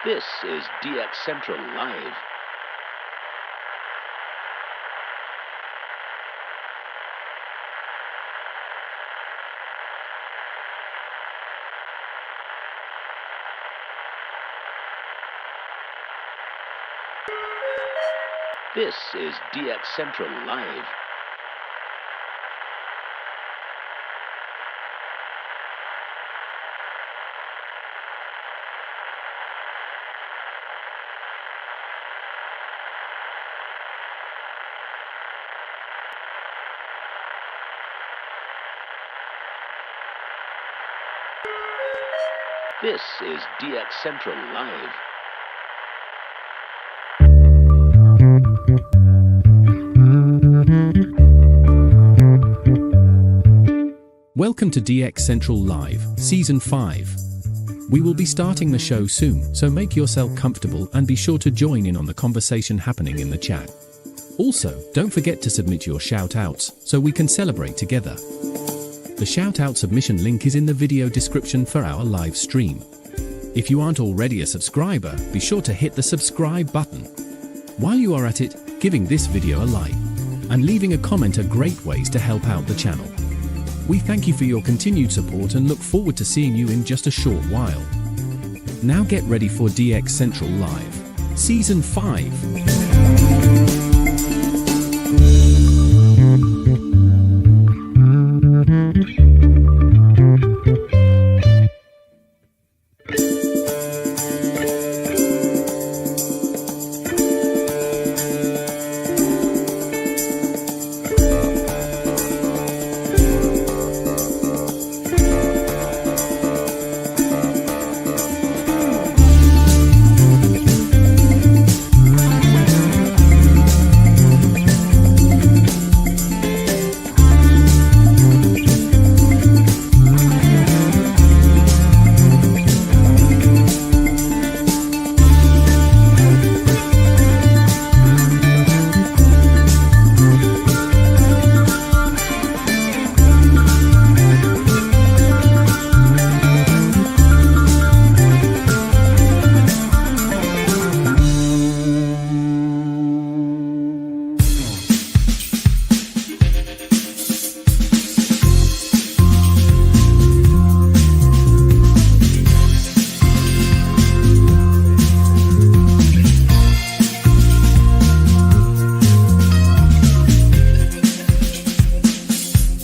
This is DX Central Live. This is DX Central Live. This is DX Central Live. Welcome to DX Central Live, Season 5. We will be starting the show soon, so make yourself comfortable and be sure to join in on the conversation happening in the chat. Also, don't forget to submit your shout-outs, so we can celebrate together. The shout-out submission link is in the video description for our live stream. If you aren't already a subscriber, be sure to hit the subscribe button. While you are at it, giving this video a like and leaving a comment are great ways to help out the channel. We thank you for your continued support and look forward to seeing you in just a short while. Now get ready for DX Central Live, Season 5.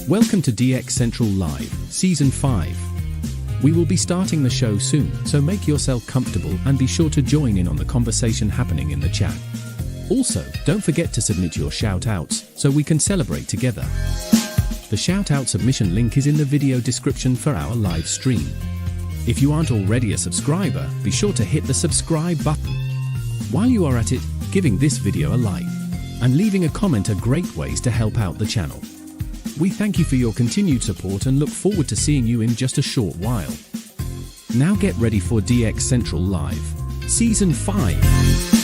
Welcome to DX Central Live, Season 5. We will be starting the show soon, so make yourself comfortable and be sure to join in on the conversation happening in the chat. Also, don't forget to submit your shout-outs, so we can celebrate together. The shout-out submission link is in the video description for our live stream. If you aren't already a subscriber, be sure to hit the subscribe button. While you are at it, giving this video a like and leaving a comment are great ways to help out the channel. We thank you for your continued support and look forward to seeing you in just a short while. Now get ready for DX Central Live, Season 5.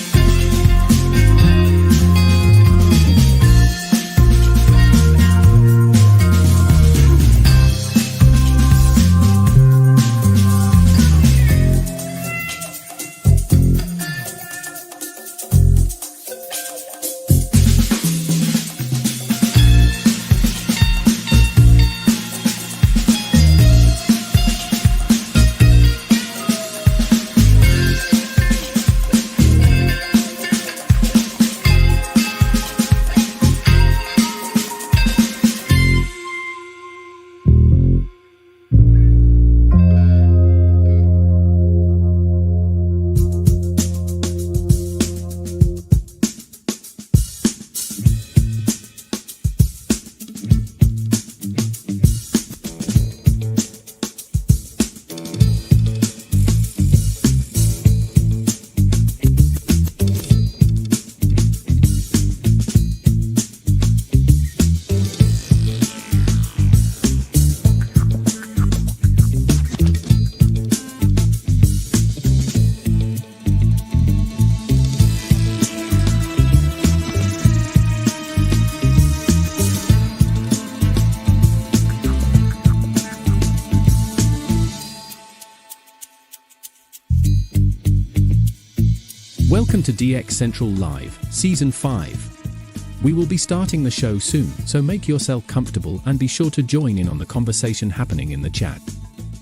Welcome to DX Central Live, Season 5. We will be starting the show soon, so make yourself comfortable and be sure to join in on the conversation happening in the chat.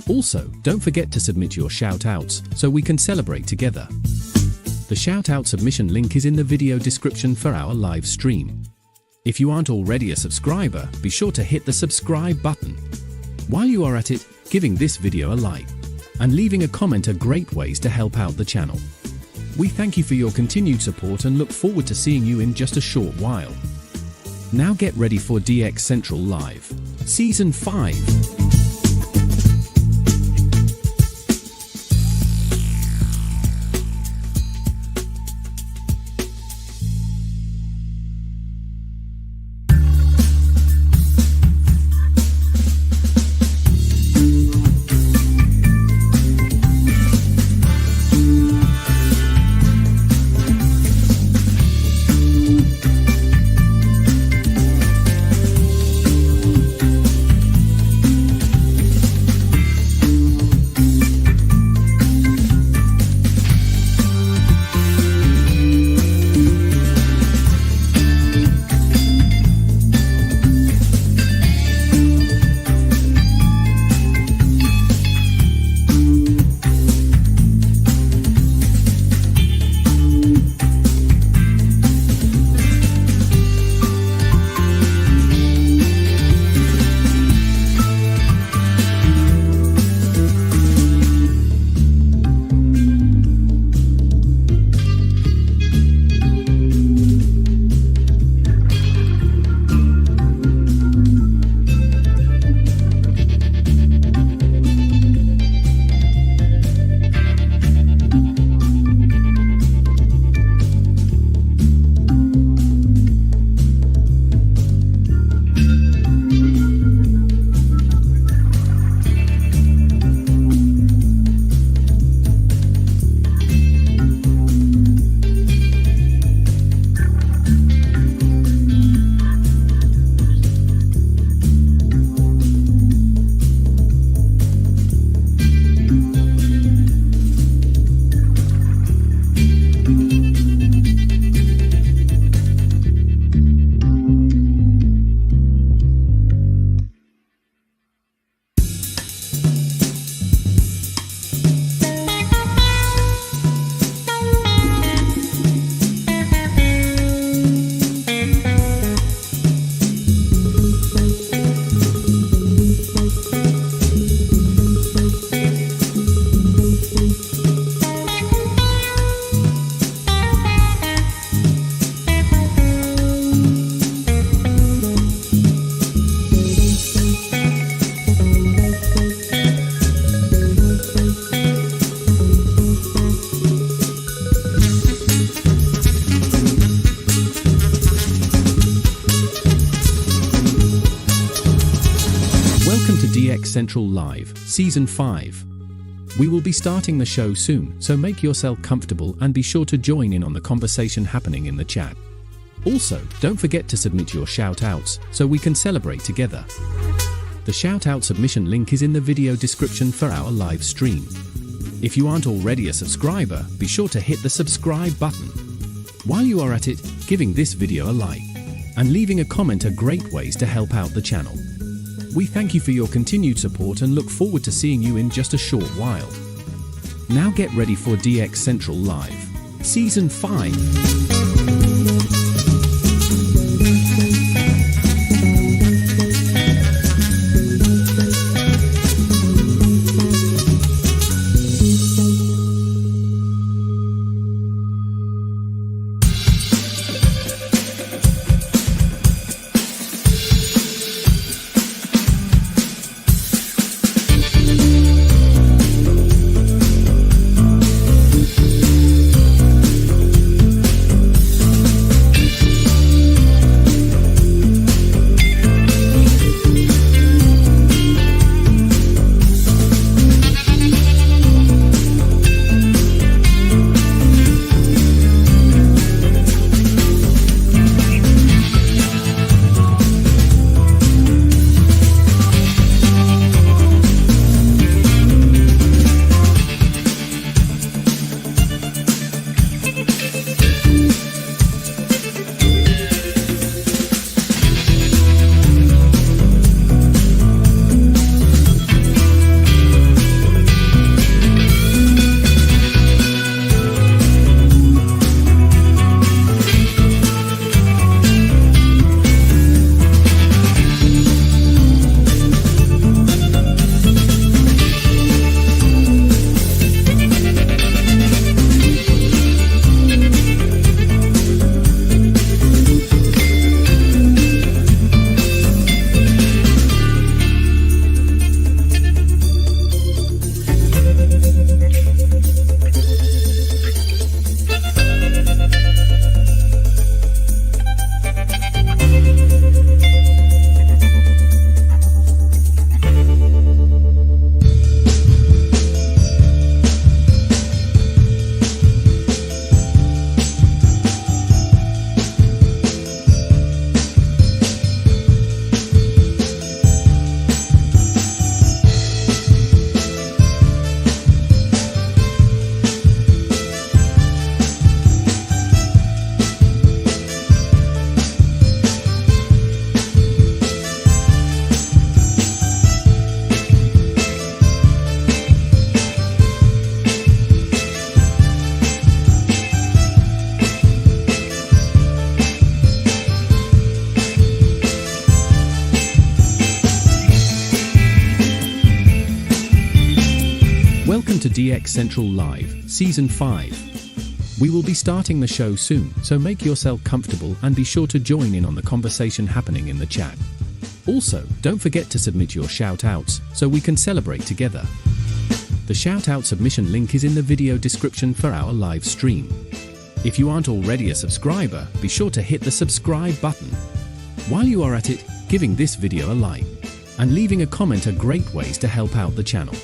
Also, don't forget to submit your shout-outs so we can celebrate together. The shout-out submission link is in the video description for our live stream. If you aren't already a subscriber, be sure to hit the subscribe button. While you are at it, giving this video a like and leaving a comment are great ways to help out the channel. We thank you for your continued support and look forward to seeing you in just a short while. Now get ready for DX Central Live, Season 5. DX Central Live, Season 5. We will be starting the show soon, so make yourself comfortable and be sure to join in on the conversation happening in the chat. Also, don't forget to submit your shout-outs so we can celebrate together. The shout-out submission link is in the video description for our live stream. If you aren't already a subscriber, be sure to hit the subscribe button. While you are at it, giving this video a like and leaving a comment are great ways to help out the channel. We thank you for your continued support and look forward to seeing you in just a short while. Now get ready for DX Central Live, Season 5. DX Central Live, Season 5. We will be starting the show soon, so make yourself comfortable and be sure to join in on the conversation happening in the chat. Also, don't forget to submit your shoutouts so we can celebrate together. The shoutout submission link is in the video description for our live stream. If you aren't already a subscriber, be sure to hit the subscribe button. While you are at it, giving this video a like and leaving a comment are great ways to help out the channel.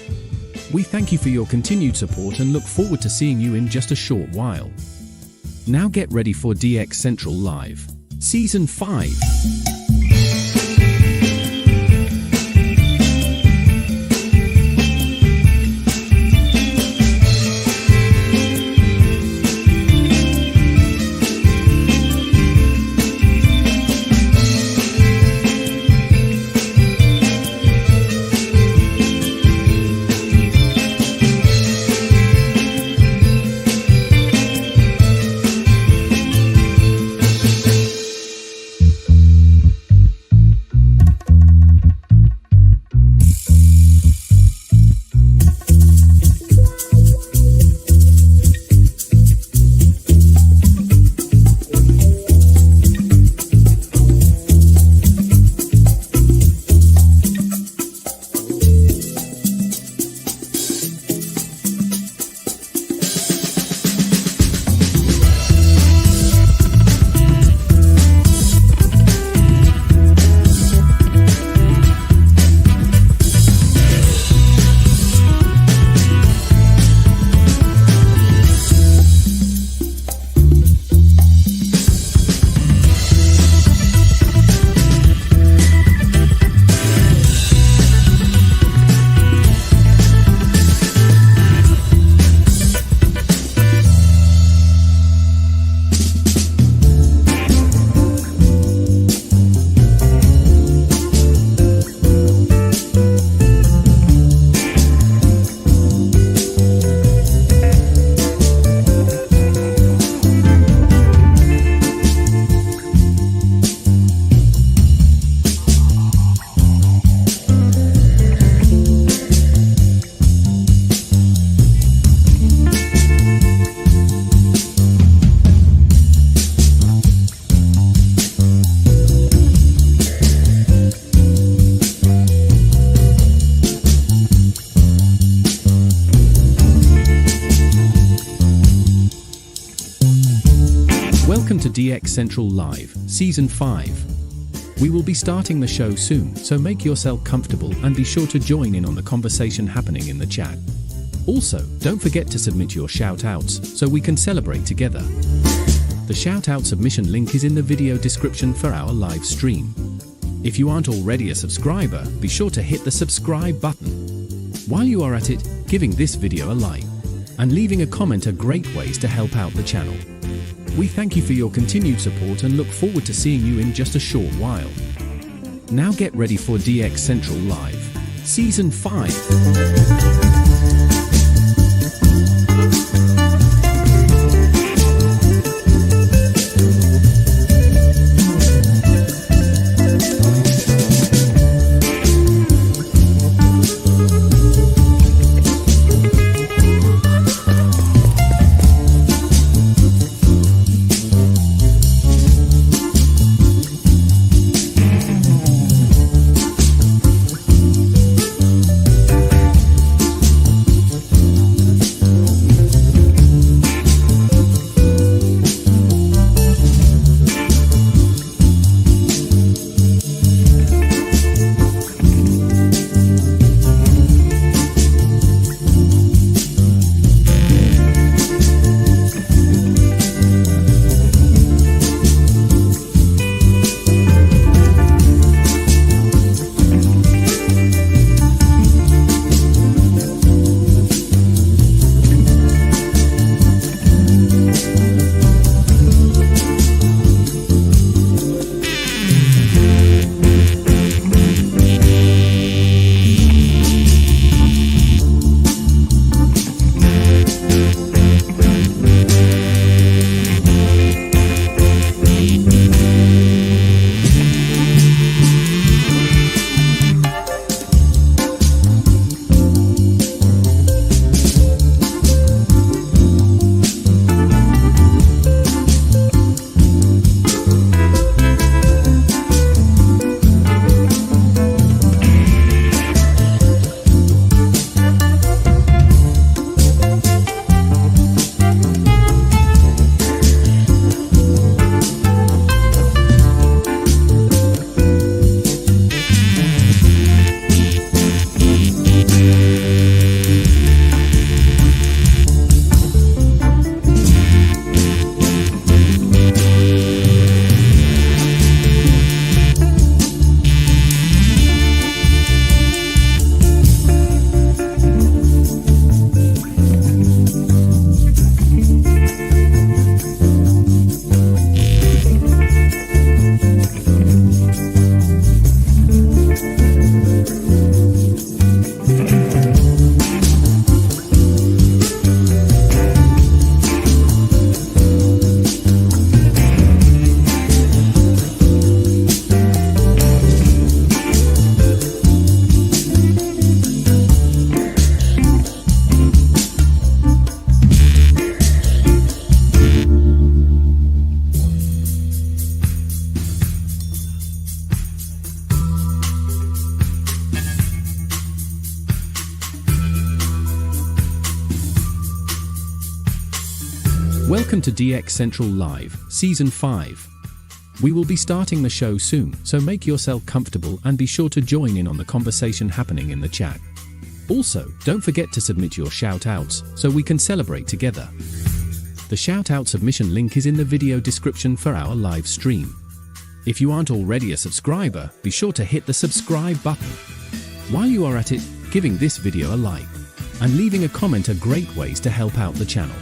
We thank you for your continued support and look forward to seeing you in just a short while. Now get ready for DX Central Live, Season 5. Welcome to DX Central Live, Season 5. We will be starting the show soon, so make yourself comfortable and be sure to join in on the conversation happening in the chat. Also, don't forget to submit your shoutouts so we can celebrate together. The shoutout submission link is in the video description for our live stream. If you aren't already a subscriber, be sure to hit the subscribe button. While you are at it, giving this video a like and leaving a comment are great ways to help out the channel. We thank you for your continued support and look forward to seeing you in just a short while. Now get ready for DX Central Live, Season 5. Welcome to DX Central Live, Season 5. We will be starting the show soon, so make yourself comfortable and be sure to join in on the conversation happening in the chat. Also, don't forget to submit your shoutouts so we can celebrate together. The shoutout submission link is in the video description for our live stream. If you aren't already a subscriber, be sure to hit the subscribe button. While you are at it, giving this video a like and leaving a comment are great ways to help out the channel.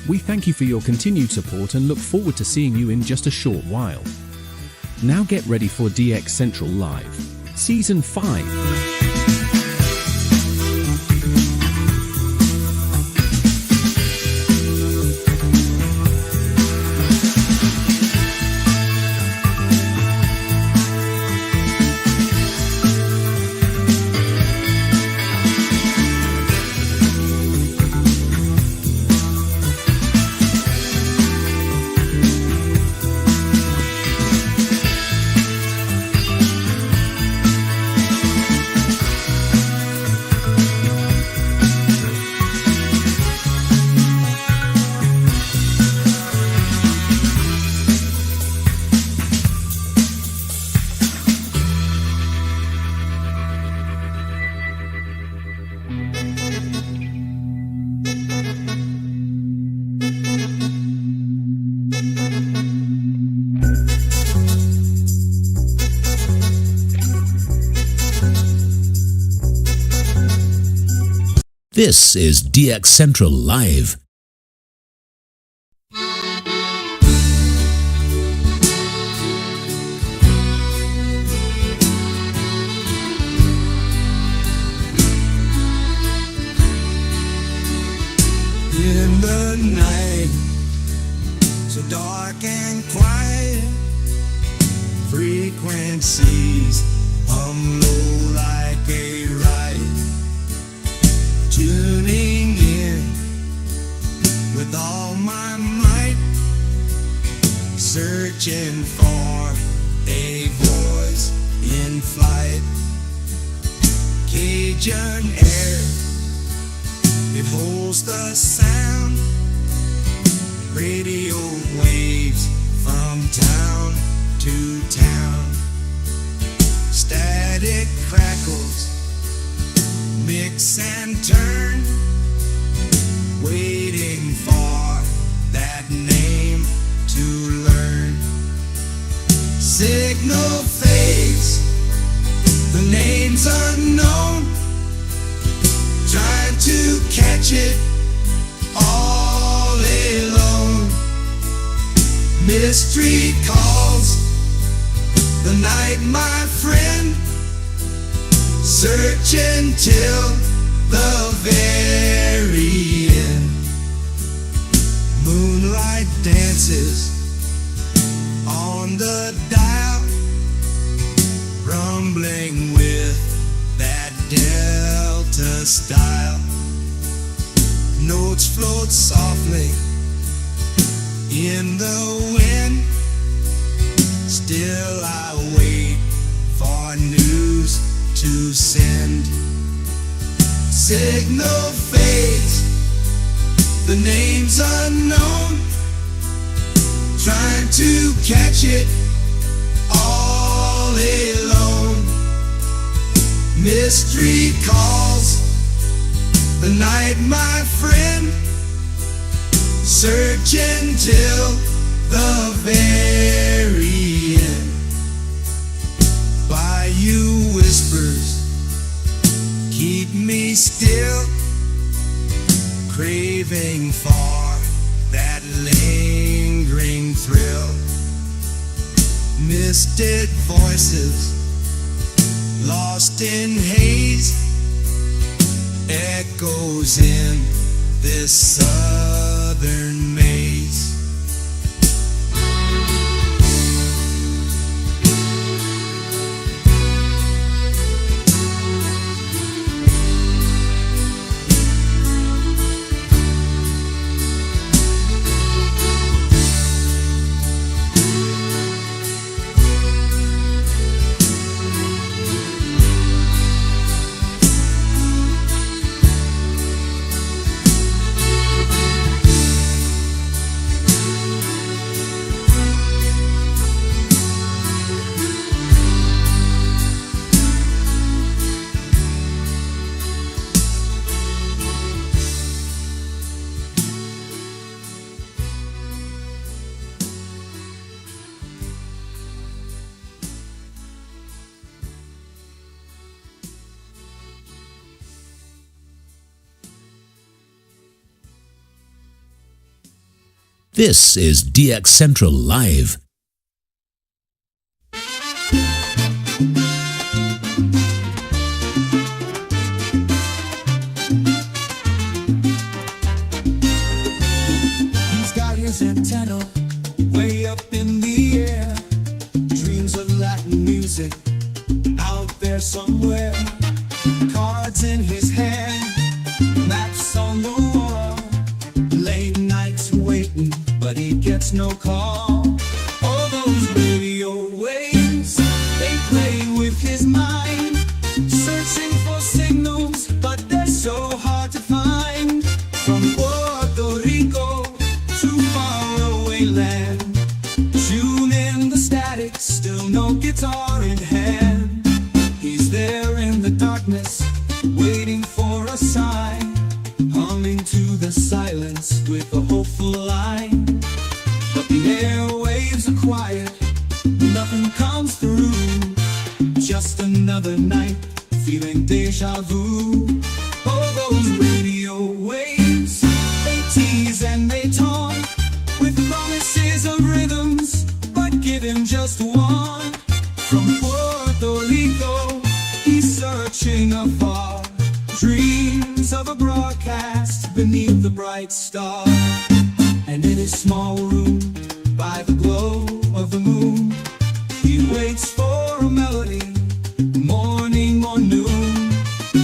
We thank you for your continued support and look forward to seeing you in just a short while. Now get ready for DX Central Live, Season 5. This is DX Central Live. In the night, so dark and quiet, frequencies hum low like a riot. Tuning in with all my might, searching for a voice in flight. Cajun air, it holds the sound. Radio waves from town to town. Static crackles, mix and turn, waiting for that name to learn. Signal fades, the name's unknown, trying to catch it all alone. Mystery calls, the night, my friend, searching till the very end. Moonlight dances on the dial, rumbling with that Delta style. Notes float softly in the wind, still I wait for news to send. Signal fades, the name's unknown, trying to catch it all alone. Mystery calls, the night, my friend, searching till the very end. Bayou whispers keep me still, craving for that lingering thrill. Misted voices lost in haze, echoes in this southern maze. This is DX Central Live. He's got his antenna way up in the air. Dreams of Latin music out there somewhere. Cards in his hand, maps on the wall. Late nights waiting, but he gets no call. All those radio waves, they play with his mind, searching for signals, but they're so hard to find. From Puerto Rico to faraway land, tune in the static, still no guitar in hand. He's there in the darkness, waiting for a sign, humming to the silence with a hopeful line. But the airwaves are quiet, nothing comes through. Just another night, feeling deja vu. All those radio waves, they tease and they taunt with promises of rhythms, but give him just one. From Puerto Rico, he's searching afar, dreams of a broadcast beneath the bright star. And in his small room, by the glow of the moon, he waits for a melody, morning or noon.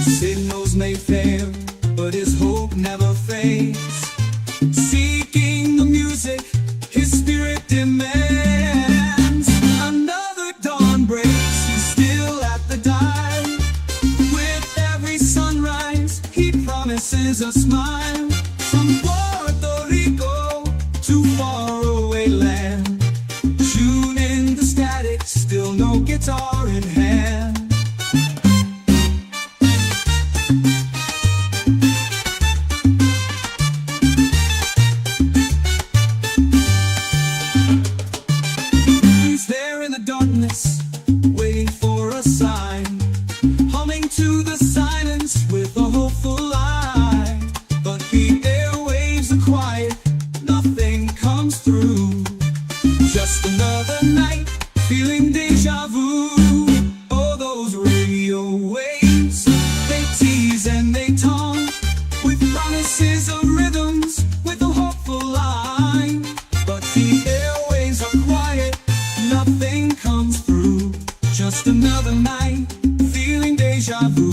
Signals may fail, but his hope never fades. Seeking the music his spirit demands. Another dawn breaks, he's still at the dial. With every sunrise, he promises a smile. From Puerto Rico to faraway land, tune in the static, still no guitar in hand. He's there in the darkness, waiting for a sign, humming to the silence with a hopeful line. But the airwaves are quiet, nothing comes through. Just another night, feeling deja vu. Oh, those radio waves, they tease and they taunt with promises of rhythms, with a hopeful line. But the airwaves are quiet, nothing comes through. Just another night, feeling deja vu.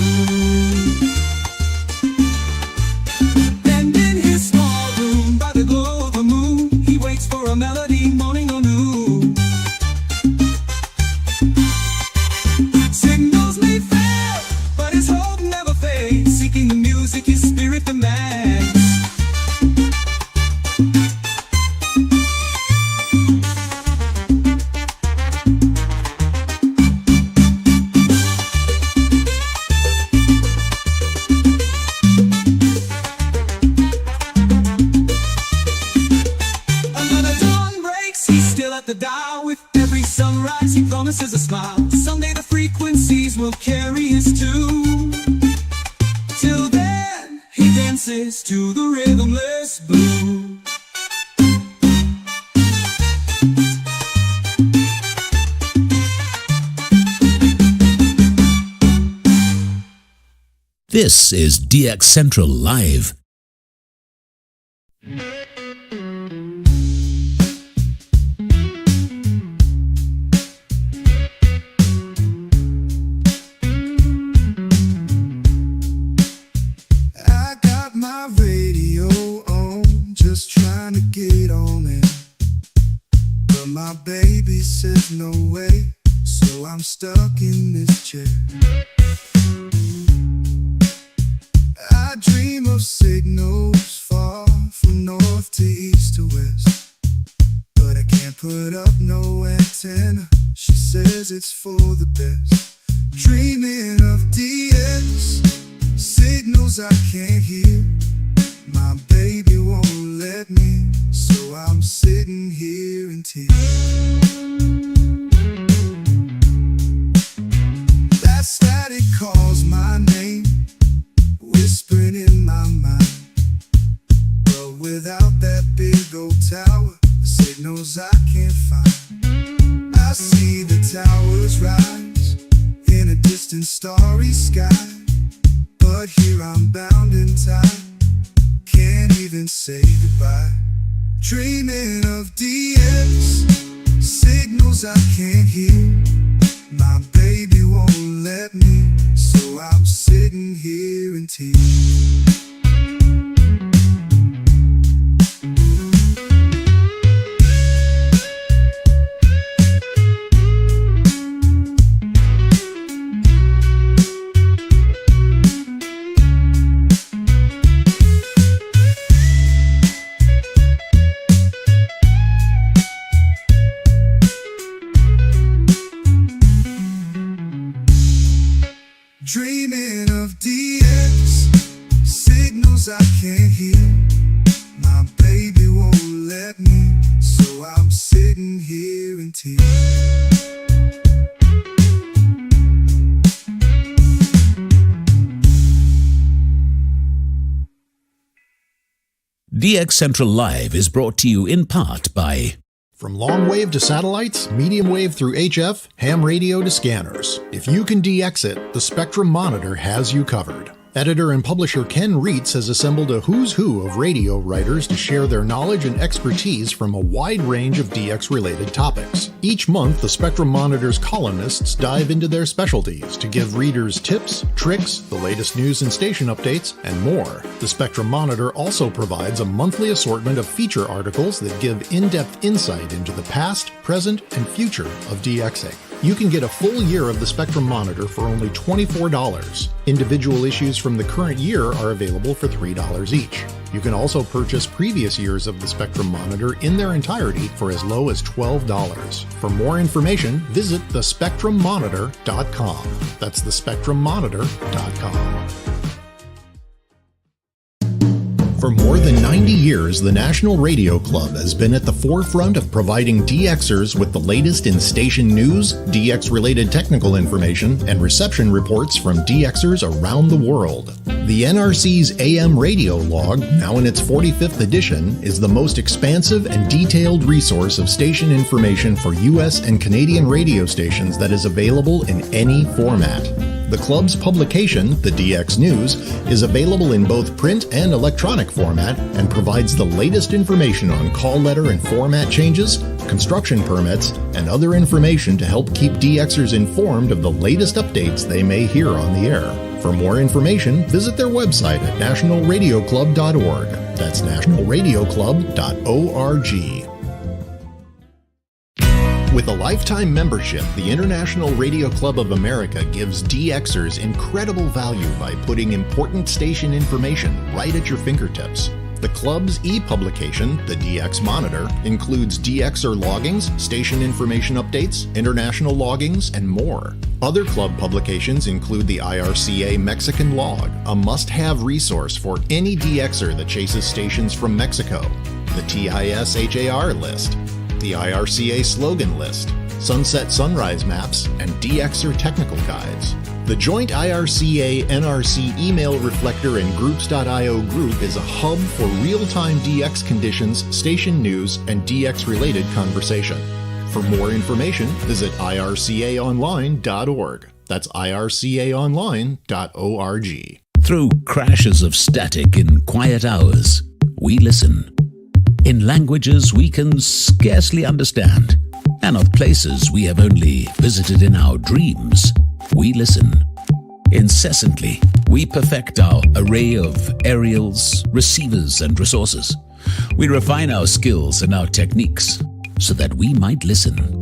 And in his small room, by the glow of the moon, he waits for a melody, morning or noon. Signals may fail, but his hope never fades. Seeking the music his spirit demands. Another dawn breaks, he's still at the dial. With every sunrise, he promises a smile. Someday the frequencies will carry his tune. Till then, he dances to the rhythmless blue. This is DX Central Live. I got my radio on, just trying to get on it. But my baby says no way, so I'm stuck in this chair. I dream of signals far from north to east to west, but I can't put up no antenna. She says it's for the best. Dreaming of DX, signals I can't hear. My baby won't let me, so I'm sitting here in tears. That static calls my name, whispering in my mind. But without that big old tower, the signals I can't find. I see the towers rise in a distant starry sky, but here I'm bound in time, can't even say goodbye. Dreaming of DX, signals I can't hear. My baby won't let me, so I'm sitting here in tears. Dreaming of DX, signals I can't hear. My baby won't let me, so I'm sitting here in tears. DX Central Live is brought to you in part by From long wave to satellites, medium wave through HF, ham radio to scanners. If you can DX it, the Spectrum Monitor has you covered. Editor and publisher Ken Reitz has assembled a who's who of radio writers to share their knowledge and expertise from a wide range of DX-related topics. Each month, the Spectrum Monitor's columnists dive into their specialties to give readers tips, tricks, the latest news and station updates, and more. The Spectrum Monitor also provides a monthly assortment of feature articles that give in-depth insight into the past, present, and future of DXing. You can get a full year of the Spectrum Monitor for only $24. Individual issues from the current year are available for $3 each. You can also purchase previous years of the Spectrum Monitor in their entirety for as low as $12. For more information, visit thespectrummonitor.com. That's thespectrummonitor.com. For more than 90 years, the National Radio Club has been at the forefront of providing DXers with the latest in station news, DX-related technical information, and reception reports from DXers around the world. The NRC's AM radio log, now in its 45th edition, is the most expansive and detailed resource of station information for US and Canadian radio stations that is available in any format. The club's publication, the DX News, is available in both print and electronic format and provides the latest information on call letter and format changes, construction permits, and other information to help keep DXers informed of the latest updates they may hear on the air. For more information, visit their website at nationalradioclub.org. That's nationalradioclub.org. With a lifetime membership, the International Radio Club of America gives DXers incredible value by putting important station information right at your fingertips. The club's e-publication, the DX Monitor, includes DXer loggings, station information updates, international loggings, and more. Other club publications include the IRCA Mexican Log, a must-have resource for any DXer that chases stations from Mexico, the TIS-HAR list, the IRCA slogan list, sunset sunrise maps, and DXer technical guides. The joint IRCA-NRC email reflector and groups.io group is a hub for real-time DX conditions, station news, and DX-related conversation. For more information, visit ircaonline.org. That's ircaonline.org. Through crashes of static in quiet hours, we listen. In languages we can scarcely understand, and of places we have only visited in our dreams, we listen. Incessantly, we perfect our array of aerials, receivers, and resources. We refine our skills and our techniques so that we might listen.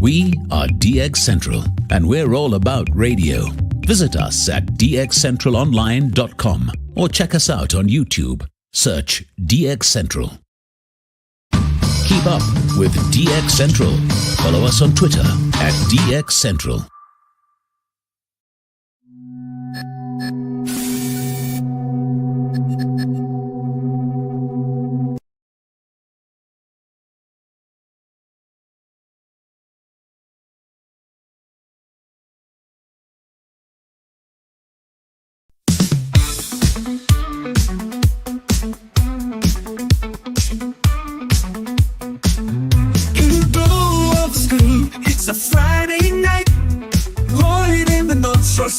We are DX Central, and we're all about radio. Visit us at dxcentralonline.com or check us out on YouTube. Search DX Central. Keep up with DX Central. Follow us on Twitter at DX Central.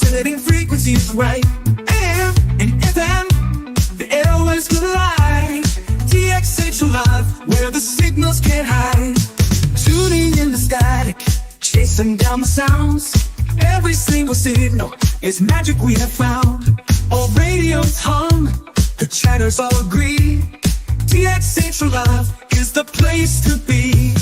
setting frequencies right. AM and FM, the airwaves collide. DX Central Live, where the signals can't hide. Tuning in the static, chasing down the sounds. Every single signal is magic we have found. All radios hum, the chatters all agree. DX Central Live is the place to be.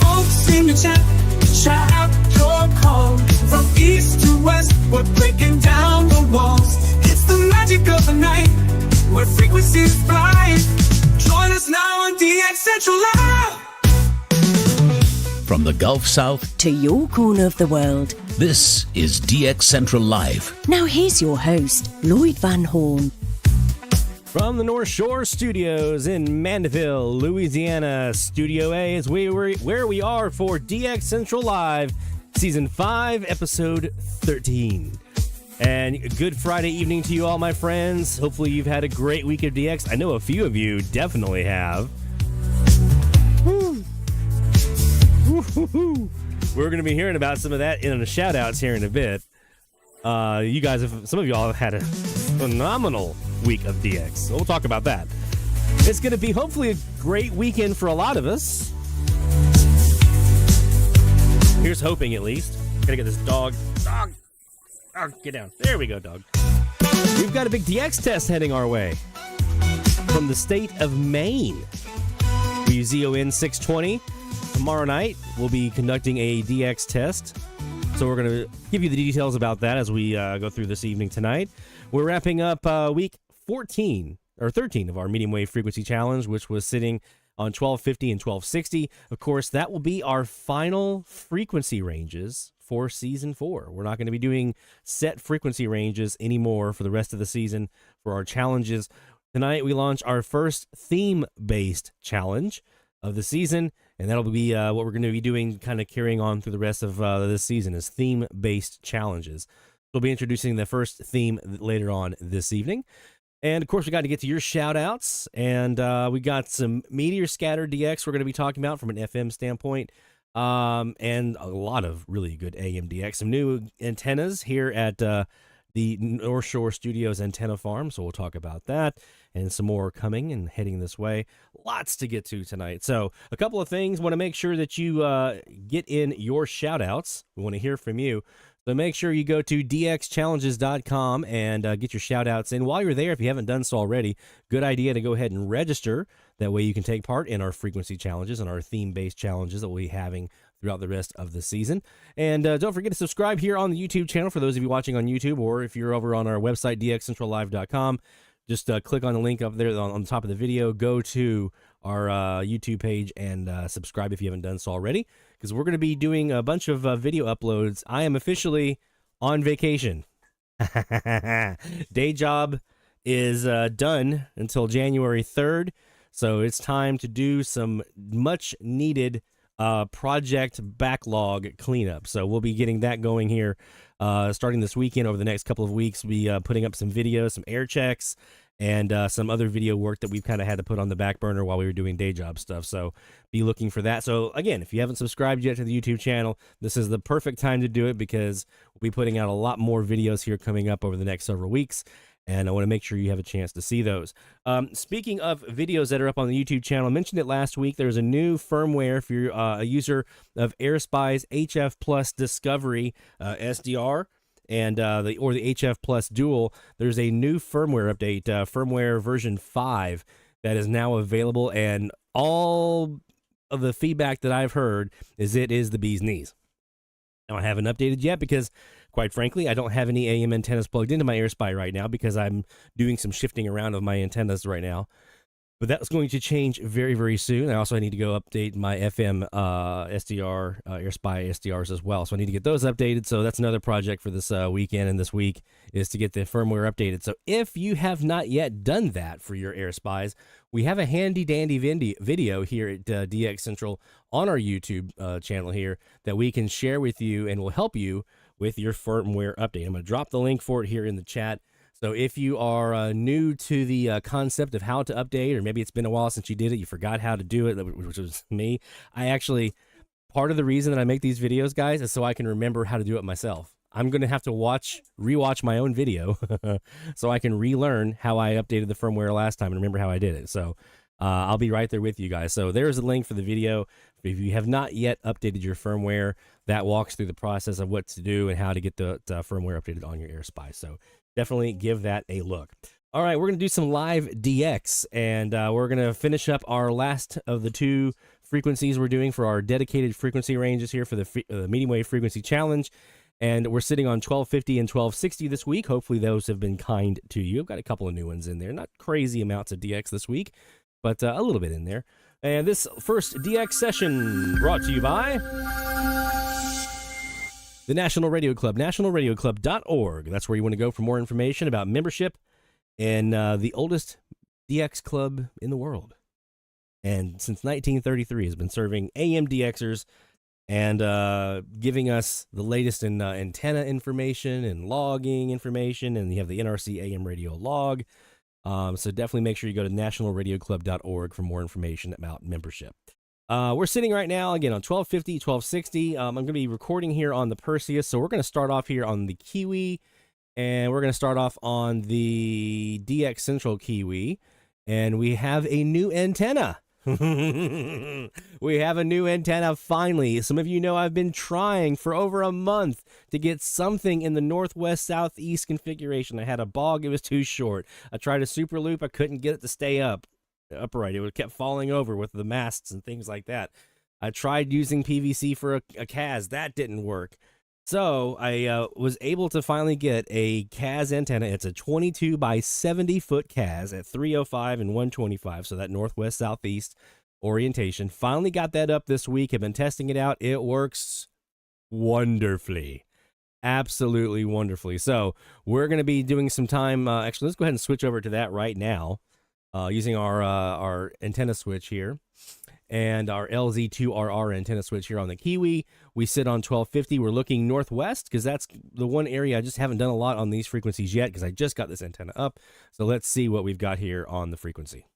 Folks in the chat, shout out your call. From east to west, we're breaking down the walls. It's the magic of the night, where frequencies fly. Join us now on DX Central Live. From the Gulf South to your corner of the world. This is DX Central Live. Now here's your host, Lloyd Van Horn. From the North Shore Studios in Mandeville, Louisiana, Studio A is where we are for DX Central Live, Season 5, Episode 13. And good Friday evening to you all, my friends. Hopefully you've had a great week of DX. I know a few of you definitely have. We're going to be hearing about some of that in the shout-outs here in a bit. You guys, some of y'all have had a phenomenal week of DX, so we'll talk about that. It's going to be hopefully a great weekend for a lot of us. Here's hoping, at least. Gotta get this dog. Oh, get down. There we go, dog. We've got a big DX test heading our way from the state of Maine. We use ZON 620. Tomorrow night, we'll be conducting a DX test. So we're going to give you the details about that as we go through this evening tonight. We're wrapping up week 13 or 13 of our medium wave frequency challenge, which was sitting on 1250 and 1260. Of course, that will be our final frequency ranges for Season 4. We're not going to be doing set frequency ranges anymore for the rest of the season for our challenges. Tonight, we launch our first theme-based challenge of the season, and that'll be what we're going to be doing, kind of carrying on through the rest of this season, is theme-based challenges. We'll be introducing the first theme later on this evening. And, of course, we got to get to your shout-outs, and we got some Meteor Scatter DX we're going to be talking about from an FM standpoint, and a lot of really good AM DX. Some new antennas here at the North Shore Studios Antenna Farm, so we'll talk about that, and some more coming and heading this way. Lots to get to tonight. So a couple of things. Want to make sure that you get in your shout-outs. We want to hear from you. So make sure you go to dxchallenges.com and get your shout-outs in. While you're there, if you haven't done so already, good idea to go ahead and register. That way you can take part in our frequency challenges and our theme-based challenges that we'll be having throughout the rest of the season. And don't forget to subscribe here on the YouTube channel for those of you watching on YouTube, or if you're over on our website, dxcentrallive.com, just click on the link up there on the top of the video, go to our YouTube page and subscribe if you haven't done so already, because we're going to be doing a bunch of video uploads. I am officially on vacation. Day job is done until January 3rd, so it's time to do some much needed project backlog cleanup. So we'll be getting that going here starting this weekend. Over the next couple of weeks, we'll be putting up some videos, some air checks, and some other video work that we've kind of had to put on the back burner while we were doing day job stuff. So be looking for that. So again, if you haven't subscribed yet to the YouTube channel, this is the perfect time to do it, because we'll be putting out a lot more videos here coming up over the next several weeks. And I want to make sure you have a chance to see those. Speaking of videos that are up on the YouTube channel, I mentioned it last week. There's a new firmware if you're a user of AirSpy's HF Plus Discovery SDR and the HF Plus Dual. There's a new firmware update, firmware version 5, that is now available. And all of the feedback that I've heard is it is the bee's knees. Now, I haven't updated yet because, quite frankly, I don't have any AM antennas plugged into my AirSpy right now, because I'm doing some shifting around of my antennas right now. But that's going to change very, very soon. I also need to go update my FM SDR, AirSpy SDRs as well. So I need to get those updated. So that's another project for this weekend and this week, is to get the firmware updated. So if you have not yet done that for your AirSpys, we have a handy-dandy video here at DX Central on our YouTube channel here that we can share with you and will help you with your firmware update. I'm going to drop the link for it here in the chat. So if you are new to the concept of how to update, or maybe it's been a while since you did it, you forgot how to do it, which was me. Part of the reason that I make these videos, guys, is so I can remember how to do it myself. I'm going to have to rewatch my own video so I can relearn how I updated the firmware last time and remember how I did it. So I'll be right there with you guys. So there's a link for the video. If you have not yet updated your firmware, that walks through the process of what to do and how to get the firmware updated on your AirSpy. So definitely give that a look. All right, we're going to do some live DX, and we're going to finish up our last of the 2 frequencies we're doing for our dedicated frequency ranges here for the medium wave frequency challenge. And we're sitting on 1250 and 1260 this week. Hopefully those have been kind to you. I've got a couple of new ones in there. Not crazy amounts of DX this week, but a little bit in there. And this first DX session brought to you by the National Radio Club, nationalradioclub.org. That's where you want to go for more information about membership in the oldest DX club in the world. And since 1933 has been serving AM DXers and giving us the latest in antenna information and logging information. And you have the NRC AM radio log. So definitely make sure you go to nationalradioclub.org for more information about membership. We're sitting right now, again, on 1250, 1260. I'm going to be recording here on the Perseus. So we're going to start off here on the Kiwi. And we're going to start off on the DX Central Kiwi. And we have a new antenna. We have a new antenna finally. Some of you know I've been trying for over a month to get something in the northwest-southeast configuration. I had a bog, it was too short. I tried a super loop, I couldn't get it to stay upright. It kept falling over with the masts and things like that. I tried using PVC for a CAS, that didn't work. So I was able to finally get a CAS antenna. It's a 22 by 70 foot CAS at 305 and 125. So that northwest southeast orientation. Finally got that up this week. Have been testing it out. It works wonderfully. Absolutely wonderfully. So we're going to be doing some time. Actually, let's go ahead and switch over to that right now using our antenna switch here. And our LZ2RR antenna switch here on the Kiwi. We sit on 1250. We're looking northwest because that's the one area I just haven't done a lot on these frequencies yet because I just got this antenna up. So let's see what we've got here on the frequency.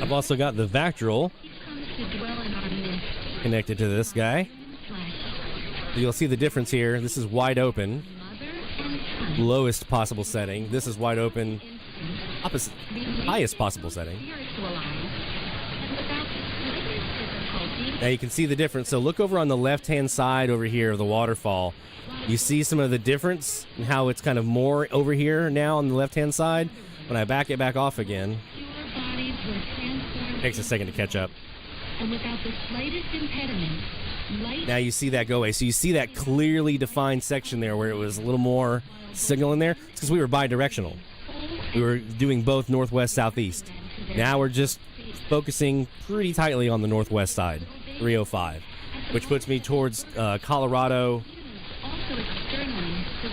I've also got the vactrol connected to this guy. You'll see the difference here. This is wide open, lowest possible setting. This is wide open, highest possible setting. Now you can see the difference. So look over on the left-hand side over here of the waterfall. You see some of the difference in how it's kind of more over here now on the left-hand side. When I back it back off again, takes a second to catch up. And without the slightest impediment, now you see that go away. So you see that clearly defined section there where it was a little more signal in there. It's because we were bi-directional. We were doing both northwest, southeast. Now we're just focusing pretty tightly on the northwest side, 305, which puts me towards Colorado,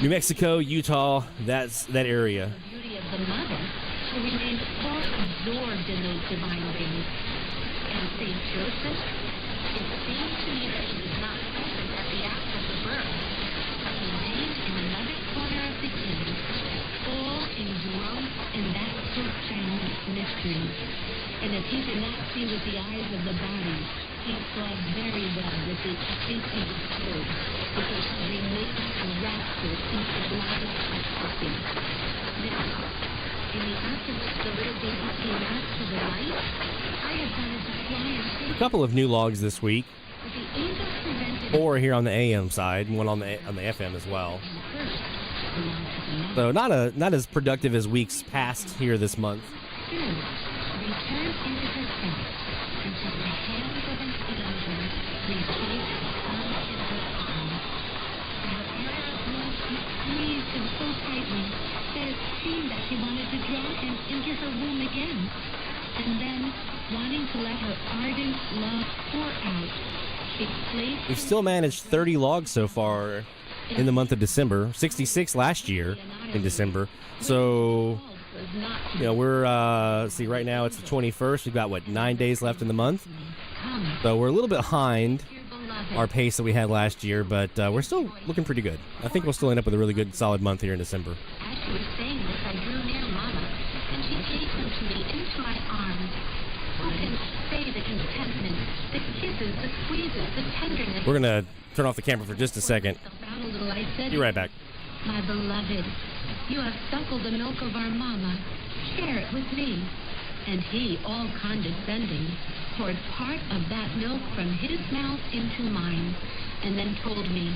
New Mexico, Utah, that area. the mother, who remained all absorbed in those divine things. And St. Joseph, it seems to me that he was not present at the act of the birth, but he remained in another corner of the inn, all engrossed in that profound mystery. And if he did not see with the eyes of the body, he saw very well with the infinite soul, because he remained enraptured into the light of ecstasy. Now, in the act of which the little baby came out to the light, I had wanted to fly and A couple of new logs this week. but the angel prevented 4 here on the AM side, and 1 on the FM as well. So not as productive as weeks past here this month. returned into herself until the hands of an angel replaced the sun in her arms. And her she squeezed him so tightly that it seemed that she wanted to draw him into her womb again. And then, wanting to let her ardent love pour out, she placed We've still managed 30 logs so far in the month of December. 66 last year in December. So, was not you know, we're, see, right now it's the 21st. We've got, 9 days left in the month? Come, So we're a little bit behind dear beloved. our pace that we had last year, but we're still looking pretty good. I think we'll still end up with a really good, solid month here in December. As she was saying this, I drew near Mama, and she hastened to me into my arms. Who can say the contentment, the kisses, the squeezes, the tenderness? We're going to turn off the camera for just a second. Out a little, I said, Be right back. My beloved, you have suckled the milk of our Mama. Share it with me. And he, all condescending, poured part of that milk from his mouth into mine, and then told me,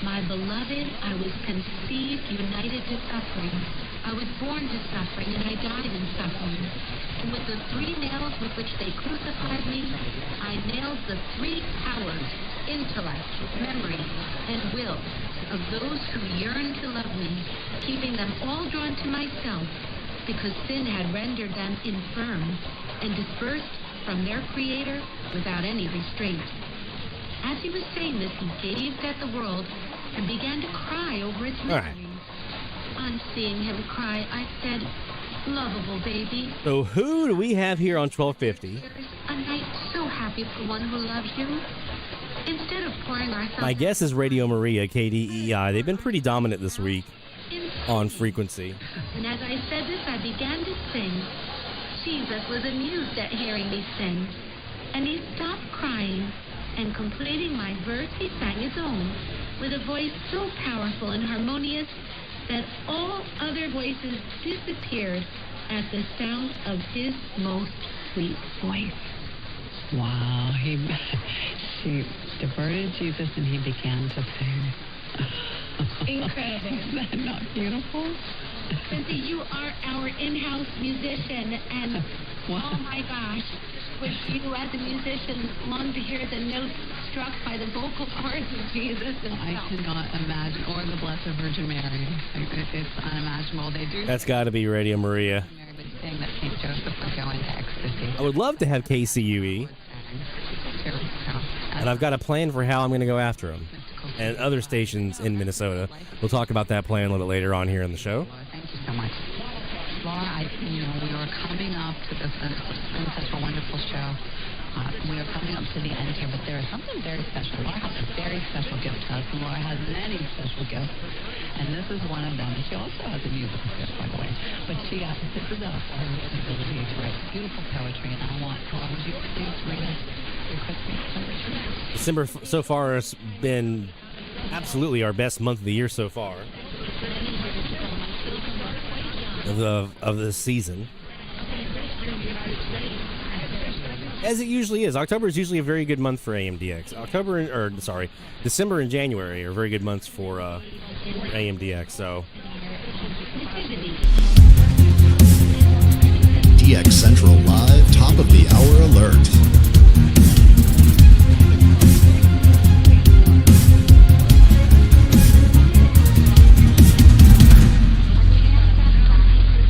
my beloved, I was conceived united to suffering. I was born to suffering, and I died in suffering. And with the 3 nails with which they crucified me, I nailed the 3 powers, intellect, memory, and will, of those who yearn to love me, keeping them all drawn to myself, because sin had rendered them infirm and dispersed from their Creator without any restraint. As he was saying this, he gazed at the world and began to cry over its All right. miseries. On seeing him cry, I said, lovable baby, So who do we have here on 1250? there's a night so happy for one who loves you. Instead of pouring ourselves My guess is Radio Maria, KDEI. They've been pretty dominant this week in, on frequency. and as I said this, I began to sing. Jesus was amused at hearing me sing, and he stopped crying, and completing my verse, he sang his own, with a voice so powerful and harmonious that all other voices disappeared at the sound of his most sweet voice. Wow, she diverted Jesus and he began to sing. Incredible. Is that not beautiful? Cynthia, you are our in-house musician, and Wow. oh my gosh, would you as a musician long to hear the notes struck by the vocal cords of Jesus I himself? cannot imagine, or the Blessed Virgin Mary. It's unimaginable. They do That's got to be Radio Maria. Mary, but saying that St. Joseph would go into ecstasy. I would love to have KCUE, and I've got a plan for how I'm going to go after them. And other stations in Minnesota. We'll talk about that plan a little bit later on here in the show. Thank you so much. Laura, we are coming up to this. It's been such a wonderful show. We are coming up to the end here, but there is something very special. Laura has a very special gift to us, and Laura has many special gifts. And this is one of them. And she also has a musical gift, by the way. But this is her ability to write beautiful poetry, and I want, Laura, would you please read us your Christmas poetry? December so far has been absolutely our best month of the year so far. Of the season. As it usually is. October is usually a very good month for AMDX. December and January are very good months for AMDX. So DX Central Live Top of the Hour Alert.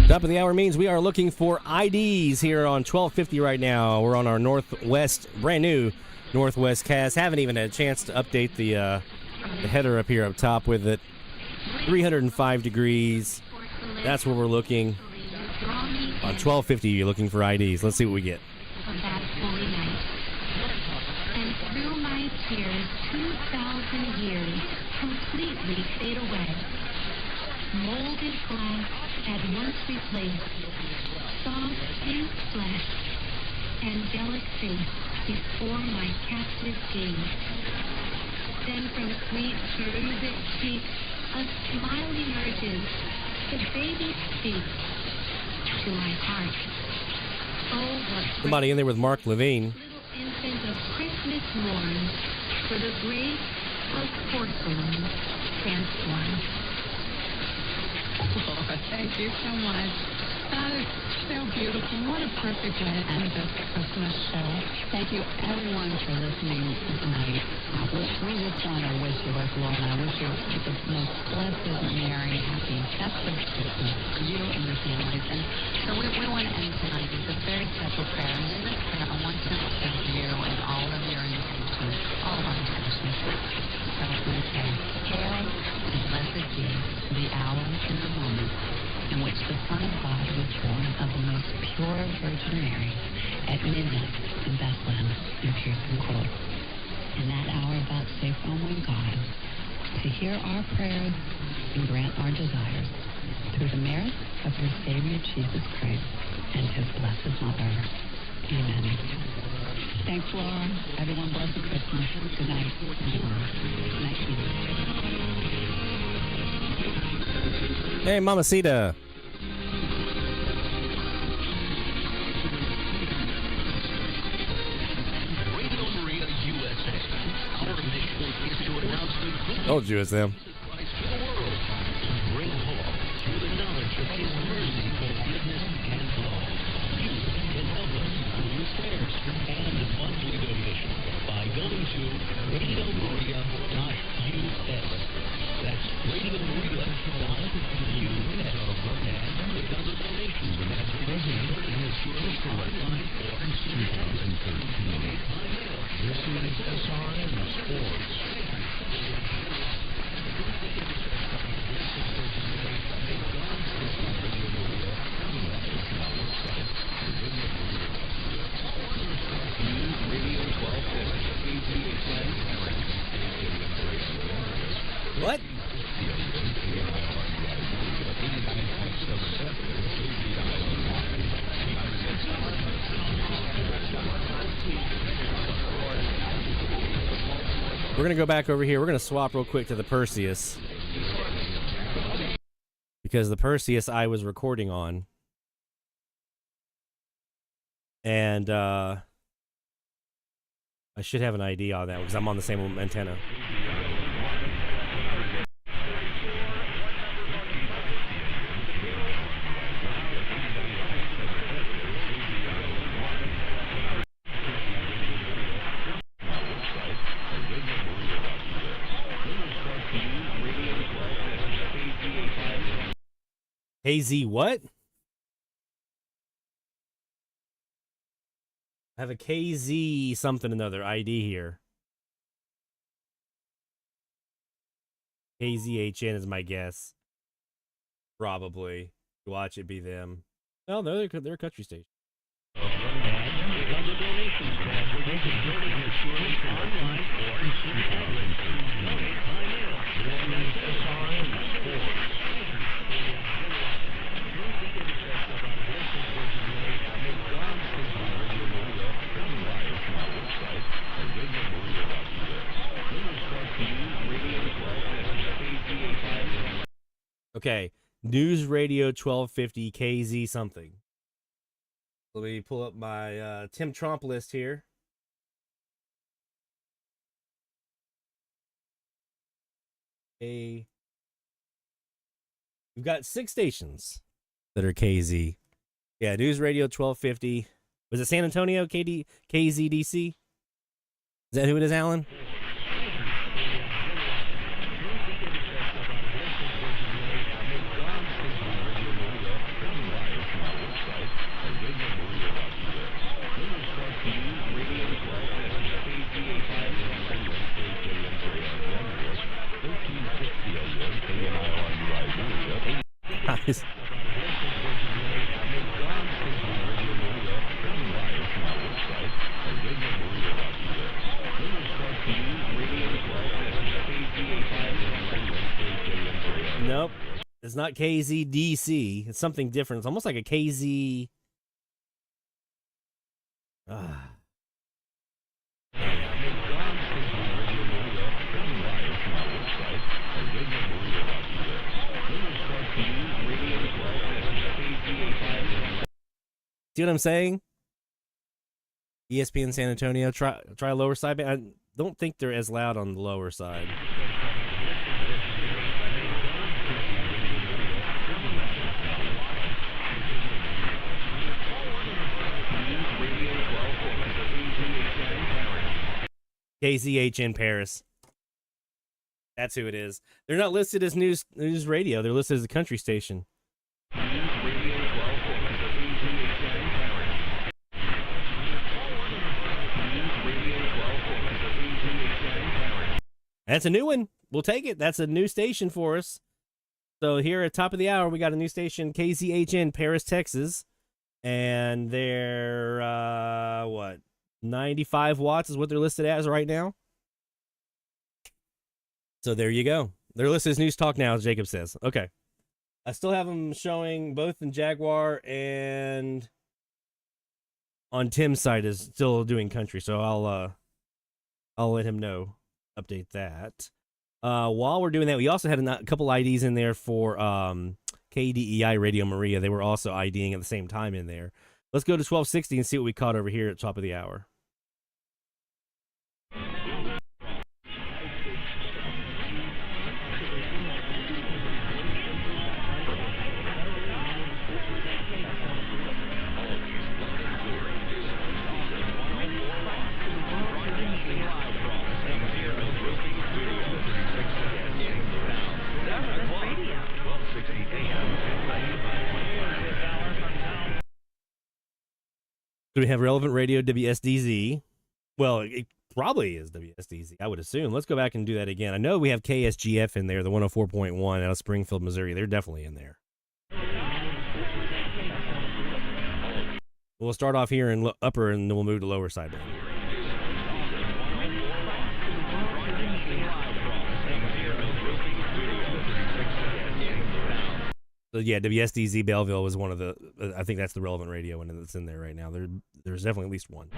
top of the hour means we are looking for IDs here on 1250 right now. We're on our brand new Northwest cast. Haven't even had a chance to update the header up here up top with it. 305 degrees. That's where we're looking. On 1250, you're looking for IDs. Let's see what we get. Of that holy night. And through my tears, 2,000 years completely fade away. Molded glass at once replaced, soft pink flesh, angelic face before my captive gaze. Then from sweet cherubic cheek, a smile emerges, the baby speaks to my heart. Oh, what Somebody in there with Mark Levine. little infant of Christmas morn, for the grace of porcelain transformed. Laura, thank you so much. That is so beautiful. What a perfect way to end this Christmas show. Thank you, everyone, for listening tonight. We just want to wish you, as Laura and I wish you the most blessed, merry, happy, festive Christmas for you and your families. And so we want to end tonight with a very special prayer. And in this prayer, I want to thank you and all of your invitations, all of our intentions. So we say, hail and blessed be the hour and the moment in which the Son of God was born of the most pure Virgin Mary, at midnight in Bethlehem and Pearson Court. In that hour vouchsafe, O my God, to hear our prayers and grant our desires through the merits of your Savior Jesus Christ and his blessed mother. Amen. Thanks, Laura. Everyone bless the Christmas. Good night. Good night, Jesus. Hey, Mamacita. Told you it's them. What? We're going to go back over here. We're going to swap real quick to the Perseus. Because the Perseus I was recording on. And I should have an ID on that because I'm on the same antenna. KZ what? I have a KZ something another ID here. KZHN is my guess. Probably. Watch it be them. No, they're a country station. Okay, News Radio 1250 KZ something. Let me pull up my Tim Trump list here. We've got 6 stations that are KZ. Yeah, News Radio 1250. Was it San Antonio KZDC? Is that who it is, Alan? Nice. Nope. It's not KZDC. It's something different. It's almost like a KZ. See what I'm saying? ESPN San Antonio. Try lower side. I don't think they're as loud on the lower side. KZHN Paris. That's who it is. They're not listed as news radio. They're listed as a country station. That's a new one. We'll take it. That's a new station for us. So here at top of the hour, we got a new station, KZHN Paris, Texas. and they're what, 95 watts is what they're listed as right now. So there you go. They're listed as News Talk Now, as Jacob says. Okay. I still have them showing both in Jaguar and on Tim's side is still doing country. So I'll let him know, update that. While we're doing that, we also had a couple IDs in there for KDEI Radio Maria. They were also IDing at the same time in there. Let's go to 1260 and see what we caught over here at the top of the hour. So we have Relevant Radio, WSDZ. Well, it probably is WSDZ, I would assume. Let's go back and do that again. I know we have KSGF in there, the 104.1 out of Springfield, Missouri. They're definitely in there. We'll start off here in upper, and then we'll move to lower side. So yeah, WSDZ Belleville was one of the. I think that's the Relevant Radio one that's in there right now. There's definitely at least one.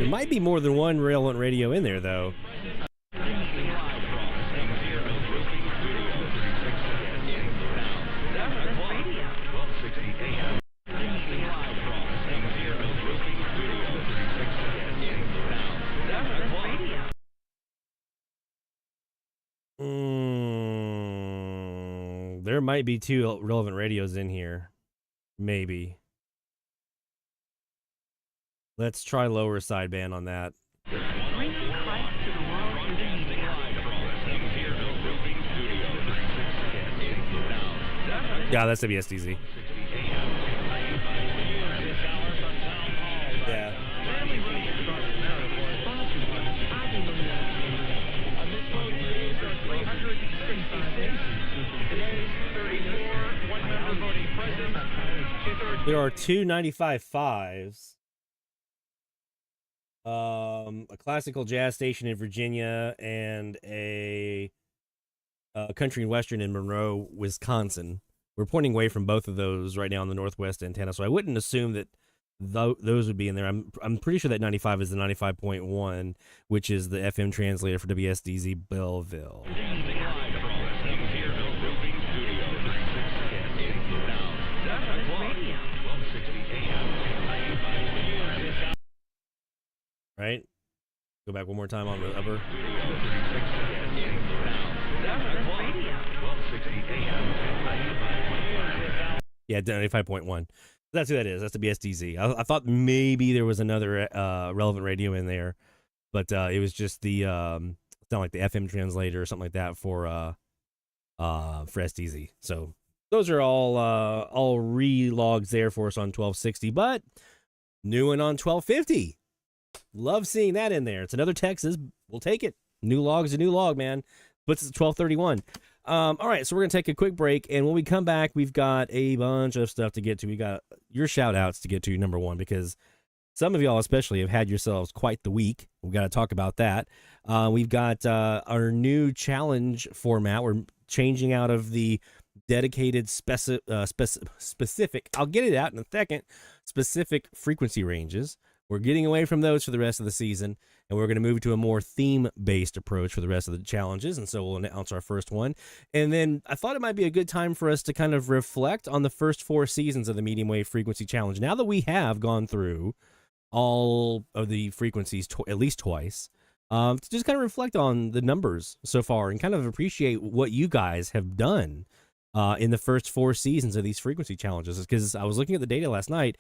There might be more than one Relevant Radio in there, though. There might be two Relevant Radios in here. Maybe. Let's try lower sideband on that. Yeah, that's WSDZ. Yeah. There are two 95.5s. A classical jazz station in Virginia and a country and western in Monroe, Wisconsin. We're pointing away from both of those right now on the northwest antenna, so I wouldn't assume that those would be in there. I'm pretty sure that 95 is the 95.1, which is the FM translator for WSDZ Belleville. Right? Go back one more time on the upper. Yeah, 95.1. That's who that is. That's the BSDZ. I thought maybe there was another Relevant Radio in there, but it was just the sound like the FM translator or something like that for SDZ. So those are all relogs there for us on 1260, but new one on 1250. Love seeing that in there. It's another Texas. We'll take it. New log's a new log, man. Puts us at 1231. All right, so we're going to take a quick break, and when we come back, we've got a bunch of stuff to get to. We got your shout-outs to get to, number one, because some of y'all especially have had yourselves quite the week. We've got to talk about that. We've got our new challenge format. We're changing out of the dedicated specific, I'll get it out in a second, specific frequency ranges. We're getting away from those for the rest of the season, and we're going to move to a more theme-based approach for the rest of the challenges, and so we'll announce our first one. And then I thought it might be a good time for us to kind of reflect on the first 4 seasons of the Medium Wave Frequency Challenge. Now that we have gone through all of the frequencies at least twice, to just kind of reflect on the numbers so far and kind of appreciate what you guys have done in the first 4 seasons of these frequency challenges. Because I was looking at the data last night,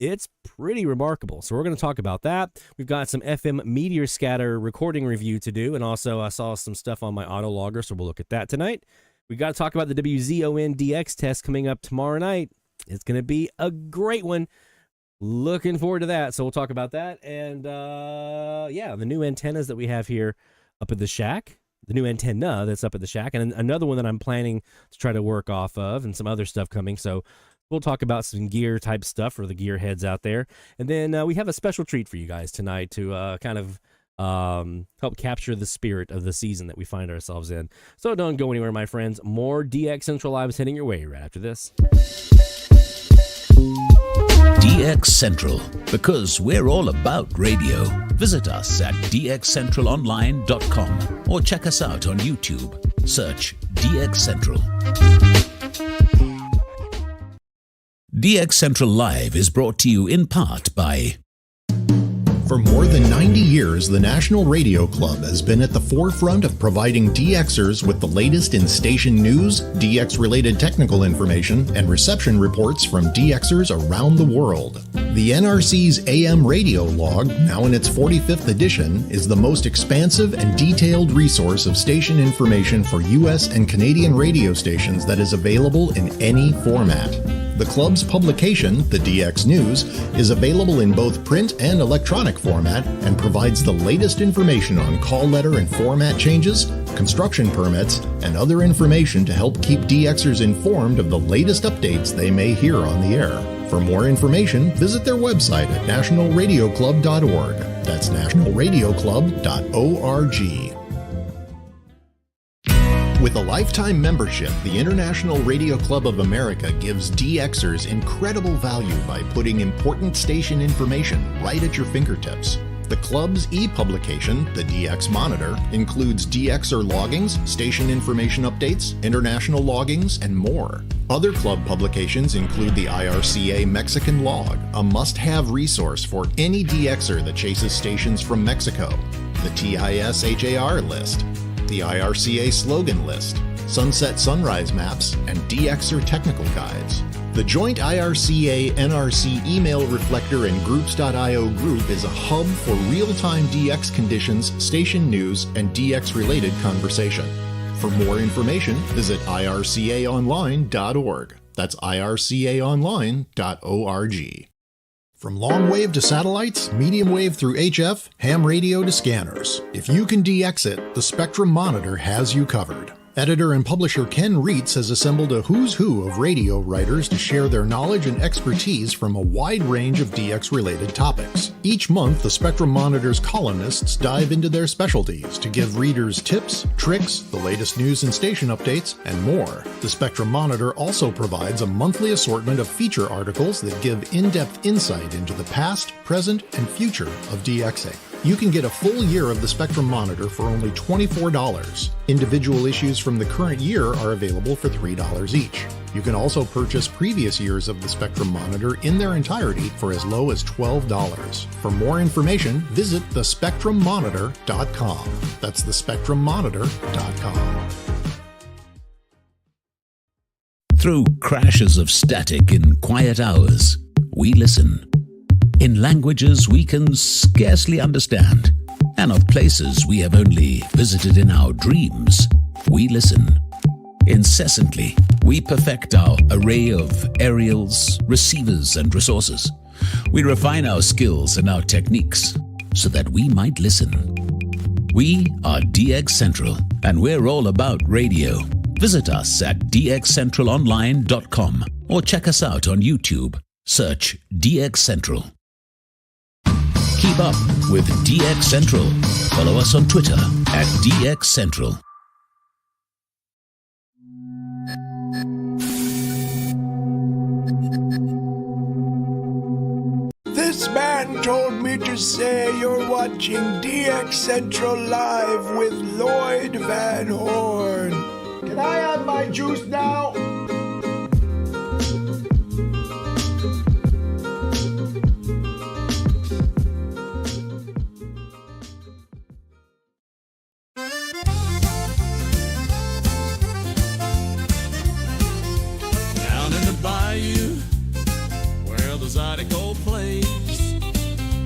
it's pretty remarkable. So we're going to talk about that. We've got some FM meteor scatter recording review to do, and also I saw some stuff on my auto logger, so we'll look at that tonight. We've got to talk about the WZON DX test coming up tomorrow night. It's going to be a great one. Looking forward to that. So we'll talk about that. And yeah, the new antennas that we have here up at the shack, the new antenna that's up at the shack, and another one that I'm planning to try to work off of, and some other stuff coming. So we'll talk about some gear type stuff for the gear heads out there. And then we have a special treat for you guys tonight to kind of help capture the spirit of the season that we find ourselves in. So don't go anywhere, my friends. More DX Central Live is heading your way right after this. DX Central, because we're all about radio. Visit us at dxcentralonline.com or check us out on YouTube. Search DX Central. DX Central Live is brought to you in part by... For more than 90 years, the National Radio Club has been at the forefront of providing DXers with the latest in station news, DX-related technical information, and reception reports from DXers around the world. The NRC's AM radio log, now in its 45th edition, is the most expansive and detailed resource of station information for U.S. and Canadian radio stations that is available in any format. The club's publication, the DX News, is available in both print and electronic format and provides the latest information on call letter and format changes, construction permits, and other information to help keep DXers informed of the latest updates they may hear on the air. For more information, visit their website at nationalradioclub.org. That's nationalradioclub.org. With a lifetime membership, the International Radio Club of America gives DXers incredible value by putting important station information right at your fingertips. The club's e-publication, the DX Monitor, includes DXer loggings, station information updates, international loggings, and more. Other club publications include the IRCA Mexican Log, a must-have resource for any DXer that chases stations from Mexico, the TIS-HAR list, the IRCA slogan list, sunset sunrise maps, and DXer technical guides. The joint IRCA-NRC email reflector and groups.io group is a hub for real-time DX conditions, station news, and DX-related conversation. For more information, visit ircaonline.org. That's ircaonline.org. From long wave to satellites, medium wave through HF, ham radio to scanners. If you can DX it, the Spectrum Monitor has you covered. Editor and publisher Ken Reitz has assembled a who's who of radio writers to share their knowledge and expertise from a wide range of DX-related topics. Each month, the Spectrum Monitor's columnists dive into their specialties to give readers tips, tricks, the latest news and station updates, and more. The Spectrum Monitor also provides a monthly assortment of feature articles that give in-depth insight into the past, present, and future of DXing. You can get a full year of the Spectrum Monitor for only $24. Individual issues from the current year are available for $3 each. You can also purchase previous years of the Spectrum Monitor in their entirety for as low as $12. For more information, visit thespectrummonitor.com. That's thespectrummonitor.com. Through crashes of static in quiet hours, we listen. In languages we can scarcely understand, and of places we have only visited in our dreams, we listen. Incessantly, we perfect our array of aerials, receivers, and resources. We refine our skills and our techniques so that we might listen. We are DX Central, and we're all about radio. Visit us at dxcentralonline.com or check us out on YouTube. Search DX Central. Keep up with DX Central. Follow us on Twitter at DX Central. This man told me to say you're watching DX Central Live with Lloyd Van Horn. Can I have my juice now? Zydeco plays.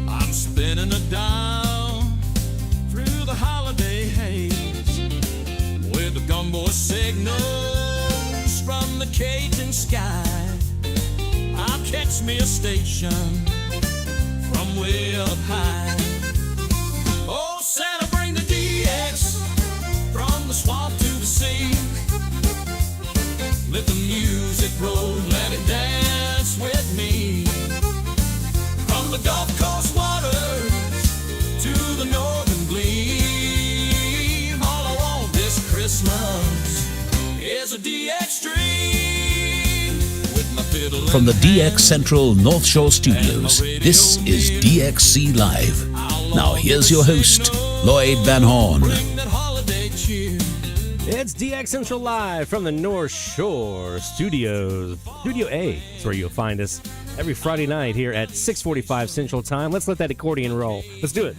I'm spinning a dial through the holiday haze with the gumbo signals from the Cajun sky. I'll catch me a station from way up high. Oh, Santa, bring the DX from the swamp to the sea. Let the music roll, let it dance with me. From the Gulf Coast waters to the northern gleam, all I want this Christmas is a DX dream. With my fiddle From the in DX hand, Central North Shore Studios, this is DXC Live. Now here's your host, Lloyd Van Horn. bring that holiday cheer. It's DX Central Live from the North Shore Studios. Studio A is where you'll find us every Friday night here at 6:45 Central Time. Let's let that accordion roll. Let's do it.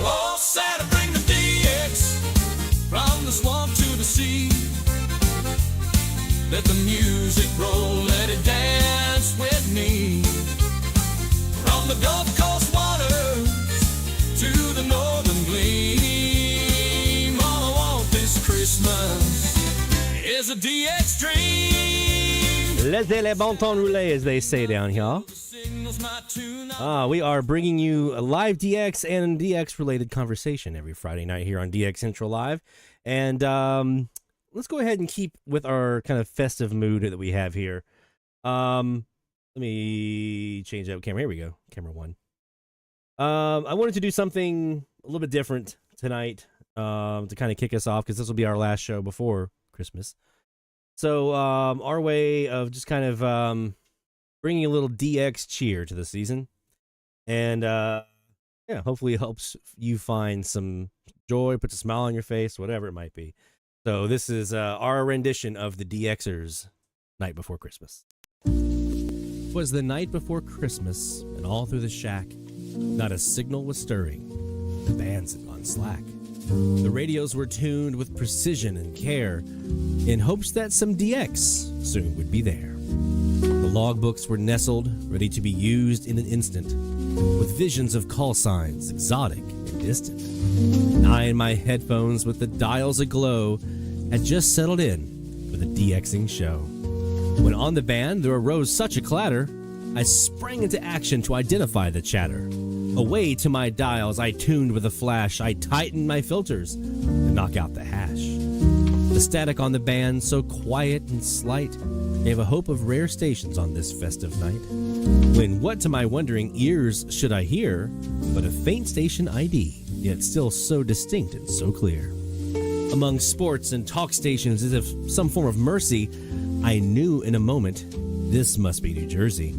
Oh, Santa, bring the DX from the swamp to the sea. Let the music roll, let it dance with me. From the Gulf Coast waters to the northern gleam, all I want this Christmas is a DX dream. Laissez les bon temps rouler, as they say down here. Signals my tune. We are bringing you a live DX and DX-related conversation every Friday night here on DX Central Live. And let's go ahead and keep with our kind of festive mood that we have here. Let me change that camera. Here we go. Camera 1. I wanted to do something a little bit different tonight to kind of kick us off, because this will be our last show before Christmas. So our way of just kind of bringing a little DX cheer to the season. And hopefully it helps you find some joy, puts a smile on your face, whatever it might be. So this is our rendition of the DXers Night Before Christmas. It was the night before Christmas, and all through the shack, not a signal was stirring. The bands had gone slack. The radios were tuned with precision and care, in hopes that some DX soon would be there. The logbooks were nestled, ready to be used in an instant, with visions of call signs, exotic and distant. And I in my headphones with the dials aglow had just settled in for the DXing show. When on the band there arose such a clatter, I sprang into action to identify the chatter. Away to my dials I tuned with a flash, I tightened my filters to knock out the hash. The static on the band, so quiet and slight, gave a hope of rare stations on this festive night. When what to my wondering ears should I hear but a faint station ID, yet still so distinct and so clear. Among sports and talk stations, as if some form of mercy, I knew in a moment this must be New Jersey.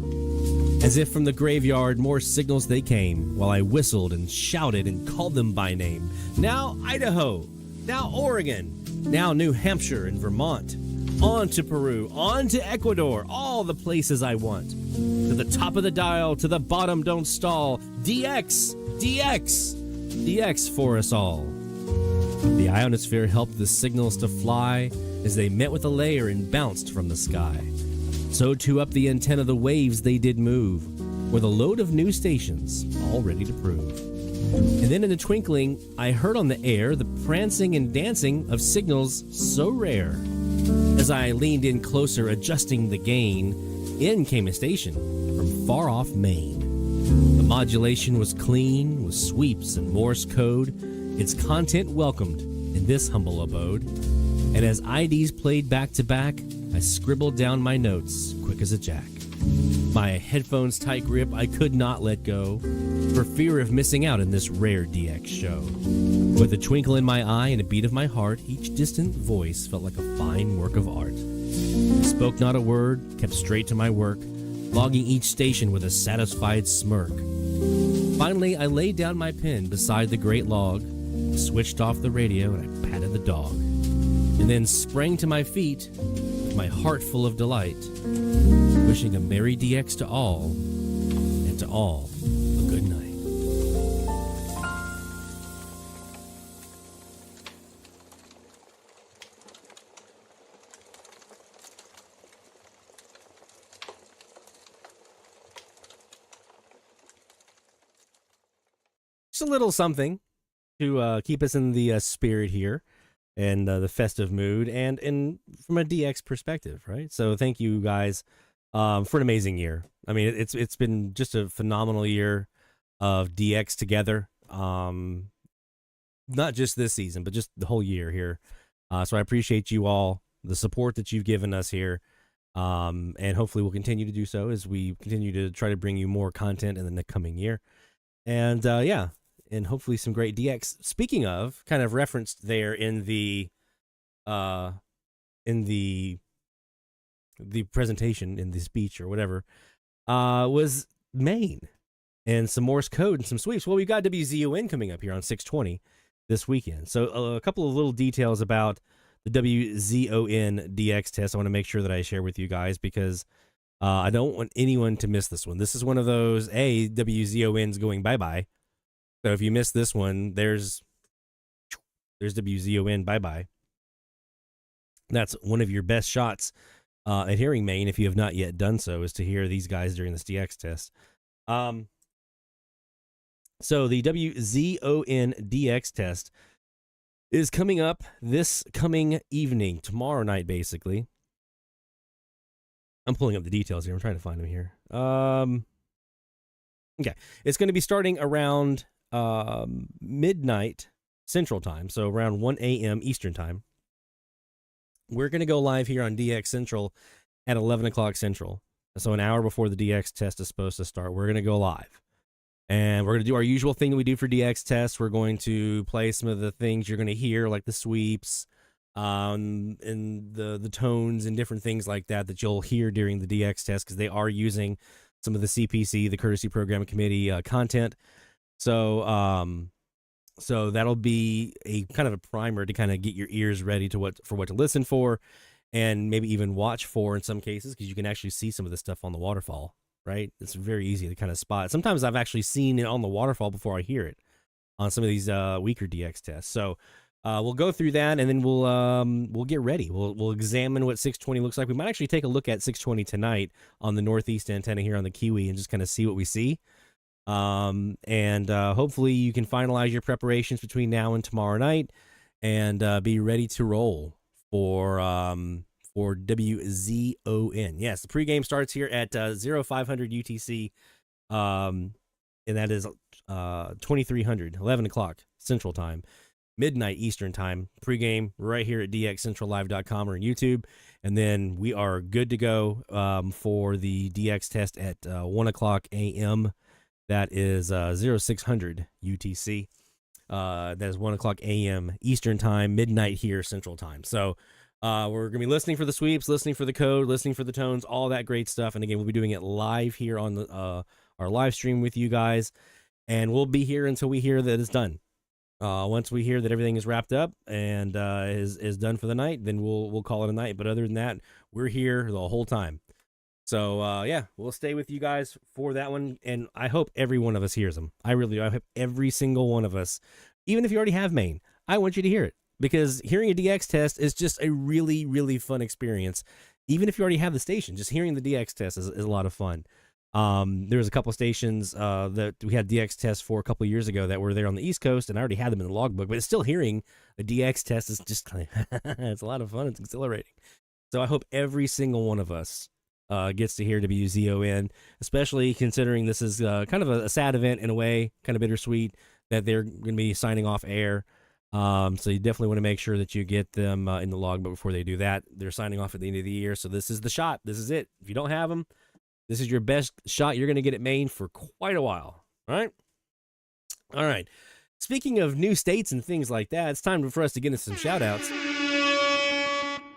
As if from the graveyard more signals they came, while I whistled and shouted and called them by name. Now Idaho, now Oregon, now New Hampshire and Vermont. On to Peru, on to Ecuador, all the places I want. To the top of the dial, to the bottom, don't stall. DX, DX, DX for us all. The ionosphere helped the signals to fly as they met with a layer and bounced from the sky. So too up the antenna the waves they did move, with a load of new stations all ready to prove. And then in a twinkling, I heard on the air the prancing and dancing of signals so rare. As I leaned in closer, adjusting the gain, in came a station from far off Maine. The modulation was clean, with sweeps and Morse code, its content welcomed in this humble abode. And as IDs played back to back, I scribbled down my notes, quick as a jack. My headphones tight grip I could not let go, for fear of missing out in this rare DX show. With a twinkle in my eye and a beat of my heart, each distant voice felt like a fine work of art. Spoke not a word, kept straight to my work, logging each station with a satisfied smirk. Finally, I laid down my pen beside the great log, switched off the radio, and I patted the dog. And then sprang to my feet, with my heart full of delight, wishing a merry DX to all, and to all a good night. Just a little something to keep us in the spirit here and the festive mood and from a DX perspective, right? So thank you guys for an amazing year. I mean, it's been just a phenomenal year of DX together. Not just this season, but just the whole year here. So I appreciate you all, the support that you've given us here. And hopefully we'll continue to do so as we continue to try to bring you more content in the coming year. And yeah, and hopefully some great DX. Speaking of, kind of referenced there in the presentation, in the speech or whatever, was Maine and some Morse code and some sweeps. Well, we've got WZON coming up here on 620 this weekend. So a couple of little details about the WZON DX test I want to make sure that I share with you guys, because I don't want anyone to miss this one. This is one of those, WZON's going bye-bye. So if you miss this one, there's WZON bye-bye. That's one of your best shots at hearing Maine, if you have not yet done so, is to hear these guys during this DX test. So the WZON DX test is coming up this coming evening, tomorrow night, basically. I'm pulling up the details here. I'm trying to find them here. Okay. It's going to be starting around midnight Central Time, so around 1 a.m. Eastern Time. We're going to go live here on DX Central at 11 o'clock Central. So an hour before the DX test is supposed to start, we're going to go live. And we're going to do our usual thing that we do for DX tests. We're going to play some of the things you're going to hear, like the sweeps, and the tones and different things like that you'll hear during the DX test, because they are using some of the CPC, the Courtesy Program Committee content. So so that'll be a kind of a primer to kind of get your ears ready to what to listen for, and maybe even watch for in some cases, because you can actually see some of this stuff on the waterfall. Right? It's very easy to kind of spot. Sometimes I've actually seen it on the waterfall before I hear it on some of these weaker DX tests. So we'll go through that, and then we'll get ready. We'll examine what 620 looks like. We might actually take a look at 620 tonight on the northeast antenna here on the Kiwi and just kind of see what we see. And hopefully you can finalize your preparations between now and tomorrow night and be ready to roll for WZON. Yes, the pregame starts here at 0500 UTC, and that is 2300, 11 o'clock Central Time, midnight Eastern Time. Pregame right here at dxcentrallive.com or on YouTube, and then we are good to go for the DX test at 1 o'clock a.m. That is 0600 UTC. That is 1 o'clock a.m. Eastern Time, midnight here Central Time. So we're going to be listening for the sweeps, listening for the code, listening for the tones, all that great stuff. And again, we'll be doing it live here on the, our live stream with you guys. And we'll be here until we hear that it's done. Once we hear that everything is wrapped up and is done for the night, then we'll call it a night. But other than that, we're here the whole time. So, yeah, we'll stay with you guys for that one. And I hope every one of us hears them. I really do. I hope every single one of us, even if you already have Maine, I want you to hear it. Because hearing a DX test is just a really, really fun experience. Even if you already have the station, just hearing the DX test is a lot of fun. There was a couple stations that we had DX tests for a couple years ago that were there on the East Coast, and I already had them in the logbook, but it's still hearing a DX test is just kind of, it's a lot of fun. It's exhilarating. So I hope every single one of us gets to hear WZON, especially considering this is kind of a sad event in a way, kind of bittersweet, that they're going to be signing off air. So you definitely want to make sure that you get them in the logbook before they do that. They're signing off at the end of the year, so this is the shot. This is it. If you don't have them, this is your best shot you're going to get at Maine for quite a while. All right? All right. Speaking of new states and things like that, it's time for us to get into some shout-outs.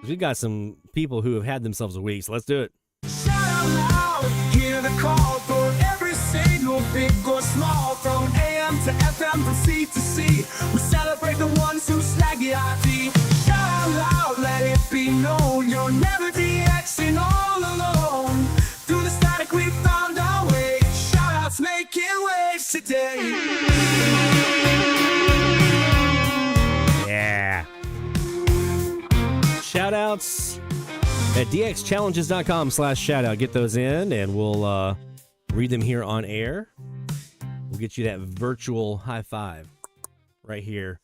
We've got some people who have had themselves a week, so let's do it. Shout out loud, hear the call for every single big or small, from AM to FM, from C to C. We celebrate the ones who snag the IT. Shout out loud, let it be known, you're never DXing all alone. Through the static we found our way, shout outs making waves today. Yeah. Shout outs at dxchallenges.com/shoutout. Get those in, and we'll read them here on air. We'll get you that virtual high five right here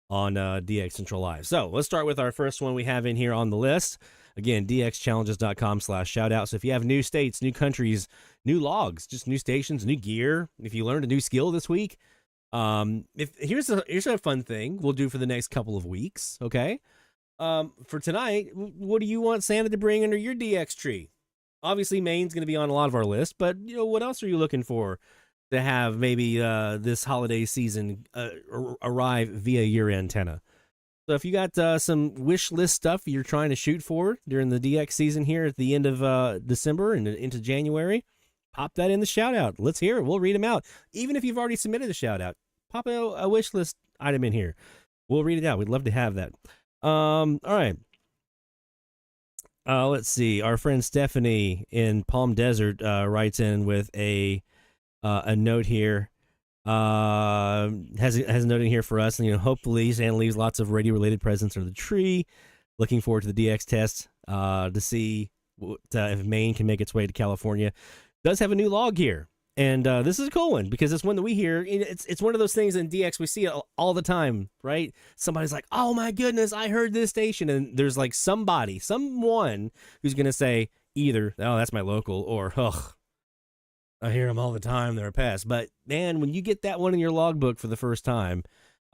on DX Central Live. So let's start with our first one we have in here on the list. Again, dxchallenges.com/shoutout. So if you have new states, new countries, new logs, just new stations, new gear, if you learned a new skill this week, here's a fun thing we'll do for the next couple of weeks, okay? For tonight, what do you want Santa to bring under your DX tree? Obviously, Maine's going to be on a lot of our list, but what else are you looking for to have maybe this holiday season arrive via your antenna? So if you got some wish list stuff you're trying to shoot for during the DX season here at the end of December and into January, pop that in the shout out. Let's hear it. We'll read them out. Even if you've already submitted a shout out, pop a wish list item in here. We'll read it out. We'd love to have that. All right. Let's see. Our friend Stephanie in Palm Desert writes in with a note here. Has a note in here for us, and hopefully Santa leaves lots of radio related presents under the tree. Looking forward to the DX test to see if Maine can make its way to California. Does have a new log here, and this is a cool one because it's one that we hear. It's one of those things in DX we see it all the time, right? Somebody's like, "Oh my goodness, I heard this station," and there's like someone who's gonna say either, "Oh, that's my local," or "Ugh, I hear them all the time, they're a pest." But man, when you get that one in your logbook for the first time,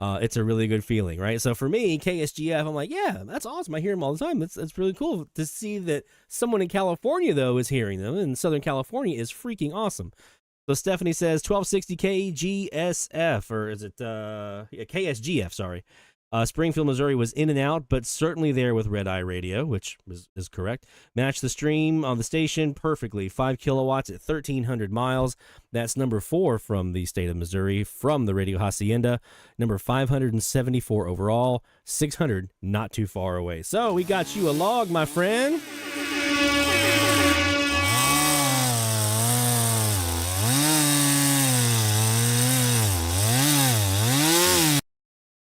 it's a really good feeling, right? So for me, KSGF, I'm like, yeah, that's awesome. I hear them all the time. That's really cool to see that someone in California, though, is hearing them, and Southern California is freaking awesome. So Stephanie says 1260 KGSF, or is it KSGF, sorry. Springfield, Missouri was in and out, but certainly there with Red Eye Radio, which is correct. Matched the stream on the station perfectly. 5 kilowatts at 1,300 miles. That's number 4 from the state of Missouri, from the Radio Hacienda. Number 574 overall. 600 not too far away. So we got you a log, my friend.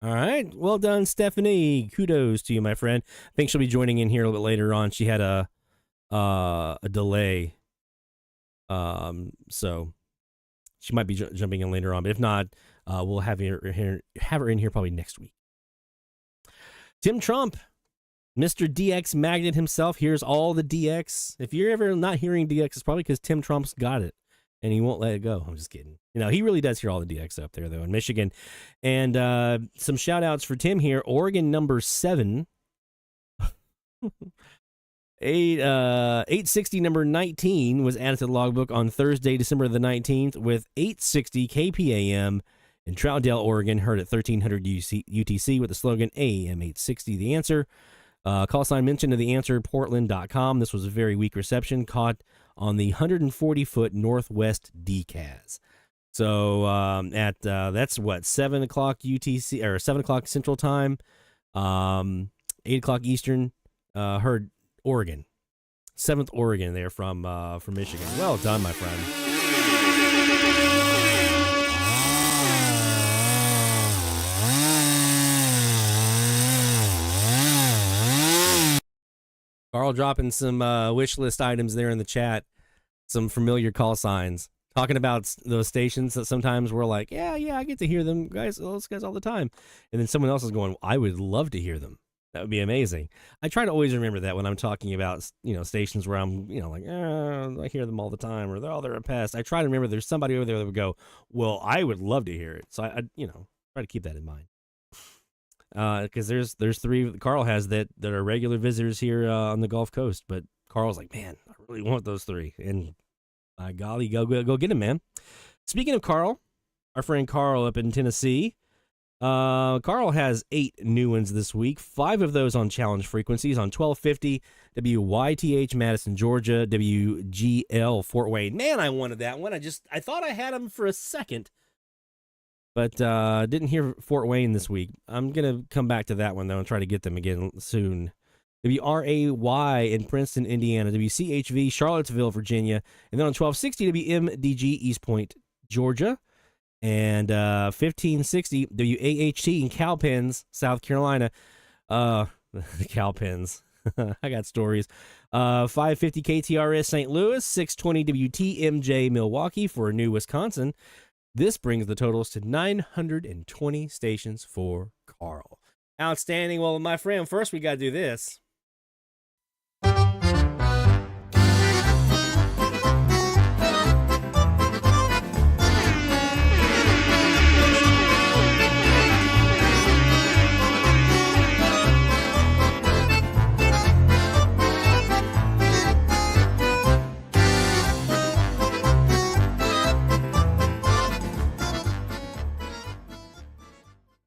All right. Well done, Stephanie. Kudos to you, my friend. I think she'll be joining in here a little bit later on. She had a delay. So she might be jumping in later on. But if not, we'll have her in here probably next week. Tim Trump, Mr. DX Magnet himself. Here's all the DX. If you're ever not hearing DX, it's probably because Tim Trump's got it. And he won't let it go. I'm just kidding. He really does hear all the DX up there, though, in Michigan. And some shout-outs for Tim here. Oregon number 7. 860 number 19 was added to the logbook on Thursday, December the 19th, with 860 KPAM in Troutdale, Oregon, heard at 1300 UTC with the slogan AM 860 the answer. Call sign mentioned to the answer, portland.com. This was a very weak reception, caught on the 140-foot northwest DCAS. So that's what, 7 o'clock UTC, or 7 o'clock Central Time, 8 o'clock Eastern, heard Oregon. 7th Oregon there from Michigan. Well done, my friend. Carl dropping some wish list items there in the chat. Some familiar call signs. Talking about those stations that sometimes we're like, yeah, I get to hear them, those guys all the time. And then someone else is going, I would love to hear them. That would be amazing. I try to always remember that when I'm talking about, stations where I'm, like, I hear them all the time, or they're a pest. I try to remember there's somebody over there that would go, well, I would love to hear it. So I try to keep that in mind. Because there's 3 Carl has that are regular visitors here on the Gulf Coast, but Carl's like, man, I really want those 3, and by golly, go get them, man. Speaking of Carl, our friend Carl up in Tennessee, Carl has 8 new ones this week. 5 of those on challenge frequencies on 1250 WYTH Madison, Georgia, WGL Fort Wayne. Man, I wanted that one. I thought I had him for a second. But didn't hear Fort Wayne this week. I'm going to come back to that one, though, and try to get them again soon. WRAY in Princeton, Indiana. WCHV, Charlottesville, Virginia. And then on 1260, WMDG, East Point, Georgia. And 1560, WAHT in Cowpens, South Carolina. The Cowpens. I got stories. 550 KTRS, St. Louis. 620 WTMJ, Milwaukee for New Wisconsin. This brings the totals to 920 stations for Carl. Outstanding. Well, my friend, first we got to do this.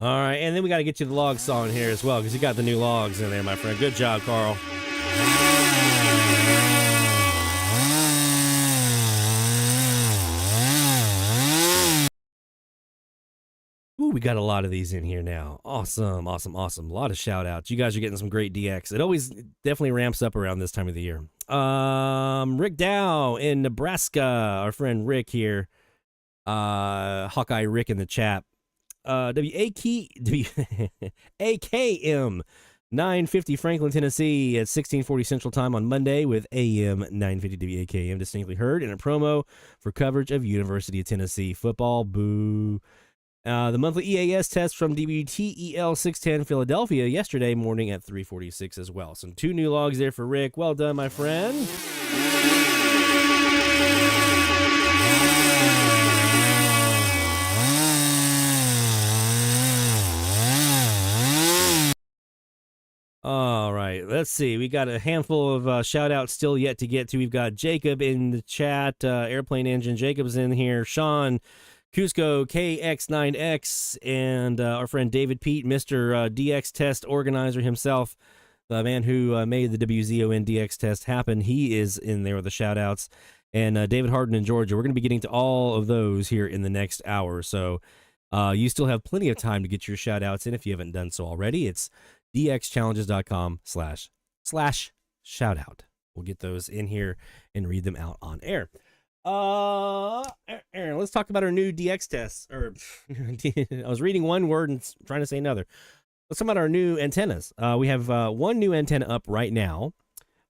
All right, and then we got to get you the log song here as well, because you got the new logs in there, my friend. Good job, Carl. Ooh, we got a lot of these in here now. Awesome, awesome, awesome. A lot of shout outs. You guys are getting some great DX. It always definitely ramps up around this time of the year. Rick Dow in Nebraska, our friend Rick here. Hawkeye Rick in the chat. AKM 950 Franklin, Tennessee at 1640 Central Time on Monday with AM 950 WAKM distinctly heard in a promo for coverage of University of Tennessee football. Boo. The monthly EAS test from WTEL 610 Philadelphia yesterday morning at 3:46 as well. Some 2 new logs there for Rick. Well done, my friend. All right, let's see. We got a handful of shout-outs still yet to get to. We've got Jacob in the chat, Airplane Engine. Jacob's in here. Sean, Cusco, KX9X, and our friend David Pete, Mr. DX Test Organizer himself, the man who made the WZON DX Test happen. He is in there with the shout-outs. And David Harden in Georgia. We're going to be getting to all of those here in the next hour. So you still have plenty of time to get your shout-outs in if you haven't done so already. It's dxchallenges.com/shoutout. We'll get those in here and read them out on air. Aaron, let's talk about our new DX tests. Or I was reading one word and trying to say another. Let's talk about our new antennas. We have one new antenna up right now.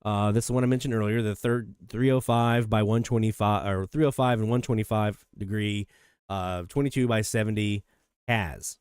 This is the one I mentioned earlier, the 305 by 125, or 305 and 125 degree, 22 by 70 has.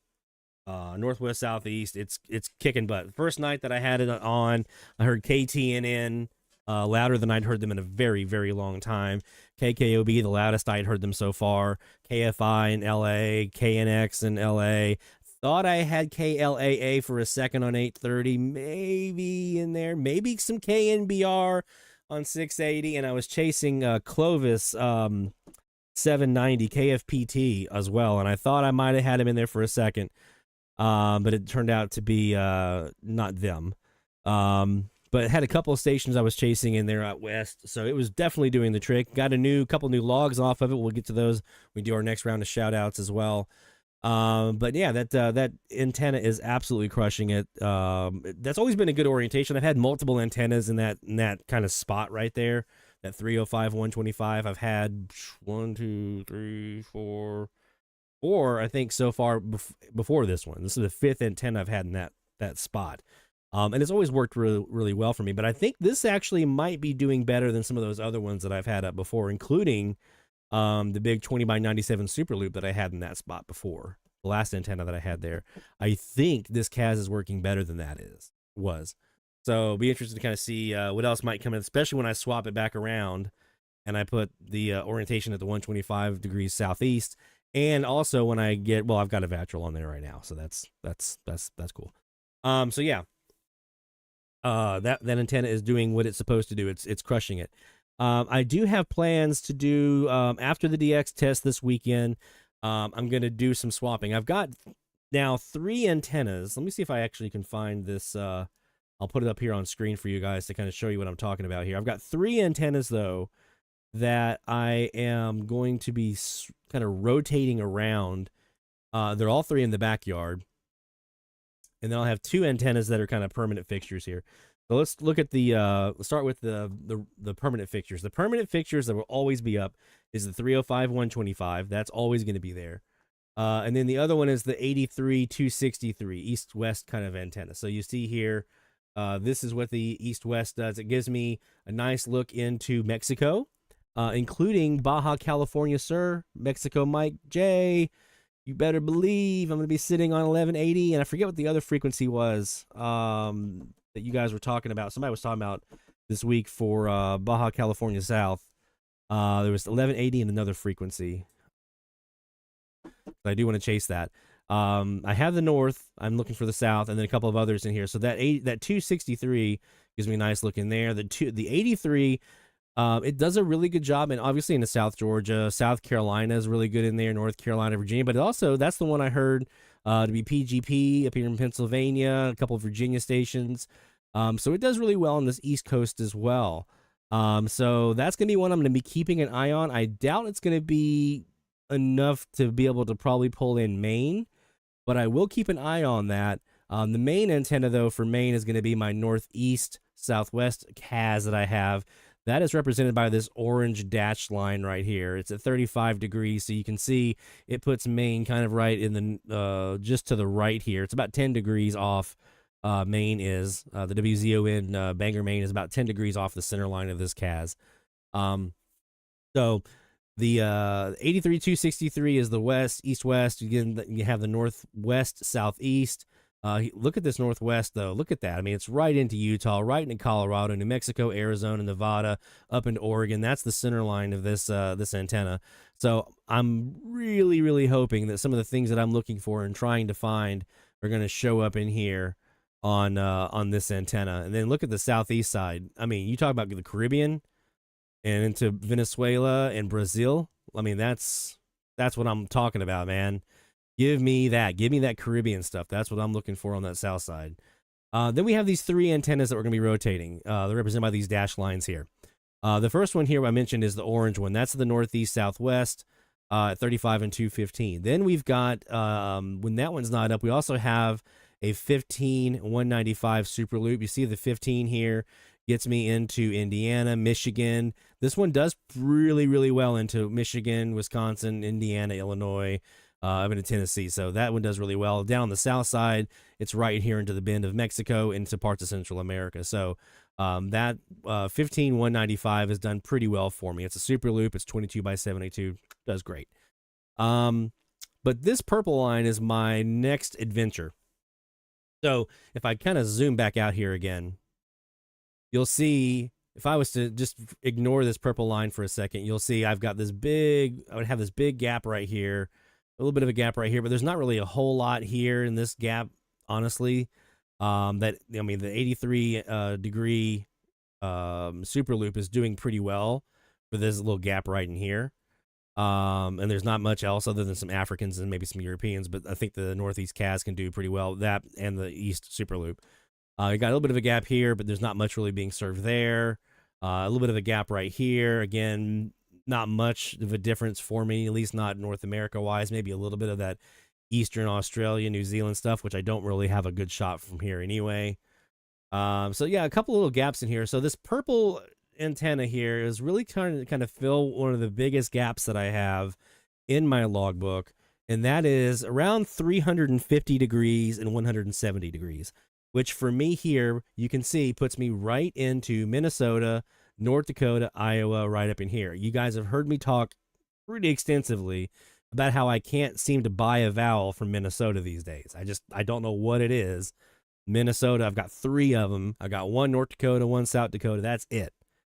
Northwest, southeast, it's kicking butt. The first night that I had it on, I heard KTNN louder than I'd heard them in a very, very long time. KKOB, the loudest I'd heard them so far. KFI in LA, KNX in LA. Thought I had KLAA for a second on 830, maybe in there, maybe some KNBR on 680, and I was chasing Clovis 790 KFPT as well, and I thought I might have had him in there for a second. But it turned out to be not them. But it had a couple of stations I was chasing in there out west, so it was definitely doing the trick. Got a couple new logs off of it. We'll get to those. We do our next round of shout-outs as well. But yeah, that antenna is absolutely crushing it. That's always been a good orientation. I've had multiple antennas in that kind of spot right there. That 305, 125. I've had 1, 2, 3, 4, I think so far before this one. This is the 5th antenna I've had in that spot. And it's always worked really, really well for me. But I think this actually might be doing better than some of those other ones that I've had up before, including the big 20 by 97 super loop that I had in that spot before. The last antenna that I had there. I think this CAS is working better than that was. So be interested to kind of see what else might come in, especially when I swap it back around and I put the orientation at the 125 degrees southeast. And also when I get, I've got a vactrol on there right now, so that's cool. So yeah, that antenna is doing what it's supposed to do. It's crushing it. I do have plans to do after the DX test this weekend. I'm gonna do some swapping. I've got now 3 antennas. Let me see if I actually can find this. I'll put it up here on screen for you guys to kind of show you what I'm talking about here. I've got 3 antennas though that I am going to be kind of rotating around. They're all 3 in the backyard. And then I'll have 2 antennas that are kind of permanent fixtures here. So let's look at let's start with the permanent fixtures. The permanent fixtures that will always be up is the 305, 125. That's always going to be there. And then the other one is the 83, 263, east-west kind of antenna. So you see here, this is what the east-west does. It gives me a nice look into Mexico, including Baja California, sir. Mexico Mike J. You better believe I'm going to be sitting on 1180, and I forget what the other frequency was that you guys were talking about. Somebody was talking about this week for Baja California South. There was 1180 and another frequency. I do want to chase that. I have the north. I'm looking for the south, and then a couple of others in here. So that 263 gives me a nice look in there. The 83. It does a really good job, and obviously in the South Georgia, South Carolina is really good in there, North Carolina, Virginia, but also that's the one I heard to be PGP up here in Pennsylvania, a couple of Virginia stations. So it does really well on this East Coast as well. So that's going to be one I'm going to be keeping an eye on. I doubt it's going to be enough to be able to probably pull in Maine, but I will keep an eye on that. The main antenna, though, for Maine is going to be my northeast southwest CAS that I have. That is represented by this orange dashed line right here. It's at 35 degrees, so you can see it puts Maine kind of right in the just to the right here. It's about 10 degrees off. Maine is the WZON Bangor, Maine is about 10 degrees off the center line of this CAS. So the 83263 is the west, east-west. Again, you have the northwest, southeast. Look at this northwest, though. Look at that. I mean, it's right into Utah, right into Colorado, New Mexico, Arizona, Nevada, up into Oregon. That's the center line of this this antenna. So I'm really, really hoping that some of the things that I'm looking for and trying to find are going to show up in here on this antenna. And then look at the southeast side. I mean, you talk about the Caribbean and into Venezuela and Brazil. I mean, that's what I'm talking about, man. Give me that. Give me that Caribbean stuff. That's what I'm looking for on that south side. Then we have these three antennas that we're going to be rotating. They're represented by these dashed lines here. The first one here I mentioned is the orange one. That's the northeast southwest at 35 and 215. Then we've got, when that one's not up, we also have a 15 195 super loop. You see the 15 here gets me into Indiana, Michigan. This one does really, really well into Michigan, Wisconsin, Indiana, Illinois, up into Tennessee. So that one does really well. Down on the south side, it's right here into the bend of Mexico, into parts of Central America. So that 15 195 has done pretty well for me. It's a super loop. It's 22 by 72. Does great. But this purple line is my next adventure. So if I kind of zoom back out here again, you'll see, if I was to just ignore this purple line for a second, you'll see I've got this I would have this big gap right here, a little bit of a gap right here, but there's not really a whole lot here in this gap, honestly. The 83 degree super loop is doing pretty well for this little gap right in here. And there's not much else other than some Africans and maybe some Europeans, but I think the Northeast CAS can do pretty well, that and the East super loop. You got a little bit of a gap here, but there's not much really being served there. A little bit of a gap right here. Again, not much of a difference for me, at least not North America wise. Maybe a little bit of that Eastern Australia, New Zealand stuff, which I don't really have a good shot from here anyway. So yeah, a couple little gaps in here. So this purple antenna here is really trying to kind of fill one of the biggest gaps that I have in my logbook, and that is around 350 degrees and 170 degrees, which for me here, you can see, puts me right into Minnesota, North Dakota, Iowa, right up in here. You guys have heard me talk pretty extensively about how I can't seem to buy a vowel from Minnesota these days. I don't know what it is. Minnesota, I've got 3 of them. I got 1 North Dakota, 1 South Dakota. That's it.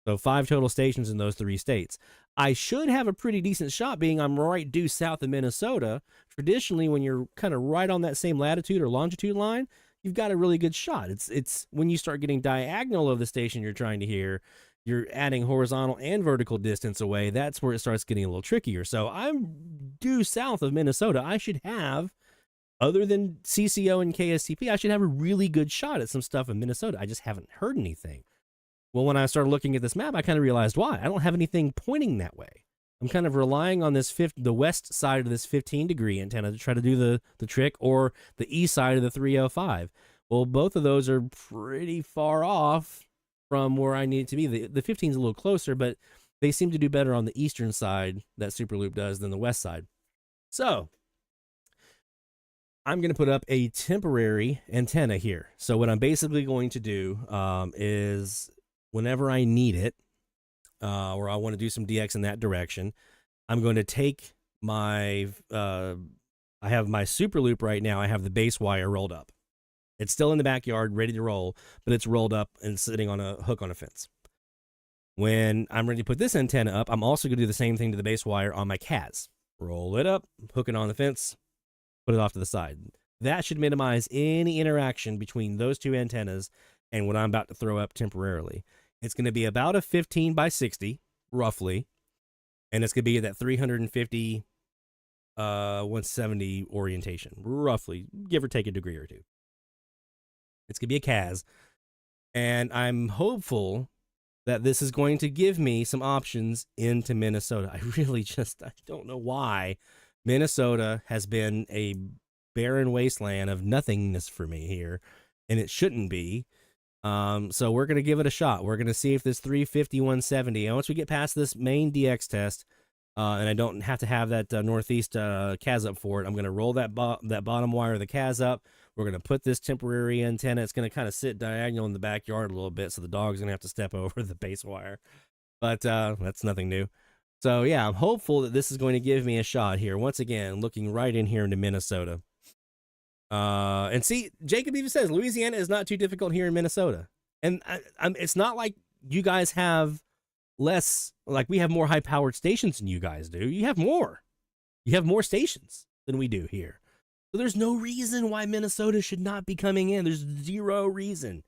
So 5 total stations in those 3 states. I should have a pretty decent shot, being I'm right due south of Minnesota. Traditionally, when you're kind of right on that same latitude or longitude line, you've got a really good shot. It's when you start getting diagonal of the station you're trying to hear, you're adding horizontal and vertical distance away. That's where it starts getting a little trickier. So I'm due south of Minnesota. I should have, other than CCO and KSTP, I should have a really good shot at some stuff in Minnesota. I just haven't heard anything. Well, when I started looking at this map, I kind of realized why. I don't have anything pointing that way. I'm kind of relying on the west side of this 15 degree antenna to try to do the trick, or the east side of the 305. Well, both of those are pretty far off from where I need it to be. The 15 is a little closer, but they seem to do better on the eastern side, that super loop does, than the west side. So I'm going to put up a temporary antenna here. So what I'm basically going to do is, whenever I need it, or I want to do some DX in that direction, I'm going to take my, I have my super loop right now. I have the base wire rolled up. It's still in the backyard, ready to roll, but it's rolled up and sitting on a hook on a fence. When I'm ready to put this antenna up, I'm also going to do the same thing to the base wire on my CAS. Roll it up, hook it on the fence, put it off to the side. That should minimize any interaction between those 2 antennas and what I'm about to throw up temporarily. It's going to be about a 15 by 60, roughly, and it's going to be at that 350 170 orientation, roughly, give or take a degree or two. It's going to be a CAS. And I'm hopeful that this is going to give me some options into Minnesota. I don't know why Minnesota has been a barren wasteland of nothingness for me here, and it shouldn't be. So we're going to give it a shot. We're going to see if this 350, 170, and once we get past this main DX test, and I don't have to have that northeast CAS up for it, I'm going to roll that bottom wire of the CAS up. We're going to put this temporary antenna. It's going to kind of sit diagonal in the backyard a little bit, so the dog's going to have to step over the base wire. But that's nothing new. So, yeah, I'm hopeful that this is going to give me a shot here. Once again, looking right in here into Minnesota. And see, Jacob even says Louisiana is not too difficult here in Minnesota. And it's not like you guys have less, like we have more high-powered stations than you guys do. You have more. You have more stations than we do here. So there's no reason why Minnesota should not be coming in. There's zero reason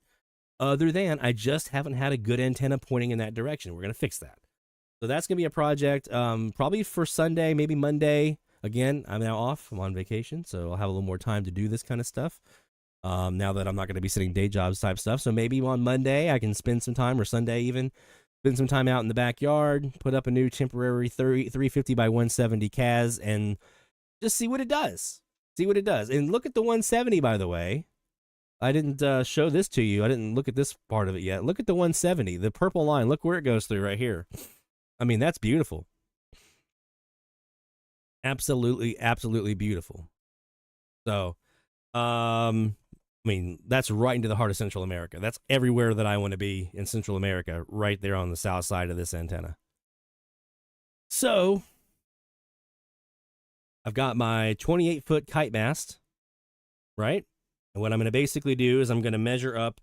other than I just haven't had a good antenna pointing in that direction. We're going to fix that. So that's going to be a project probably for Sunday, maybe Monday. Again, I'm now off. I'm on vacation, so I'll have a little more time to do this kind of stuff now that I'm not going to be sitting day jobs type stuff. So maybe on Monday I can spend some time, or Sunday even, spend some time out in the backyard, put up a new temporary 350 by 170 CAS, and just see what it does. See what it does. And look at the 170, by the way. I didn't show this to you. I didn't look at this part of it yet. Look at the 170, the purple line. Look where it goes through right here. I mean, that's beautiful. Absolutely, absolutely beautiful. So, I mean, that's right into the heart of Central America. That's everywhere that I want to be in Central America, right there on the south side of this antenna. So, I've got my 28-foot kite mast, right? And what I'm going to basically do is I'm going to measure up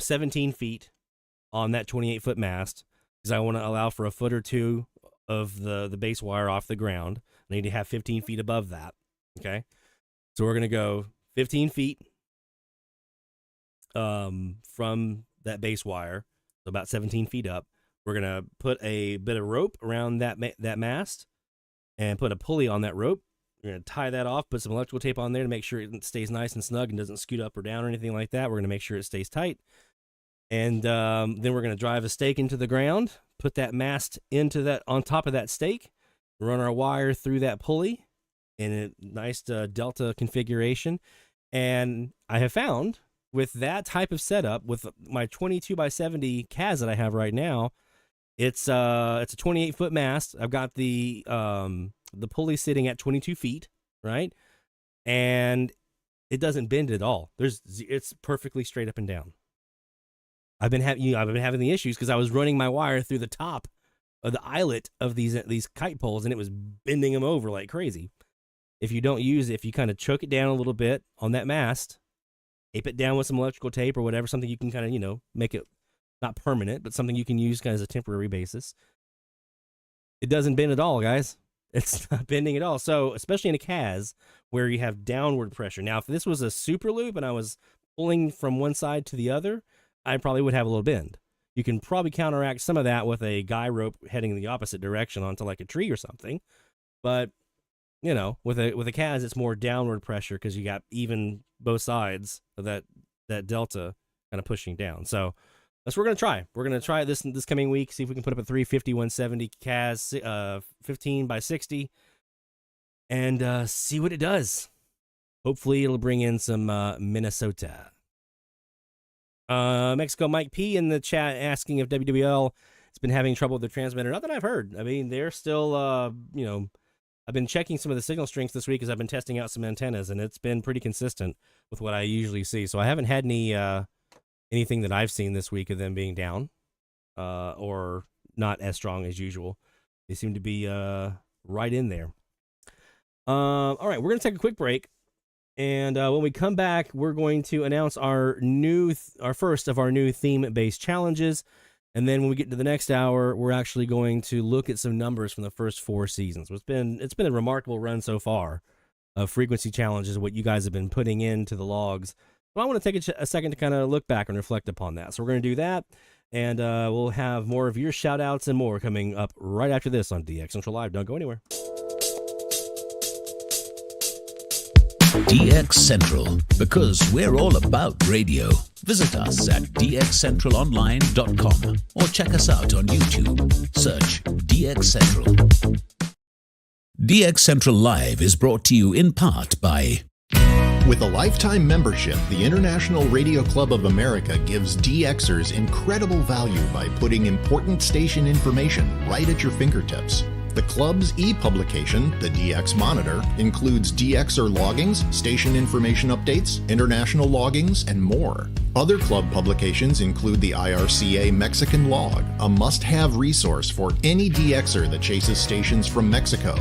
17 feet on that 28-foot mast, because I want to allow for a foot or two of the base wire off the ground. I need to have 15 feet above that, okay? So we're going to go 15 feet from that base wire, so about 17 feet up. We're going to put a bit of rope around that mast and put a pulley on that rope. We're going to tie that off, put some electrical tape on there to make sure it stays nice and snug and doesn't scoot up or down or anything like that. We're going to make sure it stays tight. And then we're going to drive a stake into the ground, put that mast into that, on top of that stake, run our wire through that pulley in a nice delta configuration. And I have found with that type of setup, with my 22 by 70 CAS that I have right now, it's a 28-foot mast. I've got the pulley sitting at 22 feet, right? And it doesn't bend at all. It's perfectly straight up and down. I've been having the issues because I was running my wire through the top of the eyelet of these kite poles, and it was bending them over like crazy. If you don't use it, if you kind of choke it down a little bit on that mast, tape it down with some electrical tape or whatever, something you can kind of, make it not permanent, but something you can use kind of as a temporary basis. It doesn't bend at all, guys. It's not bending at all. So, especially in a CAS where you have downward pressure. Now, if this was a super loop and I was pulling from one side to the other, I probably would have a little bend. You can probably counteract some of that with a guy rope heading in the opposite direction onto like a tree or something. But, with a CAS, it's more downward pressure because you got even both sides of that delta kind of pushing down. So that's what we're going to try. We're going to try this coming week, see if we can put up a 350, 170 CAS, 15 by 60, and see what it does. Hopefully it'll bring in some Minnesota. Mexico Mike P in the chat asking if WWL has been having trouble with their transmitter. Not that I've heard. I mean, they're still, I've been checking some of the signal strengths this week as I've been testing out some antennas, and it's been pretty consistent with what I usually see. So I haven't had anything that I've seen this week of them being down or not as strong as usual. They seem to be right in there. All right, we're going to take a quick break. And when we come back, we're going to announce our first of our new theme-based challenges. And then when we get to the next hour, we're actually going to look at some numbers from the first 4 seasons. It's been a remarkable run so far of frequency challenges, what you guys have been putting into the logs. But I want to take a second to kind of look back and reflect upon that. So we're going to do that, and we'll have more of your shout-outs and more coming up right after this on DX Central Live. Don't go anywhere. DX Central, because we're all about radio. Visit us at dxcentralonline.com or check us out on YouTube. Search DX Central. DX Central Live is brought to you in part by... With a lifetime membership, the International Radio Club of America gives DXers incredible value by putting important station information right at your fingertips. The club's e-publication, the DX Monitor, includes DXer loggings, station information updates, international loggings, and more. Other club publications include the IRCA Mexican Log, a must-have resource for any DXer that chases stations from Mexico,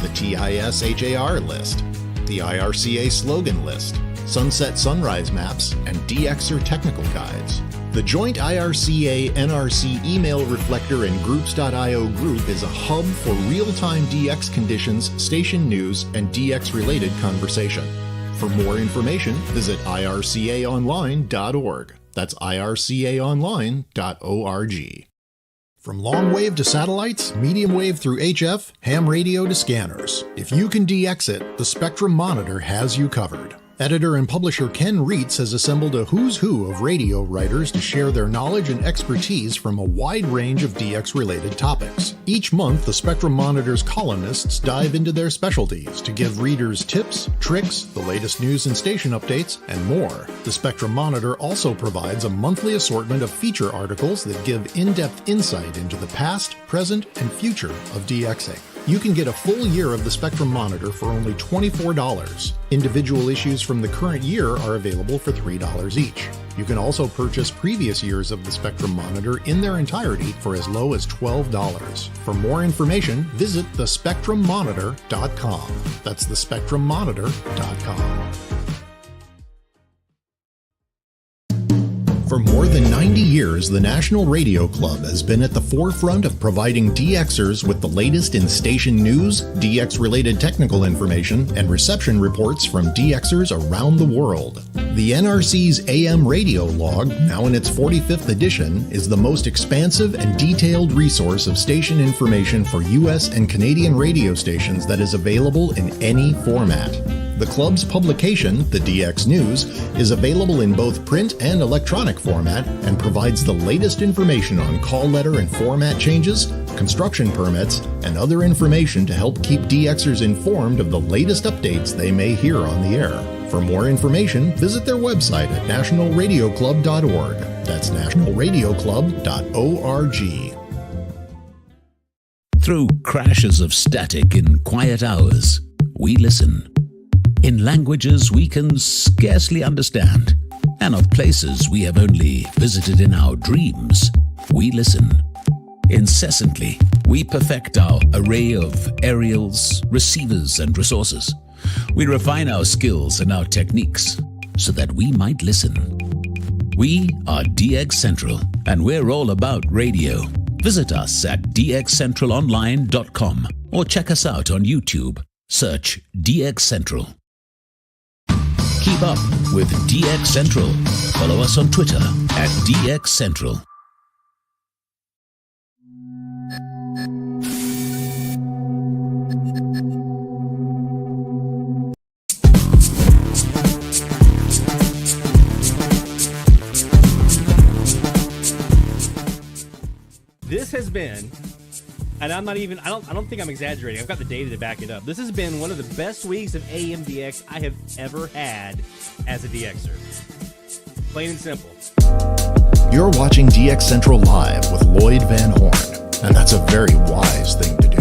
the TIS-HAR list, the IRCA slogan list, sunset sunrise maps, and DXer technical guides. The joint IRCA-NRC email reflector and groups.io group is a hub for real-time DX conditions, station news, and DX-related conversation. For more information, visit ircaonline.org. That's ircaonline.org. From long wave to satellites, medium wave through HF, ham radio to scanners. If you can DX it, the Spectrum Monitor has you covered. Editor and publisher Ken Reitz has assembled a who's who of radio writers to share their knowledge and expertise from a wide range of DX-related topics. Each month, the Spectrum Monitor's columnists dive into their specialties to give readers tips, tricks, the latest news and station updates, and more. The Spectrum Monitor also provides a monthly assortment of feature articles that give in-depth insight into the past, present, and future of DXing. You can get a full year of the Spectrum Monitor for only $24. Individual issues from the current year are available for $3 each. You can also purchase previous years of the Spectrum Monitor in their entirety for as low as $12. For more information, visit thespectrummonitor.com. That's thespectrummonitor.com. For more than 90 years, the National Radio Club has been at the forefront of providing DXers with the latest in station news, DX-related technical information, and reception reports from DXers around the world. The NRC's AM radio log, now in its 45th edition, is the most expansive and detailed resource of station information for U.S. and Canadian radio stations that is available in any format. The club's publication, the DX News, is available in both print and electronic format and provides the latest information on call letter and format changes, construction permits, and other information to help keep DXers informed of the latest updates they may hear on the air. For more information, visit their website at nationalradioclub.org. That's nationalradioclub.org. Through crashes of static in quiet hours, we listen. In languages we can scarcely understand, and of places we have only visited in our dreams, we listen. Incessantly, we perfect our array of aerials, receivers, and resources. We refine our skills and our techniques so that we might listen. We are DX Central, and we're all about radio. Visit us at dxcentralonline.com or check us out on YouTube. Search DX Central. Keep up with DX Central. Follow us on Twitter at DX Central. This has been, and I don't think I'm exaggerating. I've got the data to back it up. This has been one of the best weeks of AMDX I have ever had as a DXer. Plain and simple. You're watching DX Central Live with Lloyd Van Horn, and that's a very wise thing to do.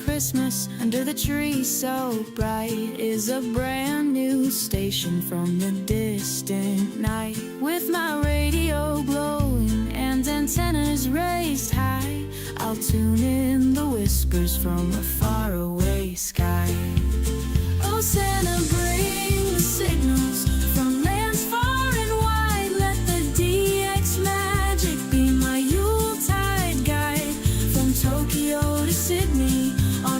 Christmas under the tree so bright is a brand new station from the distant night, with my radio glowing and antennas raised high. I'll tune in the whispers from a faraway sky. Oh Santa, bring the signals from lands far and wide. Let the DX magic be my Yuletide guide, from Tokyo to Sydney on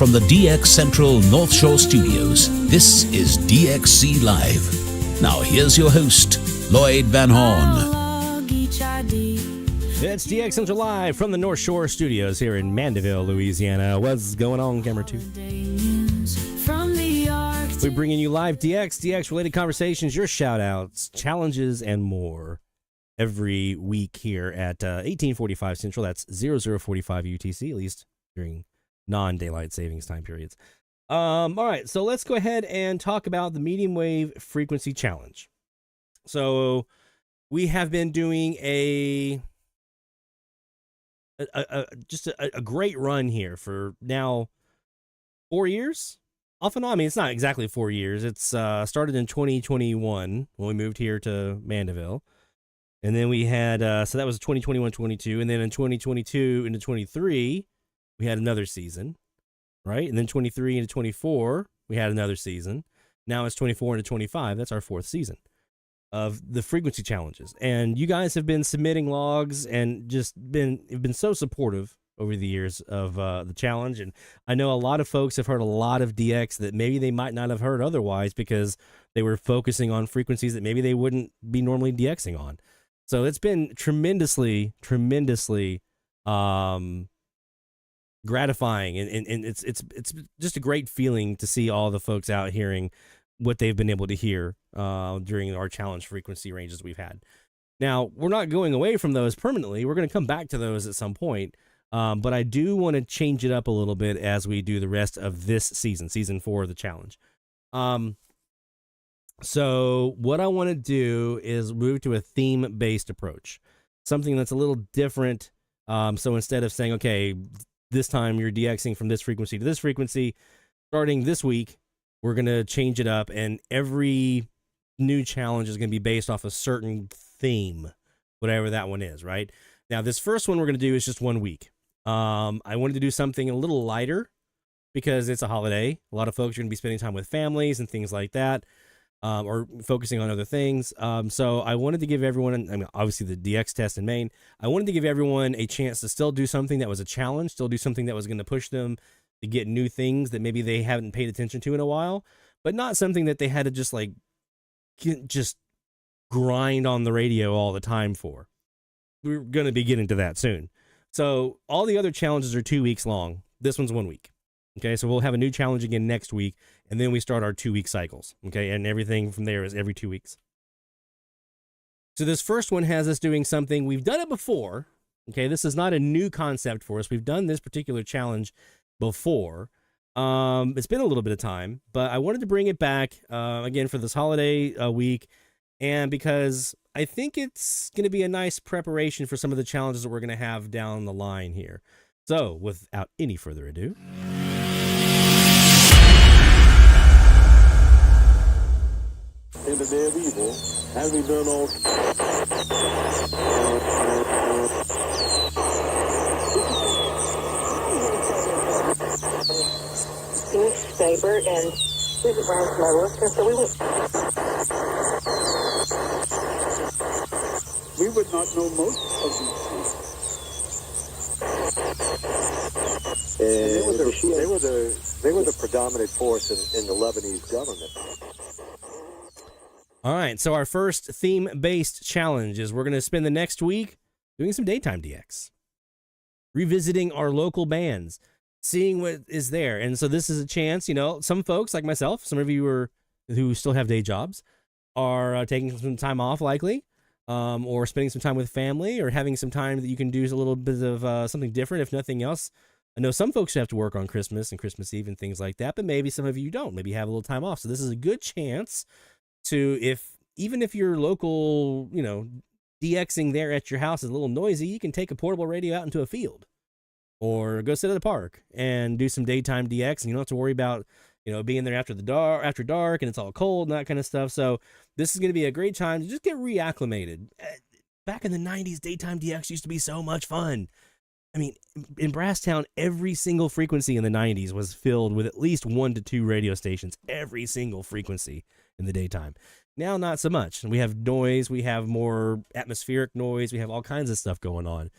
From the DX Central North Shore Studios, this is DXC Live. Now here's your host, Lloyd Van Horn. It's DX Central Live from the North Shore Studios here in Mandeville, Louisiana. What's going on, Camera 2? We're bringing you live DX-related conversations, your shout-outs, challenges, and more every week here at 1845 Central. That's 0045 UTC, at least during non-daylight savings time periods. All right, so let's go ahead and talk about the medium wave frequency challenge. So we have been doing a great run here for now 4 years. Off and on. I mean, it's not exactly 4 years. It's started in 2021 when we moved here to Mandeville. And then we had, so that was 2021-22. And then in 2022 into 23, we had another season, right? And then 23 into 24, we had another season. Now it's 24 into 25. That's our fourth season of the frequency challenges. And you guys have been submitting logs and just have been so supportive over the years of the challenge. And I know a lot of folks have heard a lot of DX that maybe they might not have heard otherwise because they were focusing on frequencies that maybe they wouldn't be normally DXing on. So it's been tremendously gratifying. And it's just a great feeling to see all the folks out hearing what they've been able to hear during our challenge frequency ranges we've had. Now, we're not going away from those permanently. We're going to come back to those at some point. But I do want to change it up a little bit as we do the rest of this season 4 of the challenge. So what I want to do is move to a theme-based approach, something that's a little different. So instead of saying, okay, this time you're DXing from this frequency to this frequency, starting this week, we're going to change it up, and every new challenge is going to be based off a certain theme, whatever that one is, right? Now, this first one we're going to do is just 1 week. I wanted to do something a little lighter because it's a holiday. A lot of folks are going to be spending time with families and things like that, or focusing on other things. So I wanted to give everyone, I mean, obviously the DX test in Maine, I wanted to give everyone a chance to still do something that was a challenge, still do something that was going to push them to get new things that maybe they haven't paid attention to in a while, but not something that they had to just grind on the radio all the time for. We're going to be getting to that soon. So all the other challenges are 2 weeks long. This one's 1 week. Okay, so we'll have a new challenge again next week, and then we start our 2 week cycles. Okay, and everything from there is every 2 weeks. So this first one has us doing something. We've done it before. Okay, this is not a new concept for us. We've done this particular challenge before. It's been a little bit of time, but I wanted to bring it back again for this holiday week, and because I think it's going to be a nice preparation for some of the challenges that we're going to have down the line here. So, without any further ado, in the day of evil, having done all newspaper and we were around my work, and so we would not know most of these things. They were the predominant force in the Lebanese government. all right, so our first theme-based challenge is we're going to spend the next week doing some daytime DX, revisiting our local bands, seeing what is there. And so this is a chance, you know, some folks like myself, some of you who still have day jobs are taking some time off likely, or spending some time with family, or having some time that you can do a little bit of something different, if nothing else. I know some folks have to work on Christmas and Christmas Eve and things like that, but maybe some of you don't. Maybe you have a little time off. So this is a good chance to, even if your local, you know, DXing there at your house is a little noisy, you can take a portable radio out into a field or go sit at a park and do some daytime DX, and you don't have to worry about, you know, being there after dark and it's all cold and that kind of stuff. So this is going to be a great time to just get reacclimated. Back in the 90s, daytime DX used to be so much fun. I mean, in Brasstown, every single frequency in the 90s was filled with at least 1 to 2 radio stations, every single frequency in the daytime. Now, not so much. We have noise, we have more atmospheric noise, we have all kinds of stuff going on.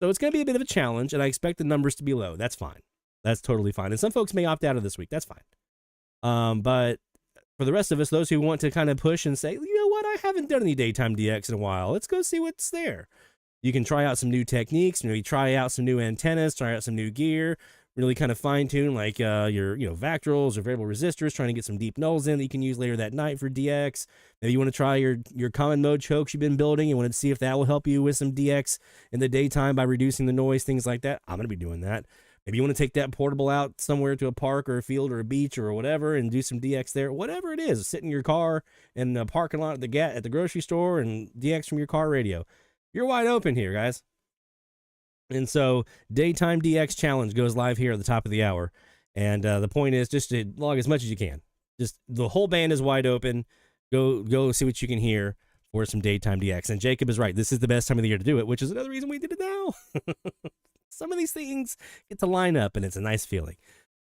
So it's going to be a bit of a challenge, and I expect the numbers to be low. That's fine. That's totally fine. And some folks may opt out of this week. That's fine. But for the rest of us, those who want to kind of push and say, you know what, I haven't done any daytime DX in a while. Let's go see what's there. You can try out some new techniques, maybe try out some new antennas, try out some new gear, really kind of fine tune like your vactrols or variable resistors, trying to get some deep nulls in that you can use later that night for DX. Maybe you want to try your common mode chokes you've been building. You want to see if that will help you with some DX in the daytime by reducing the noise, things like that. I'm going to be doing that. Maybe you want to take that portable out somewhere to a park or a field or a beach or whatever and do some DX there. Whatever it is, sit in your car in the parking lot at the grocery store and DX from your car radio. You're wide open here, guys. And so Daytime DX Challenge goes live here at the top of the hour. And the point is just to log as much as you can. Just the whole band is wide open. Go see what you can hear for some Daytime DX. And Jacob is right. This is the best time of the year to do it, which is another reason we did it now. Some of these things get to line up, and it's a nice feeling.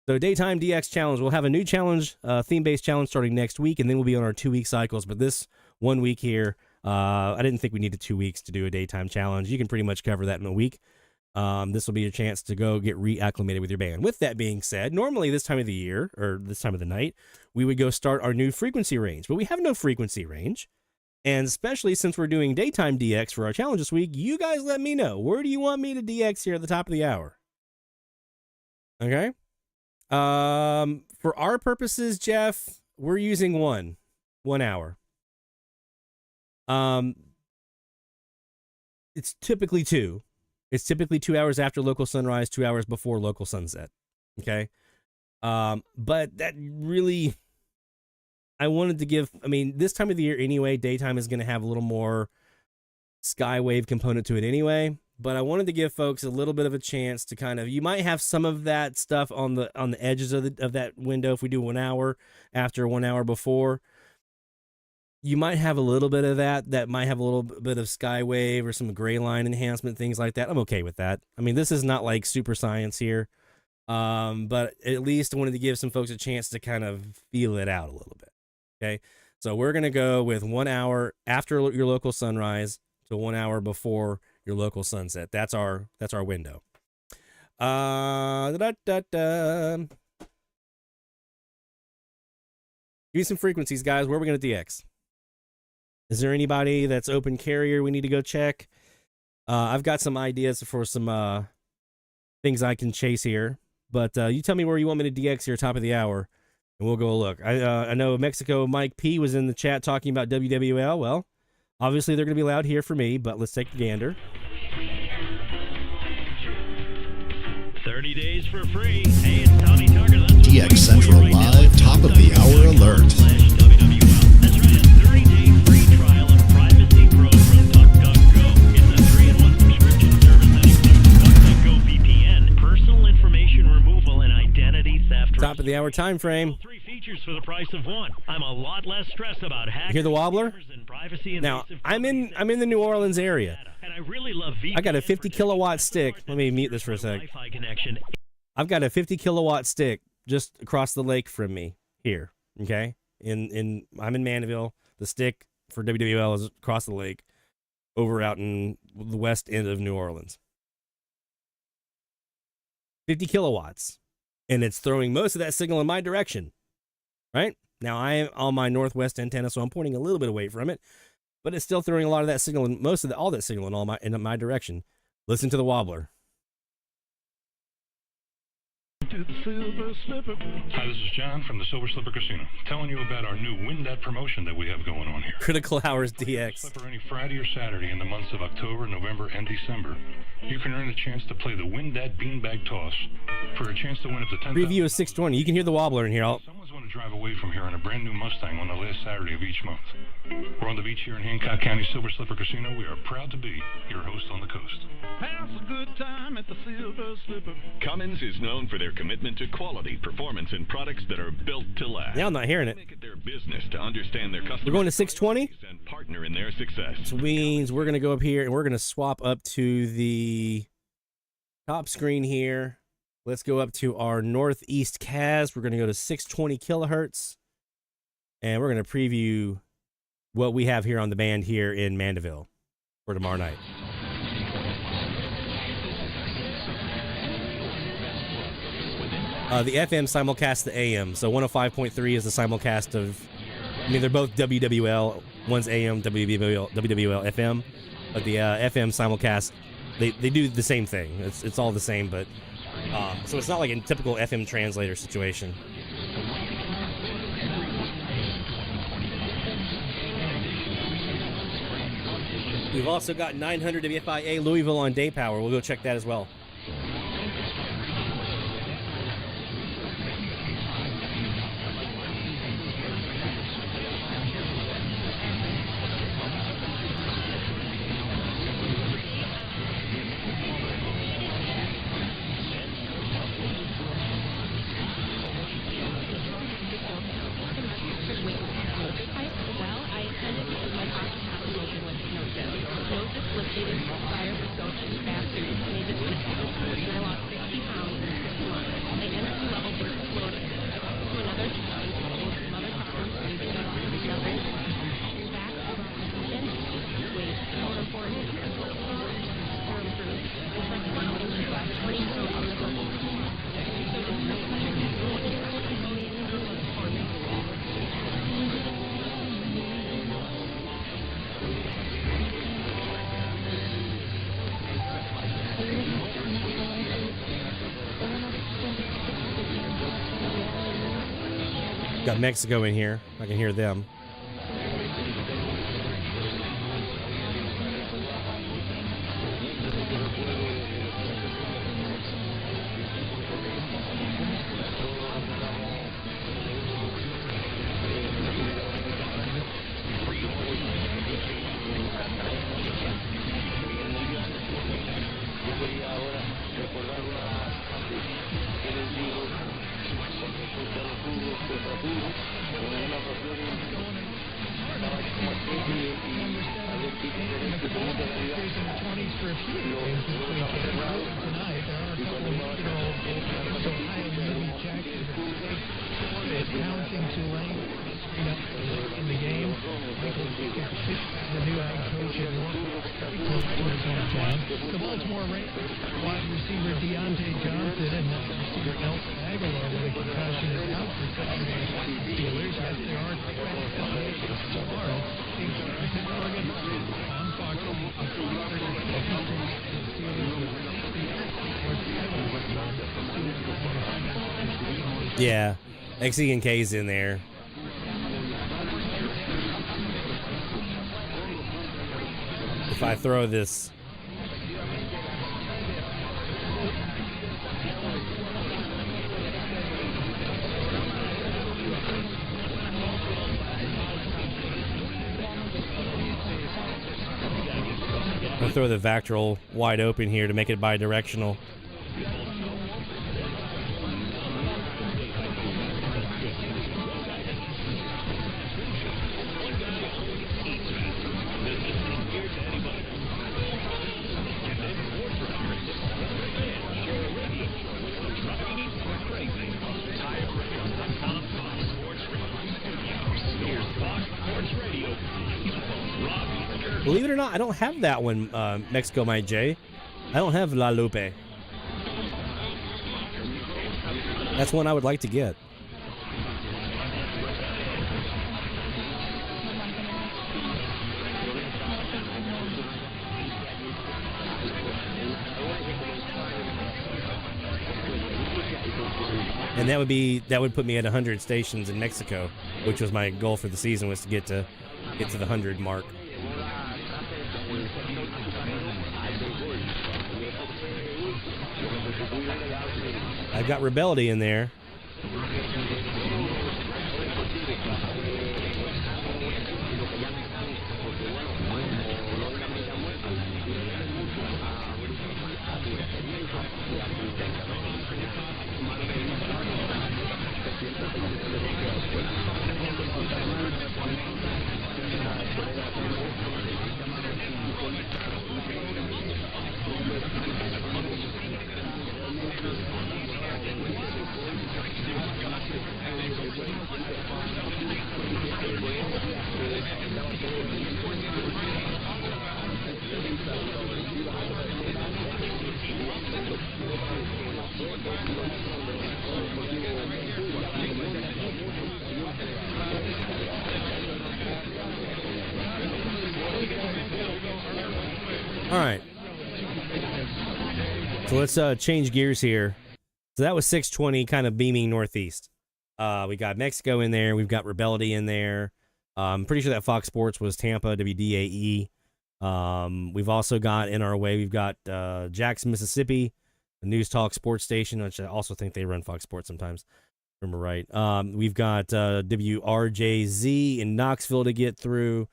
So Daytime DX Challenge, we'll have a new challenge, theme-based challenge starting next week, and then we'll be on our 2-week cycles. But this 1 week here, I didn't think we needed 2 weeks to do a daytime challenge. You can pretty much cover that in a week. This will be your chance to go get reacclimated with your band. With that being said, normally this time of the year, or this time of the night, we would go start our new frequency range. But we have no frequency range. And especially since we're doing daytime DX for our challenge this week, you guys let me know. Where do you want me to DX here at the top of the hour? Okay. For our purposes, Jeff, we're using 1 hour. It's typically 2. It's typically 2 hours after local sunrise, 2 hours before local sunset. Okay. But that really, I wanted to give, this time of the year anyway, daytime is going to have a little more skywave component to it anyway, but I wanted to give folks a little bit of a chance to kind of, you might have some of that stuff on the edges of that window. If we do 1 hour after 1 hour before, you might have a little bit of that might have a little bit of skywave or some gray line enhancement, things like that. I'm okay with that. This is not like super science here. But at least I wanted to give some folks a chance to kind of feel it out a little bit. Okay. So we're going to go with 1 hour after your local sunrise to 1 hour before your local sunset. That's our window. Give me some frequencies, guys. Where are we going to DX? Is there anybody that's open carrier we need to go check? I've got some ideas for some things I can chase here, but you tell me where you want me to DX here top of the hour, and we'll go look. I know Mexico Mike P was in the chat talking about WWL. Well, obviously they're going to be loud here for me, but let's take a gander. 30 days for free. Hey, it's Tommy Tucker. DX Central Live Top of the Hour Alert. That's right, a 30-day free trial of Privacy Pro from DuckDuckGo. It's a 3-in-1 subscription service that includes DuckDuckGo VPN, personal information removal, and identity theft. Top of the hour time frame. 3 features for the price of 1. I'm a lot less stressed about hacking. You hear the wobbler? Now, I'm in the New Orleans area. And I really love VPN. I got a 50 kilowatt stick. Let me mute this for a sec. Wi-Fi connection. I've got a 50 kilowatt stick just across the lake from me here. Okay. I'm in Mandeville. The stick for WWL is across the lake over out in the west end of New Orleans. 50 kilowatts. And it's throwing most of that signal in my direction. Right? Now I am on my northwest antenna, so I'm pointing a little bit away from it, but it's still throwing a lot of that signal and all that signal in my direction. Listen to the wobbler. To the Silver Slipper. Hi, this is John from the Silver Slipper Casino, telling you about our new Win That promotion that we have going on here. Critical Hours DX. Slipper any Friday or Saturday in the months of October, November, and December. You can earn a chance to play the Win That Beanbag Toss for a chance to win up to $10,000. Preview is 620. You can hear the wobbler in here. Someone's going to drive away from here on a brand new Mustang on the last Saturday of each month. We're on the beach here in Hancock County Silver Slipper Casino. We are proud to be your host on the coast. Pass a good time at the Silver Slipper. Cummins is known for their commitment to quality, performance, and products that are built to last. Yeah, I'm not hearing it. Make it their business to understand their customers. We're going to 620? And partner in their success. Which means we're going to go up here and we're going to swap up to the top screen here. Let's go up to our northeast CAS. We're going to go to 620 kilohertz. And we're going to preview what we have here on the band here in Mandeville for tomorrow night. When The FM simulcasts the AM. So 105.3 is the simulcast of, I mean, they're both WWL. One's AM, WWL FM. But the FM simulcast, they do the same thing. It's all the same, but so it's not like a typical FM translator situation. We've also got 900 WFIA Louisville on day power. We'll go check that as well. Got Mexico in here. I can hear them. Yeah, XE and K's in there. If I throw this, I'll throw the vactrol wide open here to make it bidirectional. Believe it or not, I don't have that one, Mexico, my J. I don't have La Lupe. That's one I would like to get. And that would put me at 100 stations in Mexico, which was my goal for the season, was to get to the 100 mark. I've got Rebellion in there. All right. So let's change gears here. So that was 620, kind of beaming northeast. We got Mexico in there. We've got Rebellion in there. I'm pretty sure that Fox Sports was Tampa, WDAE. We've also got in our way, we've got Jackson, Mississippi, a News Talk sports station, which I also think they run Fox Sports sometimes. Remember right. We've got WRJZ in Knoxville to get through.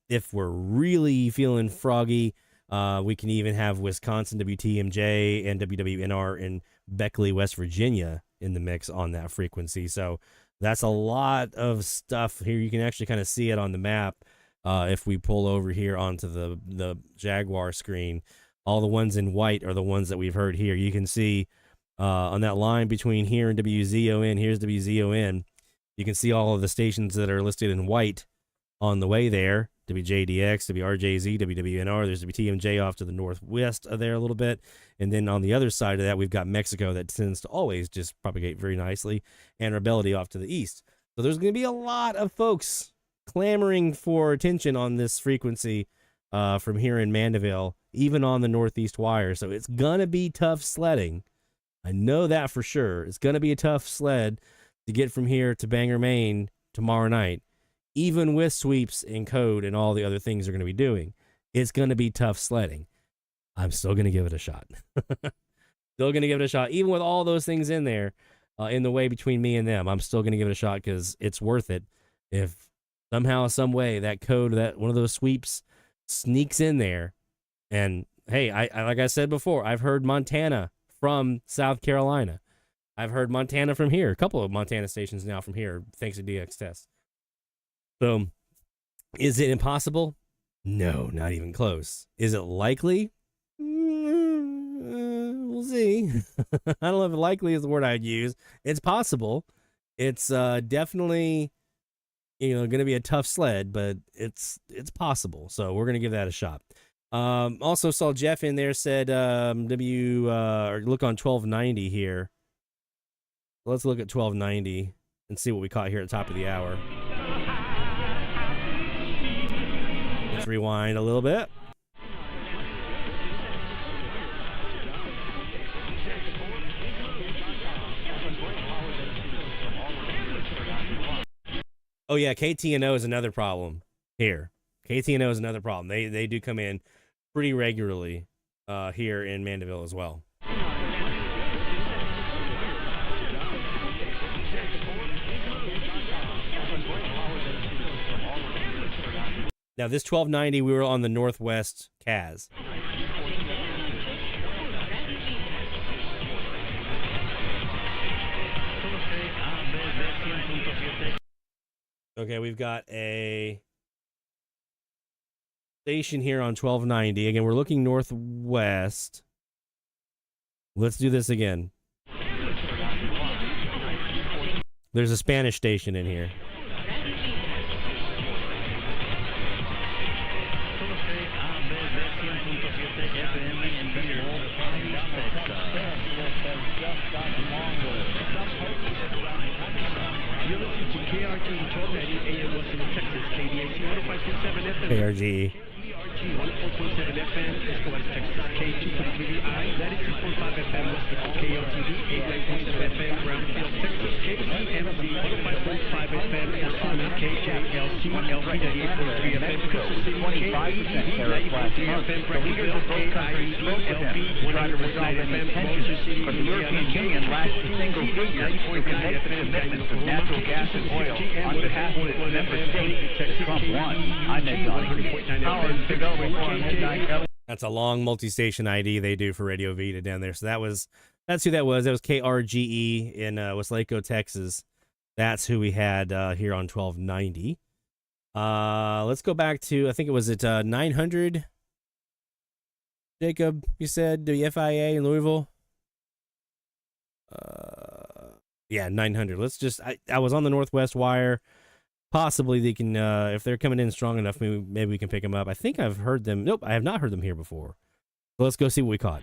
If we're really feeling froggy, we can even have Wisconsin, WTMJ, and WWNR in Beckley, West Virginia in the mix on that frequency. So that's a lot of stuff here. You can actually kind of see it on the map if we pull over here onto the Jaguar screen. All the ones in white are the ones that we've heard here. You can see on that line between here and WZON, here's WZON. You can see all of the stations that are listed in white on the way there. WJDX, WRJZ, WWNR. There's WTMJ off to the northwest of there a little bit. And then on the other side of that, we've got Mexico that tends to always just propagate very nicely, and Rebellion off to the east. So there's going to be a lot of folks clamoring for attention on this frequency from here in Mandeville, even on the northeast wire. So it's going to be tough sledding. I know that for sure. It's going to be a tough sled to get from here to Bangor, Maine tomorrow night. Even with sweeps and code and all the other things they're going to be doing, it's going to be tough sledding. I'm still going to give it a shot. Still going to give it a shot. Even with all those things in there, in the way between me and them, I'm still going to give it a shot because it's worth it. If somehow, some way, that code, that one of those sweeps sneaks in there. And hey, I like I said before, I've heard Montana from South Carolina. I've heard Montana from here. A couple of Montana stations now from here, thanks to DX Test. So, is it impossible? No, not even close. Is it likely? We'll see. I don't know if likely is the word I'd use. It's possible. It's definitely, going to be a tough sled, but it's possible. So we're going to give that a shot. Also saw Jeff in there, said or look on 1290 here. Let's look at 1290 and see what we caught here at the top of the hour. Let's rewind a little bit. Oh yeah, KTNO is another problem here. KTNO is another problem. They do come in pretty regularly here in Mandeville as well. Now, this 1290, we were on the Northwest CAS. Okay, we've got a station here on 1290. Again, we're looking northwest. Let's do this again. There's a Spanish station in here. KRG. That's a long multi-station ID they do for Radio Vita down there. So that's who that was. That was KRGE in Westlake, Texas. That's who we had here on 1290. Let's go back to, I think it was at 900. Jacob, you said the FIA in Louisville? Yeah, 900. Let's just, I was on the Northwest wire. Possibly they can, if they're coming in strong enough, maybe we can pick them up. I think I've heard them. Nope, I have not heard them here before. So let's go see what we caught.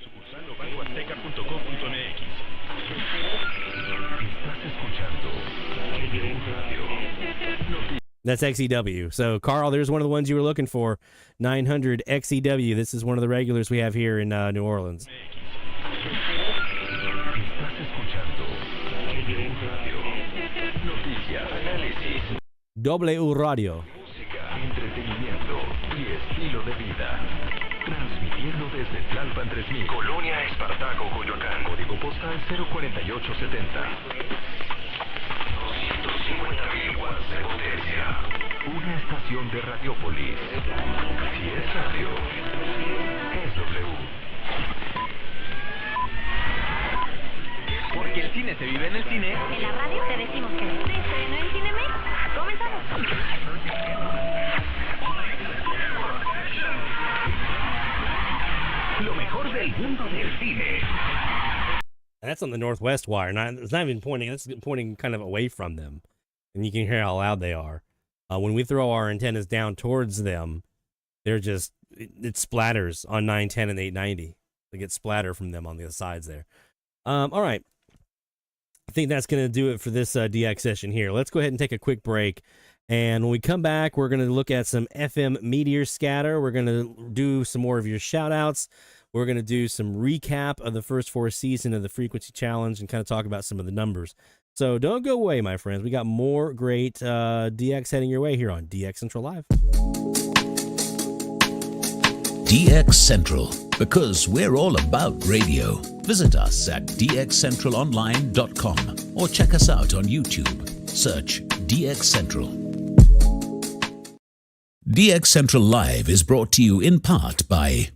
That's XEW. So, Carl, there's one of the ones you were looking for, 900 XEW. This is one of the regulars we have here in New Orleans. W Radio. Entretenimiento y estilo de vida. Transmitiendo desde Tlalpan 3000, Colonia Espartaco, Coyoacán. Código postal 04870. 250.000 watts de potencia. Una estación de Radiopolis. Si es radio, es W. Porque el cine se vive en el cine. En la radio te decimos que se estrena en Cinemex. Comenzamos. Lo mejor del mundo del cine. That's on the Northwest wire. It's not even pointing. It's pointing kind of away from them, and you can hear how loud they are. When we throw our antennas down towards them, they're just it splatters on 910 and 890. They get splatter from them on the sides there. All right. I think that's going to do it for this DX session here. Let's go ahead and take a quick break. And when we come back, we're going to look at some FM meteor scatter. We're going to do some more of your shout-outs. We're going to do some recap of the first 4 seasons of the Frequency Challenge and kind of talk about some of the numbers. So don't go away, my friends. We got more great DX heading your way here on DX Central Live. DX Central, because we're all about radio. Visit us at dxcentralonline.com or check us out on YouTube. Search DX Central. DX Central Live is brought to you in part by...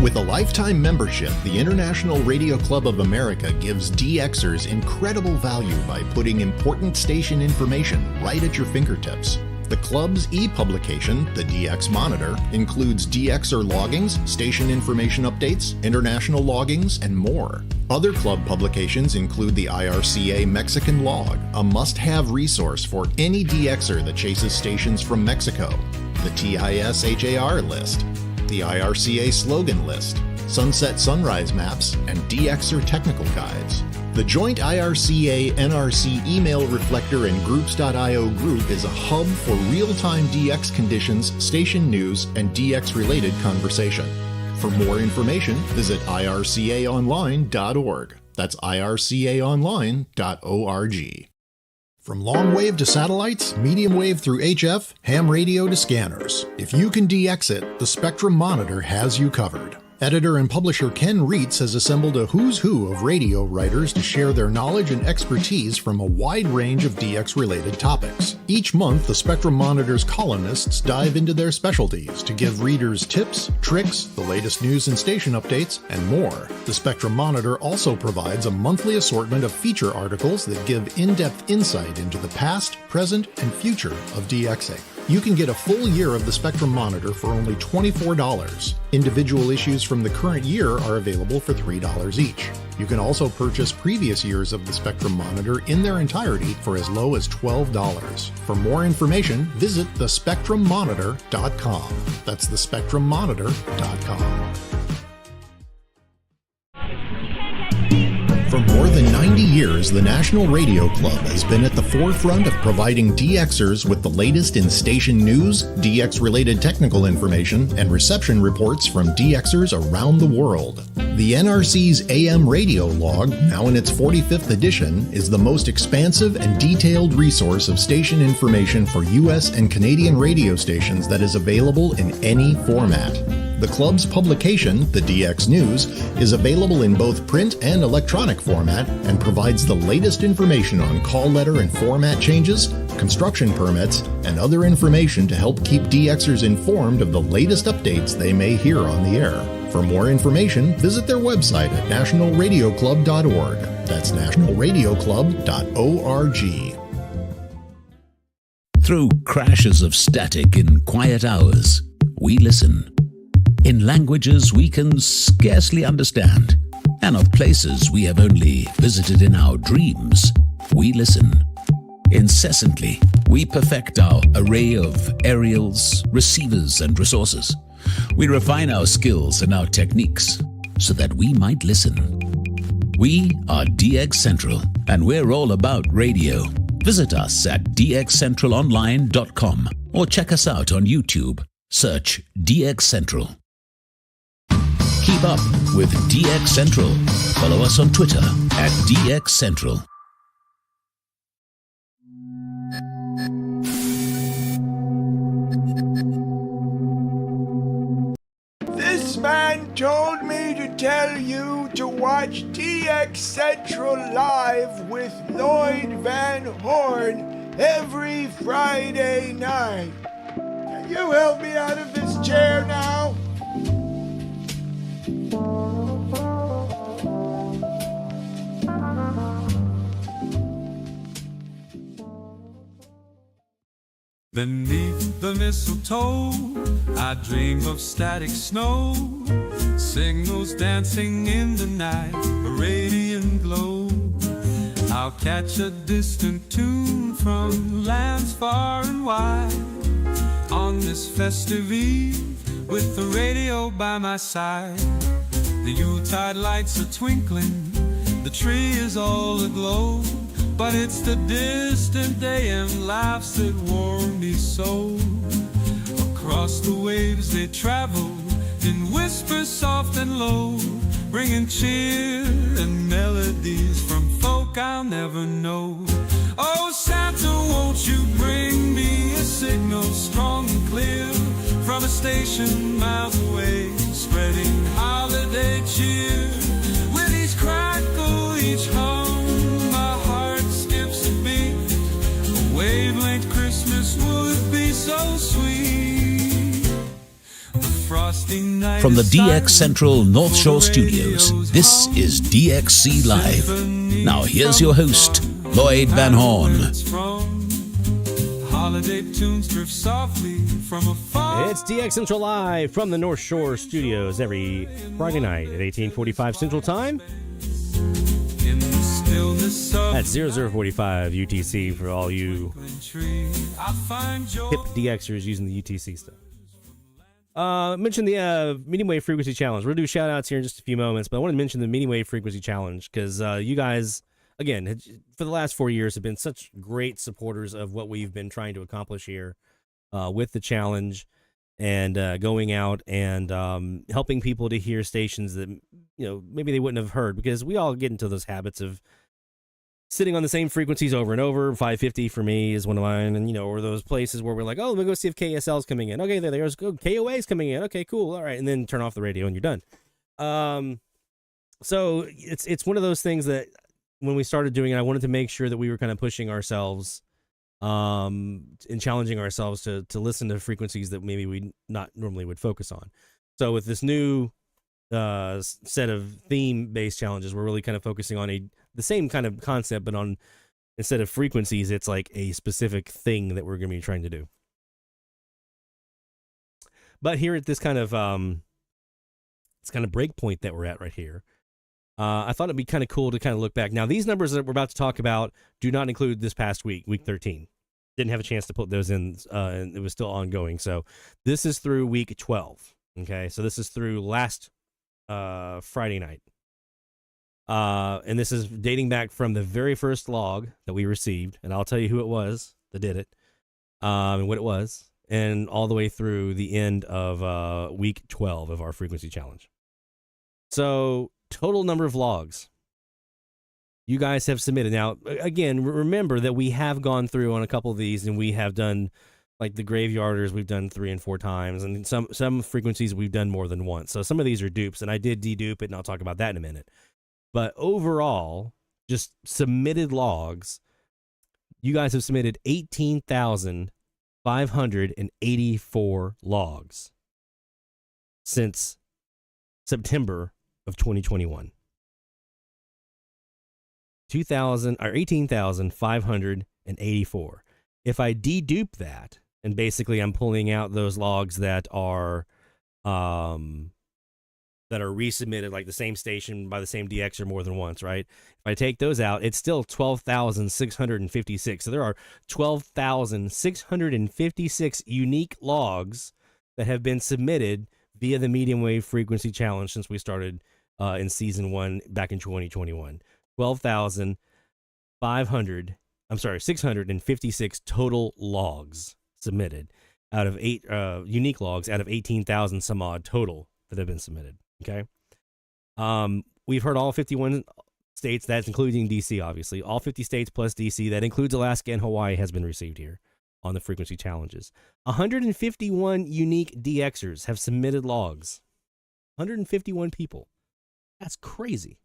With a lifetime membership, the International Radio Club of America gives DXers incredible value by putting important station information right at your fingertips. The club's e-publication, the DX Monitor, includes DXer loggings, station information updates, international loggings, and more. Other club publications include the IRCA Mexican Log, a must-have resource for any DXer that chases stations from Mexico, the TIS-HAR list, the IRCA slogan list, sunset sunrise maps, and DXer technical guides. The joint IRCA-NRC email reflector and groups.io group is a hub for real-time DX conditions, station news, and DX-related conversation. For more information, visit ircaonline.org. That's ircaonline.org. From long wave to satellites, medium wave through HF, ham radio to scanners. If you can DX it, the Spectrum Monitor has you covered. Editor and publisher Ken Reitz has assembled a who's who of radio writers to share their knowledge and expertise from a wide range of DX-related topics. Each month, the Spectrum Monitor's columnists dive into their specialties to give readers tips, tricks, the latest news and station updates, and more. The Spectrum Monitor also provides a monthly assortment of feature articles that give in-depth insight into the past, present, and future of DXing. You can get a full year of the Spectrum Monitor for only $24. Individual issues from the current year are available for $3 each. You can also purchase previous years of the Spectrum Monitor in their entirety for as low as $12. For more information, visit thespectrummonitor.com. That's thespectrummonitor.com. For more than 90 years, the National Radio Club has been at the forefront of providing DXers with the latest in station news, DX-related technical information, and reception reports from DXers around the world. The NRC's AM radio log, now in its 45th edition, is the most expansive and detailed resource of station information for U.S. and Canadian radio stations that is available in any format. The club's publication, the DX News, is available in both print and electronic format and provides the latest information on call letter and format changes, construction permits, and other information to help keep DXers informed of the latest updates they may hear on the air. For more information, visit their website at nationalradioclub.org. That's nationalradioclub.org. Through crashes of static in quiet hours, we listen. In languages we can scarcely understand, and of places we have only visited in our dreams, we listen. Incessantly, we perfect our array of aerials, receivers, and resources. We refine our skills and our techniques so that we might listen. We are DX Central, and we're all about radio. Visit us at dxcentralonline.com or check us out on YouTube. Search DX Central. Keep up with DX Central. Follow us on Twitter at DX Central. This man told me to tell you to watch DX Central Live with Lloyd Van Horn every Friday night. Can you help me out of this chair now? Beneath the mistletoe, I dream of static snow, signals dancing in the night, a radiant glow. I'll catch a distant tune from lands far and wide on this festive eve with the radio by my side. The Yuletide lights are twinkling, the tree is all aglow, but it's the distant AM laughs that warm me so. Across the waves they travel in whispers soft and low, bringing cheer and melodies from folk I'll never know. Oh Santa, won't you bring me a signal strong and clear from a station miles away, spreading holiday cheer. With each crackle, each hum, my heart skips a beat. A wavelength Christmas would be so sweet. The frosty night From the is DX silent, Central North Shore the Studios, radio's this hum. is DXC Live. Symphony Now here's from your host, afar, Lloyd Van Horn. where it's from. Holiday tunes drift softly from afar. It's DX Central Live from the North Shore Studios every Friday night at 18:45 Central Time. In the stillness of That's 0045 UTC for all you I find joy. hip DXers using the UTC stuff. Mention the medium wave frequency challenge. We'll do shout outs here in just a few moments, but I want to mention the medium wave frequency challenge because you guys, again, for the last 4 years have been such great supporters of what we've been trying to accomplish here with the challenge and going out and helping people to hear stations that, you know, maybe they wouldn't have heard, because we all get into those habits of sitting on the same frequencies over and over. 550 for me is one of mine, and, you know, or those places where we're like, oh, let me go see if KSL's coming in. Okay, there's KOA's coming in. Okay, cool. All right, and then turn off the radio and you're done. So it's one of those things that when we started doing it, I wanted to make sure that we were kind of pushing ourselves and challenging ourselves to listen to frequencies that maybe we not normally would focus on. So with this new set of theme-based challenges, we're really kind of focusing on the same kind of concept, but on, instead of frequencies, it's like a specific thing that we're going to be trying to do. But here at this kind of break point that we're at right here, I thought it'd be kind of cool to kind of look back. Now, these numbers that we're about to talk about do not include this past week, week 13. Didn't have a chance to put those in, and it was still ongoing. So this is through week 12. Okay, so this is through last Friday night. And this is dating back from the very first log that we received, and I'll tell you who it was that did it, and what it was, and all the way through the end of week 12 of our frequency challenge. So, total number of logs you guys have submitted. Now, again, remember that we have gone through on a couple of these, and we have done, like the graveyarders, we've done 3 and 4 times, and some frequencies we've done more than once. So some of these are dupes, and I did dedupe it, and I'll talk about that in a minute. But overall, just submitted logs, you guys have submitted 18,584 logs since September of 2021. 18,584. If I dedupe that, and basically I'm pulling out those logs that are resubmitted, like the same station by the same DXer more than once, right? If I take those out, it's still 12,656. So there are 12,656 unique logs that have been submitted via the medium wave frequency challenge since we started in season 1 back in 2021. 12,584 656 total logs submitted out of unique logs out of 18,000 some odd total that have been submitted. Okay. We've heard all 51 states, that's including DC, obviously. All 50 states plus DC, that includes Alaska and Hawaii, has been received here on the frequency challenges. 151 unique DXers have submitted logs. 151 people. That's crazy.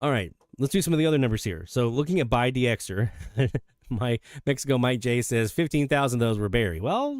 All right, let's do some of the other numbers here. So looking at by DXer, my Mexico Mike J says 15,000 of those were Barry. Well,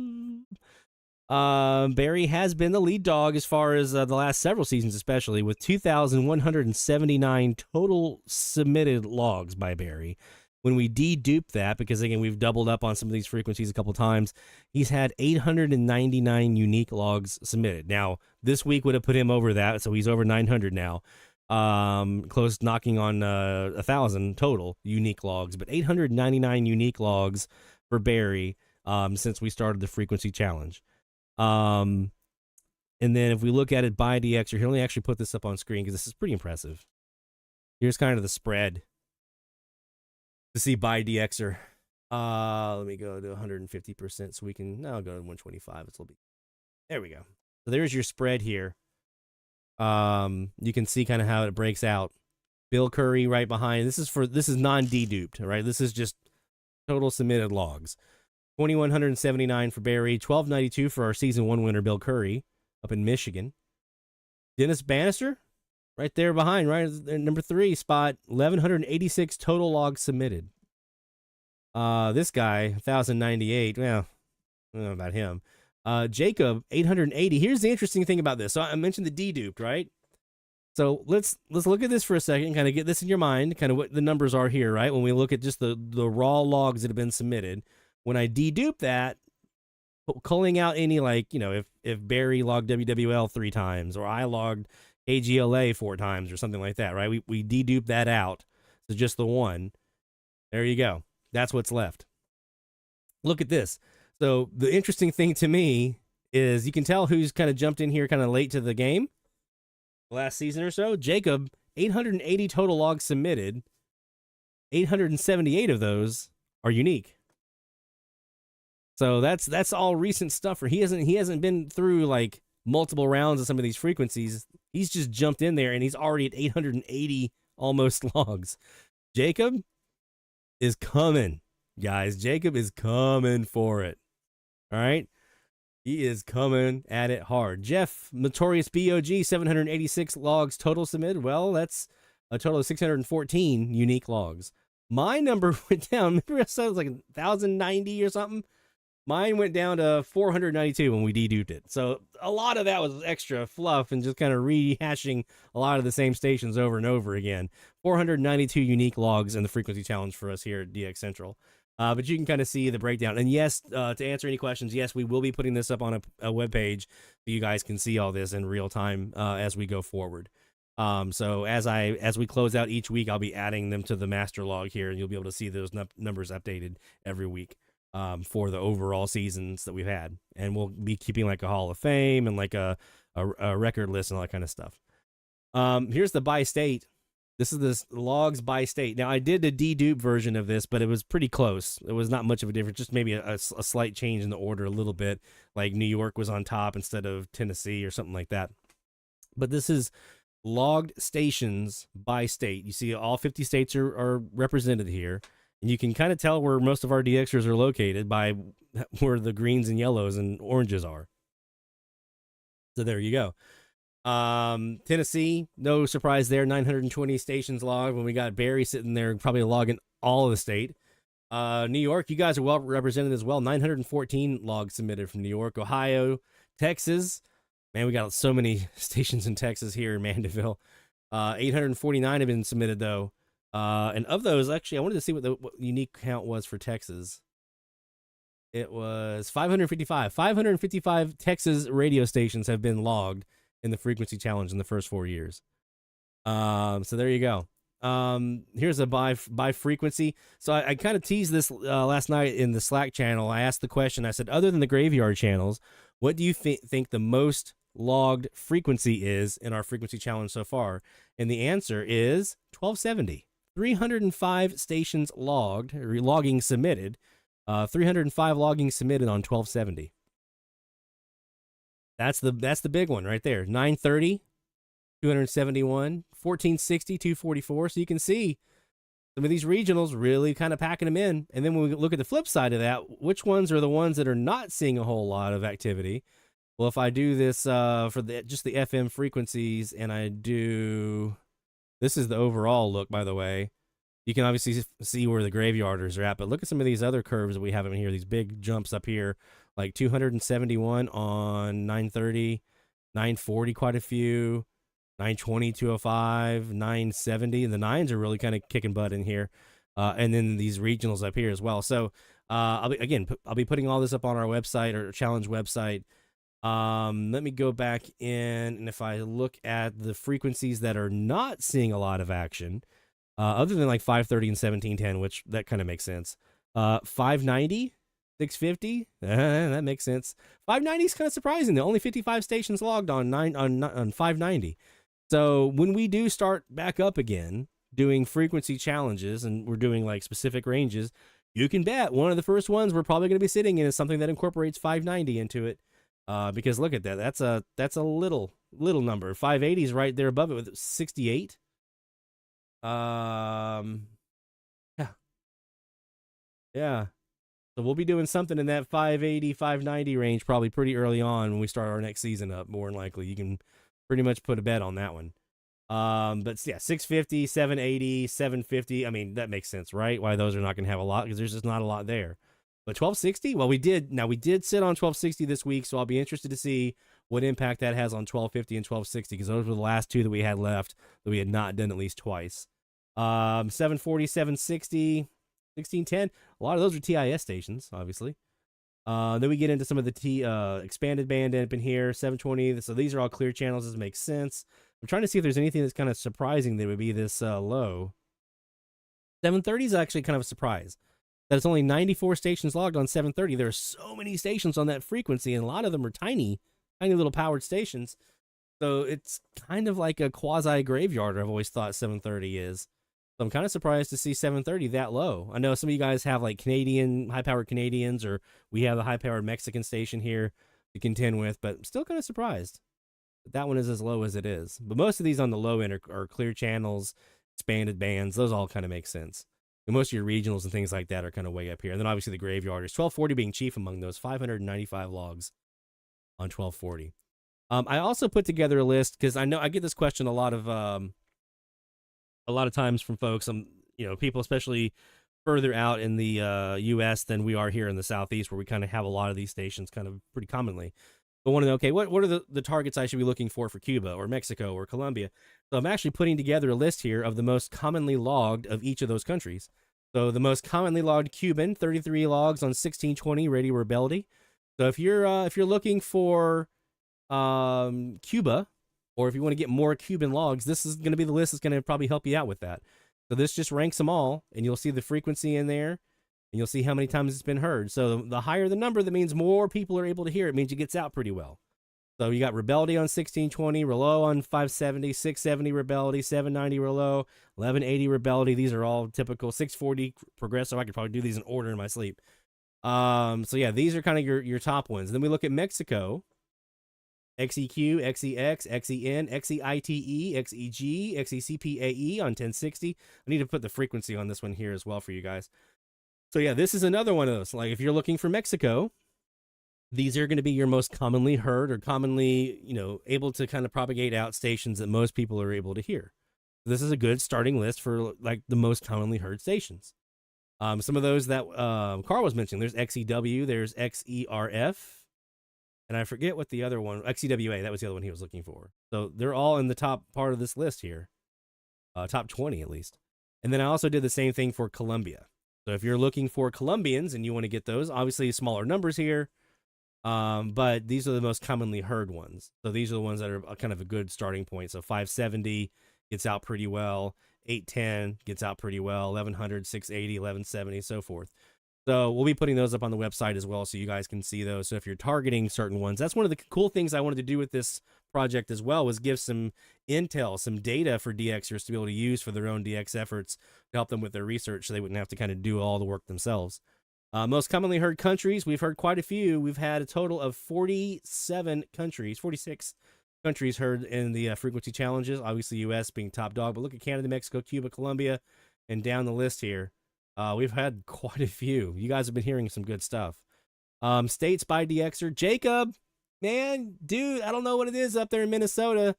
Barry has been the lead dog as far as the last several seasons, especially with 2,179 total submitted logs by Barry. When we dedupe that, because again, we've doubled up on some of these frequencies a couple times, he's had 899 unique logs submitted. Now, this week would have put him over that, so he's over 900 now. Close, knocking on 1,000 total unique logs, but 899 unique logs for Barry since we started the frequency challenge. And then if we look at it by DXer, here, let me actually put this up on screen because this is pretty impressive. Here's kind of the spread to see by DXer. Let me go to 150% so we can, I'll go to 125. It's a little bit. There we go. So there's your spread here. You can see kind of how it breaks out. Bill Curry right behind. This is non-deduped, right? This is just total submitted logs. 2,179 for Barry, 1,292 for our season 1 winner, Bill Curry, up in Michigan. Dennis Bannister, right there behind, right at number 3 spot, 1,186 total logs submitted. This guy, 1,098. Well, I don't know about him. Jacob, 880. Here's the interesting thing about this. So I mentioned the deduped, right? So let's look at this for a second, kind of get this in your mind, kind of what the numbers are here, right? When we look at just the raw logs that have been submitted. When I dedupe that, culling out any, like, if Barry logged WWL 3 times, or I logged AGLA 4 times, or something like that, right? We dedupe that out. So just the one. There you go. That's what's left. Look at this. So the interesting thing to me is you can tell who's kind of jumped in here kind of late to the game. Last season or so, Jacob, 880 total logs submitted. 878 of those are unique. So that's all recent stuff. For he hasn't been through like multiple rounds of some of these frequencies. He's just jumped in there and he's already at 880 almost logs. Jacob is coming, guys. Jacob is coming for it. All right. He is coming at it hard. Jeff, Notorious BOG, 786 logs total submitted. Well, that's a total of 614 unique logs. My number went down. Remember I said it was like 1,090 or something? Mine went down to 492 when we deduped it. So a lot of that was extra fluff and just kind of rehashing a lot of the same stations over and over again. 492 unique logs in the frequency challenge for us here at DX Central. But you can kind of see the breakdown. And yes, to answer any questions, yes, we will be putting this up on a webpage so you guys can see all this in real time as we go forward. So as we close out each week, I'll be adding them to the master log here, and you'll be able to see those numbers updated every week for the overall seasons that we've had. And we'll be keeping like a Hall of Fame and like a record list and all that kind of stuff. Here's the by state. This is this logs by state. Now, I did a dedupe version of this, but it was pretty close. It was not much of a difference, just maybe a slight change in the order a little bit, like New York was on top instead of Tennessee or something like that. But this is logged stations by state. You see all 50 states are represented here, and you can kind of tell where most of our DXers are located by where the greens and yellows and oranges are. So there you go. Tennessee, no surprise there, 920 stations logged when we got Barry sitting there probably logging all of the state. New York, you guys are well represented as well. 914 logs submitted from New York. Ohio, Texas, man, we got so many stations in Texas here in Mandeville. 849 have been submitted though. And of those, actually, I wanted to see what the unique count was for Texas. It was 555. 555 Texas radio stations have been logged in the frequency challenge in the first 4 years. So there you go. Here's a by frequency. So I kind of teased this last night in the Slack channel. I asked the question, I said, other than the graveyard channels, what do you think the most logged frequency is in our frequency challenge so far? And the answer is 1270. 305 stations logged, or logging submitted. 305 logging submitted on 1270. That's the big one right there. 930, 271, 1460, 244. So you can see some of these regionals really kind of packing them in. And then when we look at the flip side of that, which ones are the ones that are not seeing a whole lot of activity? Well, if I do this for just the FM frequencies, and I do, this is the overall look, by the way. You can obviously see where the graveyarders are at, but look at some of these other curves that we have in here, these big jumps up here, like 271 on 930, 940, quite a few, 920, 205, 970, and the nines are really kind of kicking butt in here. And then these regionals up here as well. So I'll be putting all this up on our website, or challenge website. Let me go back in, and if I look at the frequencies that are not seeing a lot of action, other than like 530 and 1710, which that kind of makes sense. 590, 650, that makes sense. 590 is kind of surprising. There are only 55 stations logged on 590. So when we do start back up again, doing frequency challenges, and we're doing like specific ranges, you can bet one of the first ones we're probably going to be sitting in is something that incorporates 590 into it. Because look at that. That's a little number. 580 is right there above it with 68. Yeah. So we'll be doing something in that 580, 590 range probably pretty early on when we start our next season up, more than likely. You can pretty much put a bet on that one. But yeah, 650, 780, 750. I mean, that makes sense, right? Why those are not going to have a lot, because there's just not a lot there. But 1260, well, we did sit on 1260 this week, so I'll be interested to see what impact that has on 1250 and 1260, because those were the last two that we had left that we had not done at least twice. 740, 760, 1610. A lot of those are TIS stations, obviously. Then we get into some of the expanded band up in here, 720. So these are all clear channels. This makes sense. I'm trying to see if there's anything that's kind of surprising that would be this low. 730 is actually kind of a surprise. That it's only 94 stations logged on 730. There are so many stations on that frequency, and a lot of them are tiny little powered stations. So it's kind of like a quasi graveyard, I've always thought 730 is. So I'm kind of surprised to see 730 that low. I know some of you guys have like high-powered Canadians, or we have the high-powered Mexican station here to contend with, but I'm still kind of surprised that one is as low as it is. But most of these on the low end are clear channels, expanded bands. Those all kind of make sense. And most of your regionals and things like that are kind of way up here. And then obviously the graveyarders, 1240 being chief among those, 595 logs on 1240. I also put together a list, because I know I get this question a lot of times from folks. People especially further out in the U.S. than we are here in the Southeast, where we kind of have a lot of these stations kind of pretty commonly. But want to know, okay, what are the targets I should be looking for Cuba or Mexico or Colombia? So I'm actually putting together a list here of the most commonly logged of each of those countries. So the most commonly logged Cuban, 33 logs on 1620 radio rebellion. So if you're looking for Cuba, or if you want to get more Cuban logs, this is going to be the list that's going to probably help you out with that. So this just ranks them all, and you'll see the frequency in there, and you'll see how many times it's been heard. So the higher the number, that means more people are able to hear it. It means it gets out pretty well. So you got Rebellion on 1620, Relo on 570, 670 Rebellion, 790 Relo, 1180 Rebellion. These are all typical. 640 Progresso. I could probably do these in order in my sleep. So yeah, these are kind of your top ones. Then we look at Mexico. XEQ, XEX, XEN, XEITE, XEG, XECPAE on 1060. I need to put the frequency on this one here as well for you guys. So yeah, this is another one of those. Like if you're looking for Mexico, these are going to be your most commonly heard, or commonly, able to kind of propagate out stations that most people are able to hear. This is a good starting list for like the most commonly heard stations. Some of those that Carl was mentioning, there's XEW, there's XERF, and I forget what the other one, XEWA, that was the other one he was looking for. So they're all in the top part of this list here, top 20 at least. And then I also did the same thing for Colombia. So if you're looking for Colombians and you want to get those, obviously smaller numbers here, but these are the most commonly heard ones. So these are the ones that are kind of a good starting point. So 570 gets out pretty well, 810 gets out pretty well, 1100, 680, 1170, so forth. So we'll be putting those up on the website as well, so you guys can see those. So if you're targeting certain ones, that's one of the cool things I wanted to do with this project as well was give some intel, some data for DXers to be able to use for their own DX efforts to help them with their research so they wouldn't have to kind of do all the work themselves. Most commonly heard countries, we've heard quite a few. We've had a total of 46 countries heard in the frequency challenges, obviously U.S. being top dog, but look at Canada, Mexico, Cuba, Colombia, and down the list here. We've had quite a few. You guys have been hearing some good stuff. States by DXer. Jacob, man, dude, I don't know what it is up there in Minnesota,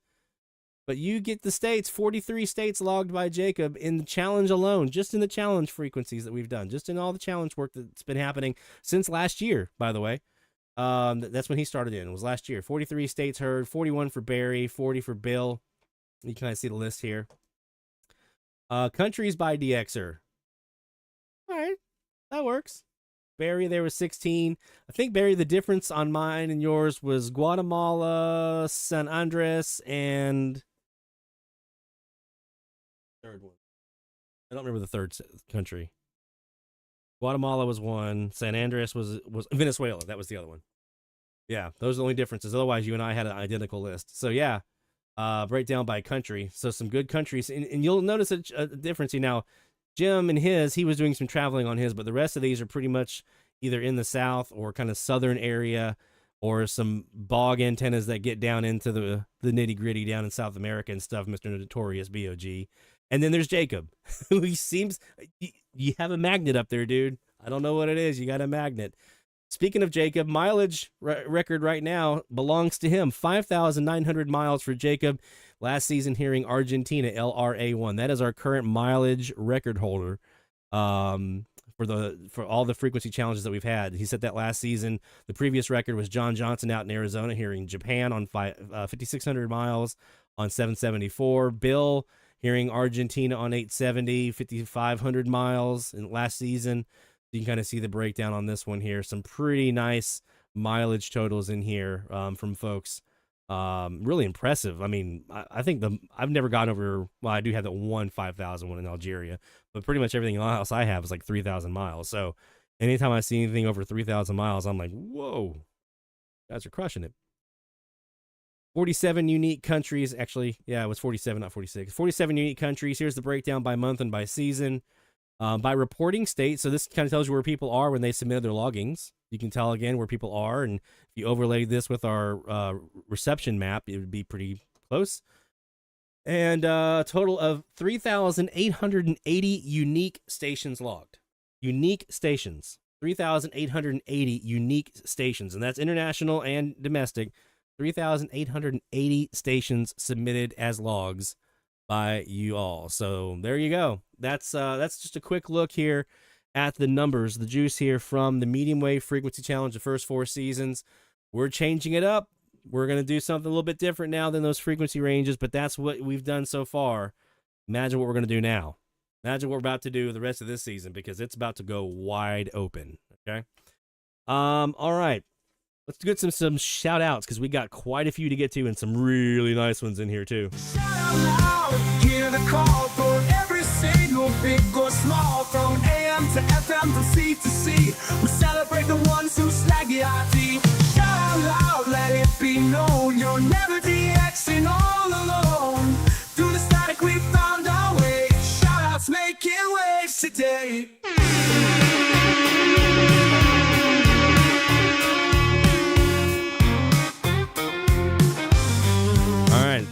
but you get the states, 43 states logged by Jacob in the challenge alone, just in the challenge frequencies that we've done, just in all the challenge work that's been happening since last year, by the way. That's when he started in. It was last year. 43 states heard, 41 for Barry, 40 for Bill. You can kind of see the list here. Countries by DXer. All right, that works. Barry, there was 16. I think, Barry, the difference on mine and yours was Guatemala, San Andres, and third one. I don't remember the third country. Guatemala was one. San Andres was Venezuela. That was the other one. Yeah, those are the only differences. Otherwise, you and I had an identical list. So, yeah, breakdown by country. So, some good countries. And you'll notice a difference. Now, Jim and he was doing some traveling on his, but the rest of these are pretty much either in the south or kind of southern area, or some bog antennas that get down into the nitty-gritty down in South America and stuff, Mr. Notorious B.O.G. And then there's Jacob, who he seems... You have a magnet up there, dude. I don't know what it is. You got a magnet. Speaking of Jacob, mileage record right now belongs to him. 5,900 miles for Jacob. Last season here in Argentina, LRA1. That is our current mileage record holder for all the frequency challenges that we've had. He set that last season. The previous record was John Johnson out in Arizona here in Japan on 5,600 miles on 774. Bill hearing Argentina on 870, 5,500 miles in last season. You can kind of see the breakdown on this one here. Some pretty nice mileage totals in here from folks. Really impressive. I mean, I think I've never gotten over, well, I do have that 5,000 one in Algeria, but pretty much everything else I have is like 3,000 miles. So anytime I see anything over 3,000 miles, I'm like, whoa, guys are crushing it. 47 unique countries. Actually, yeah, it was 47, not 46. 47 unique countries. Here's the breakdown by month and by season. By reporting state, so this kind of tells you where people are when they submit their loggings. You can tell, again, where people are, and if you overlay this with our reception map, it would be pretty close. And a total of 3,880 unique stations logged. Unique stations. 3,880 unique stations, and that's international and domestic. 3,880 stations submitted as logs by you all. So there you go. That's just a quick look here at the numbers, the juice here from the medium wave frequency challenge, the first 4 seasons. We're changing it up. We're going to do something a little bit different now than those frequency ranges, but that's what we've done so far. Imagine what we're going to do now. Imagine what we're about to do the rest of this season, because it's about to go wide open. Okay. All right. Let's get some shout outs, because we got quite a few to get to and some really nice ones in here too. Hear the call for every single big or small, from AM to FM to C to C. We celebrate the ones who slag the IT. Shout out loud, let it be known, you're never DXing all alone. Through the static we found our way. Shout outs making waves today. All right.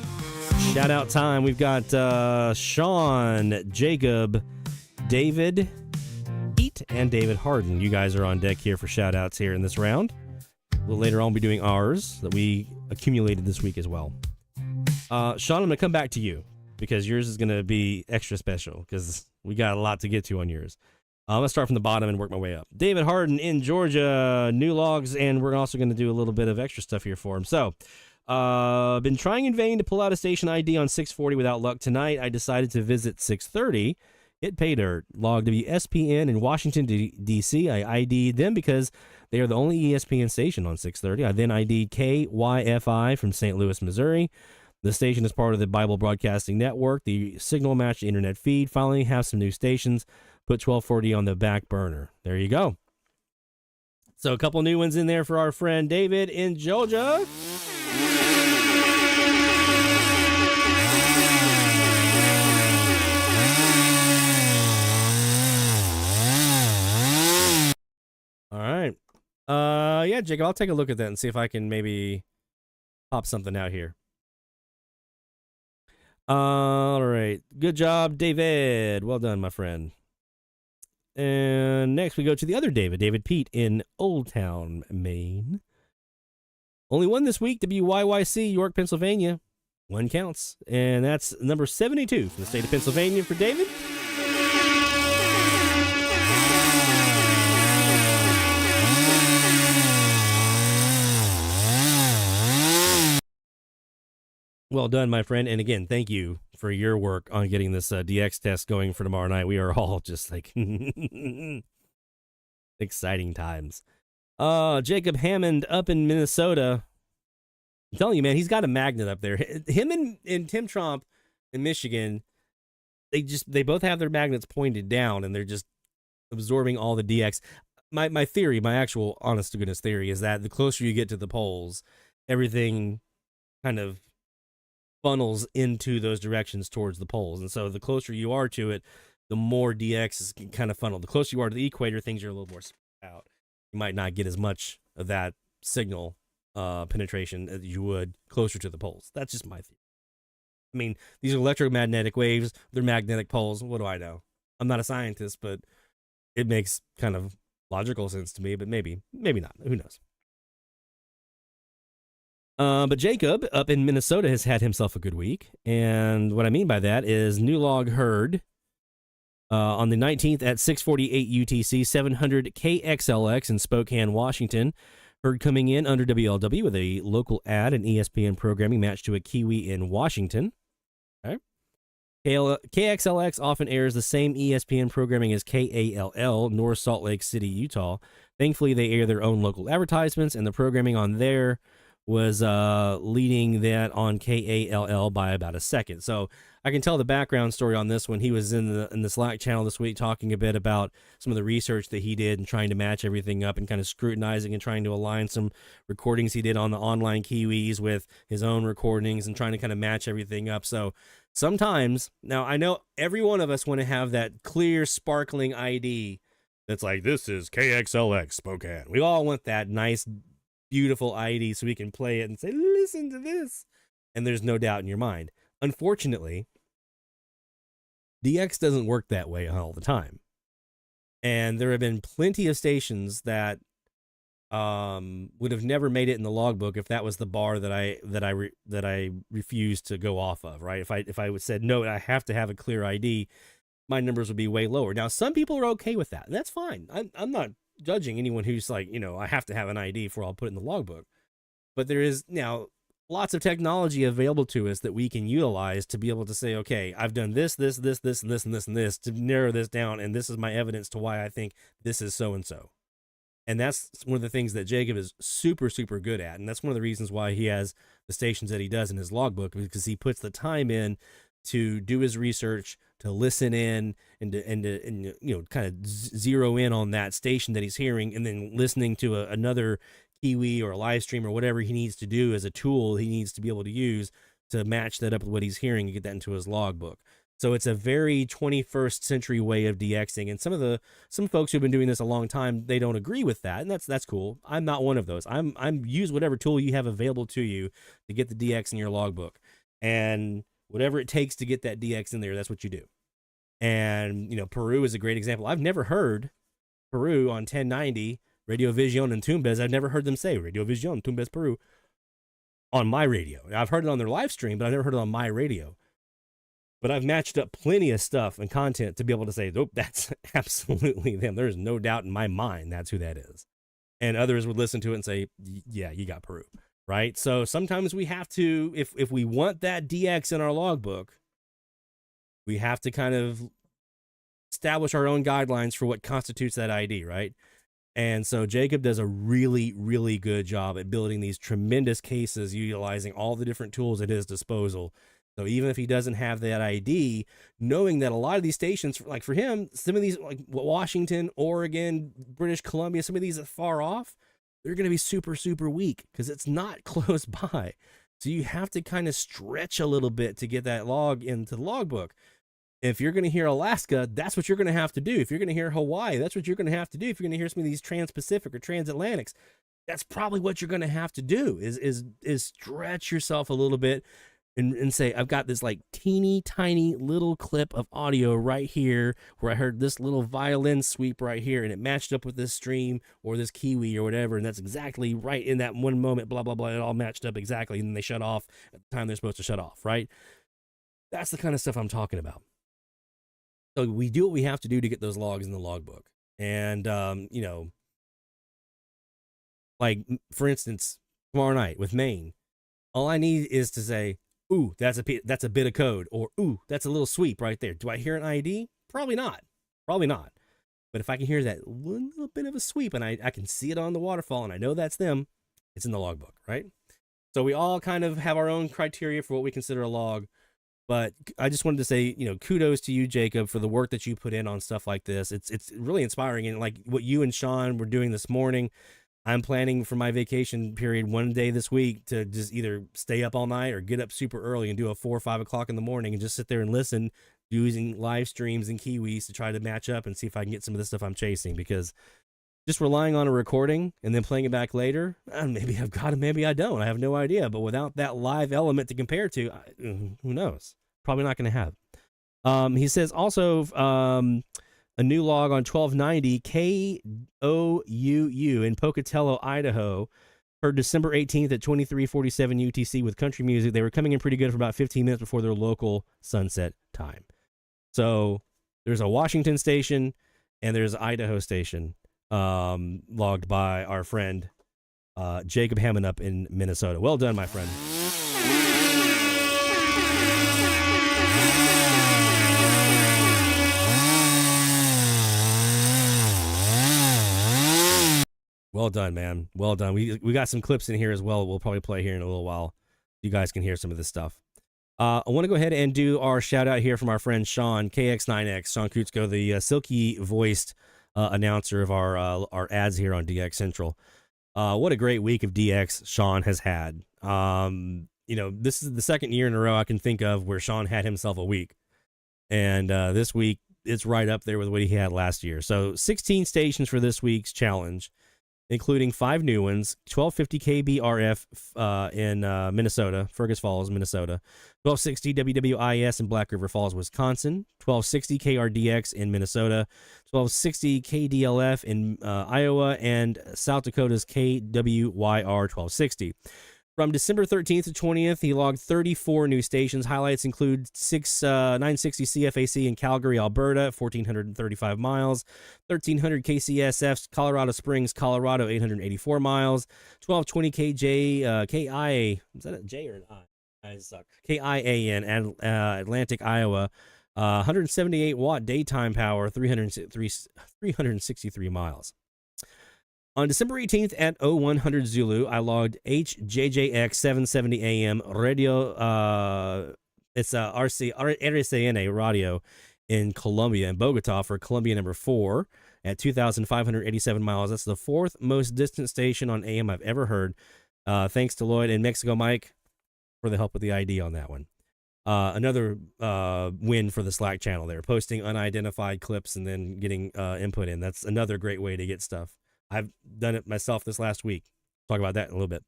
Shout out time. We've got Sean, Jacob, David, Pete, and David Harden. You guys are on deck here for shout outs here in this round. A little later on, we'll be doing ours that we accumulated this week as well. Sean, I'm going to come back to you because yours is going to be extra special because we got a lot to get to on yours. I'm going to start from the bottom and work my way up. David Harden in Georgia, new logs, and we're also going to do a little bit of extra stuff here for him. So, been trying in vain to pull out a station ID on 640 without luck. Tonight, I decided to visit 630. It paid dirt. Log WSPN in Washington, D.C. I ID'd them because they are the only ESPN station on 630. I then ID'd KYFI from St. Louis, Missouri. The station is part of the Bible Broadcasting Network. The signal matched the internet feed. Finally have some new stations. Put 1240 on the back burner. There you go. So a couple new ones in there for our friend David in Georgia. All right. Yeah, Jacob, I'll take a look at that and see if I can maybe pop something out here. All right. Good job, David. Well done, my friend. And next we go to the other David Pete in Old Town, Maine. Only one this week, WYYC, York, Pennsylvania. One counts. And that's number 72 from the state of Pennsylvania for David. Well done, my friend. And again, thank you for your work on getting this DX test going for tomorrow night. We are all just like exciting times. Jacob Hammond up in Minnesota. I'm telling you, man, he's got a magnet up there. Him and Tim Trump in Michigan, they both have their magnets pointed down, and they're just absorbing all the DX. My theory, my actual honest to goodness theory, is that the closer you get to the poles, everything kind of funnels into those directions towards the poles. And so the closer you are to it, the more DX is kind of funneled. The closer you are to the equator, things are a little more spread out. You might not get as much of that signal penetration as you would closer to the poles. That's just my theory. I mean, these are electromagnetic waves. They're magnetic poles. What do I know? I'm not a scientist, but it makes kind of logical sense to me, but maybe not. Who knows? But Jacob up in Minnesota has had himself a good week. And what I mean by that is new log heard on the 19th at 6:48 UTC, 700 KXLX in Spokane, Washington. Heard coming in under WLW with a local ad and ESPN programming matched to a Kiwi in Washington. Okay. KXLX often airs the same ESPN programming as KALL, North Salt Lake City, Utah. Thankfully, they air their own local advertisements, and the programming on there was leading that on KALL by about a second. So I can tell the background story on this one. He was in the Slack channel this week talking a bit about some of the research that he did and trying to match everything up and kind of scrutinizing and trying to align some recordings he did on the online Kiwis with his own recordings and trying to kind of match everything up. So sometimes, now I know every one of us want to have that clear, sparkling ID that's like, this is KXLX Spokane. We all want that nice, beautiful ID so we can play it and say, listen to this. And there's no doubt in your mind. Unfortunately, DX doesn't work that way all the time. And there have been plenty of stations that would have never made it in the logbook if that was the bar that I refused to go off of, right? If I would said, no, I have to have a clear ID, my numbers would be way lower. Now, some people are okay with that, and that's fine. I'm not judging anyone who's like, I have to have an ID before I'll put it in the logbook. But there is now lots of technology available to us that we can utilize to be able to say, okay, I've done this, and this to narrow this down, and this is my evidence to why I think this is so-and-so. And that's one of the things that Jacob is super, super good at. And that's one of the reasons why he has the stations that he does in his logbook, because he puts the time in to do his research, to listen in, and kind of zero in on that station that he's hearing, and then listening to another Kiwi or a live stream or whatever he needs to do as a tool he needs to be able to use to match that up with what he's hearing and get that into his logbook. So it's a very 21st century way of DXing, and some folks who've been doing this a long time, they don't agree with that, and that's cool. I'm not one of those. I'm use whatever tool you have available to you to get the DX in your logbook, and whatever it takes to get that DX in there, that's what you do. And Peru is a great example. I've never heard Peru on 1090 Radio Vision and Tumbes. I've never heard them say Radio Vision, Tumbes, Peru on my radio. I've heard it on their live stream, but I've never heard it on my radio. But I've matched up plenty of stuff and content to be able to say, nope, that's absolutely them. There's no doubt in my mind that's who that is. And others would listen to it and say, yeah, you got Peru, right? So sometimes we have to, if we want that DX in our logbook, we have to kind of establish our own guidelines for what constitutes that ID, right? And so Jacob does a really, really good job at building these tremendous cases, utilizing all the different tools at his disposal. So even if he doesn't have that ID, knowing that a lot of these stations, like for him, some of these, like Washington, Oregon, British Columbia, some of these are far off, they're going to be super, super weak because it's not close by. So you have to kind of stretch a little bit to get that log into the logbook. If you're going to hear Alaska, that's what you're going to have to do. If you're going to hear Hawaii, that's what you're going to have to do. If you're going to hear some of these trans-Pacific or transatlantics, that's probably what you're going to have to do is stretch yourself a little bit and say, I've got this like teeny tiny little clip of audio right here where I heard this little violin sweep right here and it matched up with this stream or this Kiwi or whatever. And that's exactly right in that one moment, blah, blah, blah. It all matched up exactly. And then they shut off at the time they're supposed to shut off, right? That's the kind of stuff I'm talking about. So we do what we have to do to get those logs in the logbook. And, you know, like, for instance, tomorrow night with Maine, all I need is to say, ooh, that's a bit of code, or ooh, that's a little sweep right there. Do I hear an ID? Probably not. Probably not. But if I can hear that one little bit of a sweep and I can see it on the waterfall and I know that's them, it's in the logbook, right? So we all kind of have our own criteria for what we consider a log. But I just wanted to say, you know, kudos to you, Jacob, for the work that you put in on stuff like this. It's really inspiring. And like what you and Sean were doing this morning, I'm planning for my vacation period one day this week to just either stay up all night or get up super early and do a 4 or 5 o'clock in the morning and just sit there and listen, using live streams and Kiwis to try to match up and see if I can get some of the stuff I'm chasing. Because just relying on a recording and then playing it back later, maybe I've got it, maybe I don't. I have no idea. But without that live element to compare to, who knows? Probably not going to have. He says also a new log on 1290 KOUU in Pocatello, Idaho, for December 18th at 23:47 UTC with country music. They were coming in pretty good for about 15 minutes before their local sunset time. So there's a Washington station and there's an Idaho station logged by our friend Jacob Hammond up in Minnesota. Well done, my friend. Well done, man. Well done. We got some clips in here as well. We'll probably play here in a little while. You guys can hear some of this stuff. I want to go ahead and do our shout out here from our friend Sean, KX9X, Sean Kutsko, the silky voiced announcer of our ads here on DX Central. What a great week of DX Sean has had. You know, this is the second year in a row I can think of where Sean had himself a week. And this week, it's right up there with what he had last year. So 16 stations for this week's challenge, including 5 new ones, 1250 KBRF in Minnesota, Fergus Falls, Minnesota, 1260 WWIS in Black River Falls, Wisconsin, 1260 KRDX in Minnesota, 1260 KDLF in Iowa, and South Dakota's KWYR 1260. From December 13th to 20th, he logged 34 new stations. Highlights include 960 CFAC in Calgary, Alberta, 1,435 miles, 1,300 KCSF, Colorado Springs, Colorado, 884 miles, 1220 KIA, is that a J or an I? I suck. KIAN, Atlantic, Iowa, 178 watt daytime power, 363 miles. On December 18th at 0100 Zulu, I logged HJJX 770 AM radio, it's RCNA radio in Colombia, in Bogota, for Colombia number 4 at 2,587 miles. That's the 4th most distant station on AM I've ever heard. Thanks to Lloyd and Mexico Mike for the help with the ID on that one. Another win for the Slack channel there, posting unidentified clips and then getting input in. That's another great way to get stuff. I've done it myself this last week. Talk about that in a little bit.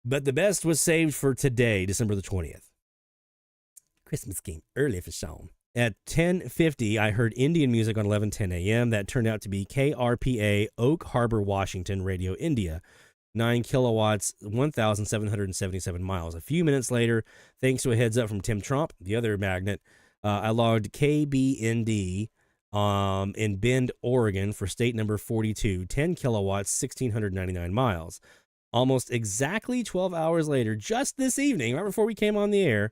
But the best was saved for today, December the 20th. Christmas came early for Sean. At 10:50, I heard Indian music on 11:10 a.m. That turned out to be KRPA, Oak Harbor, Washington, Radio India. 9 kilowatts, 1,777 miles. A few minutes later, thanks to a heads up from Tim Trump, the other magnet, I logged KBND in Bend, Oregon for state number 42, 10 kilowatts, 1,699 miles. Almost exactly 12 hours later, just this evening, right before we came on the air,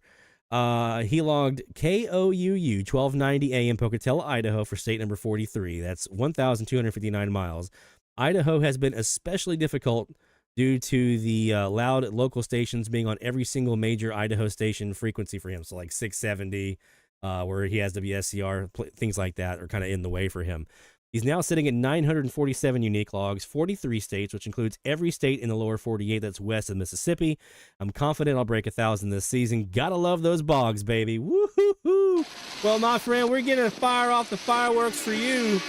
he logged KOUU 1290 AM Pocatello, Idaho for state number 43. That's 1,259 miles. Idaho has been especially difficult due to the loud local stations being on every single major Idaho station frequency for him. So like 670, where he has WSCR, things like that are kind of in the way for him. He's now sitting at 947 unique logs, 43 states, which includes every state in the lower 48 that's west of Mississippi. I'm confident I'll break 1,000 this season. Gotta love those bogs, baby. Woo-hoo-hoo. Well, my friend, we're gonna fire off the fireworks for you.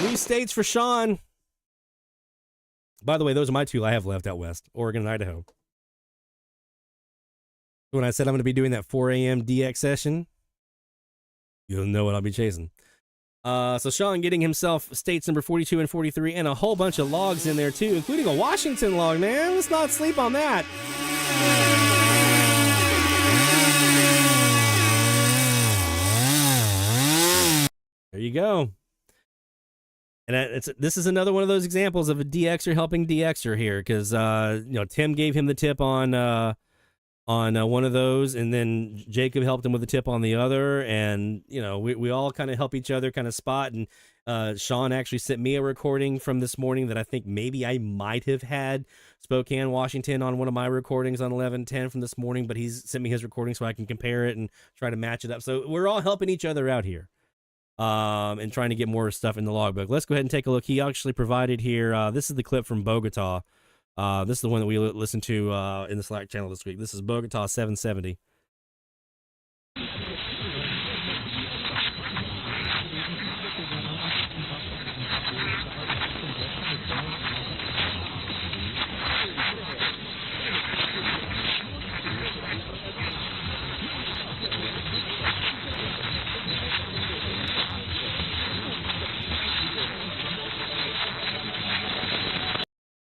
New states for Sean. By the way, those are my two I have left out west, Oregon and Idaho. When I said I'm going to be doing that 4 a.m. DX session, you'll know what I'll be chasing. So Sean getting himself states number 42 and 43 and a whole bunch of logs in there too, including a Washington log, man. Let's not sleep on that. There you go. And this is another one of those examples of a DXer helping DXer here, because Tim gave him the tip on one of those, and then Jacob helped him with the tip on the other, and we all kind of help each other kind of spot. And Sean actually sent me a recording from this morning that I think maybe I might have had Spokane, Washington on one of my recordings on 11:10 from this morning, but he's sent me his recording so I can compare it and try to match it up. So we're all helping each other out here. And trying to get more stuff in the logbook. Let's go ahead and take a look. He actually provided here, this is the clip from Bogota. This is the one that we listened to in the Slack channel this week. This is Bogota 770.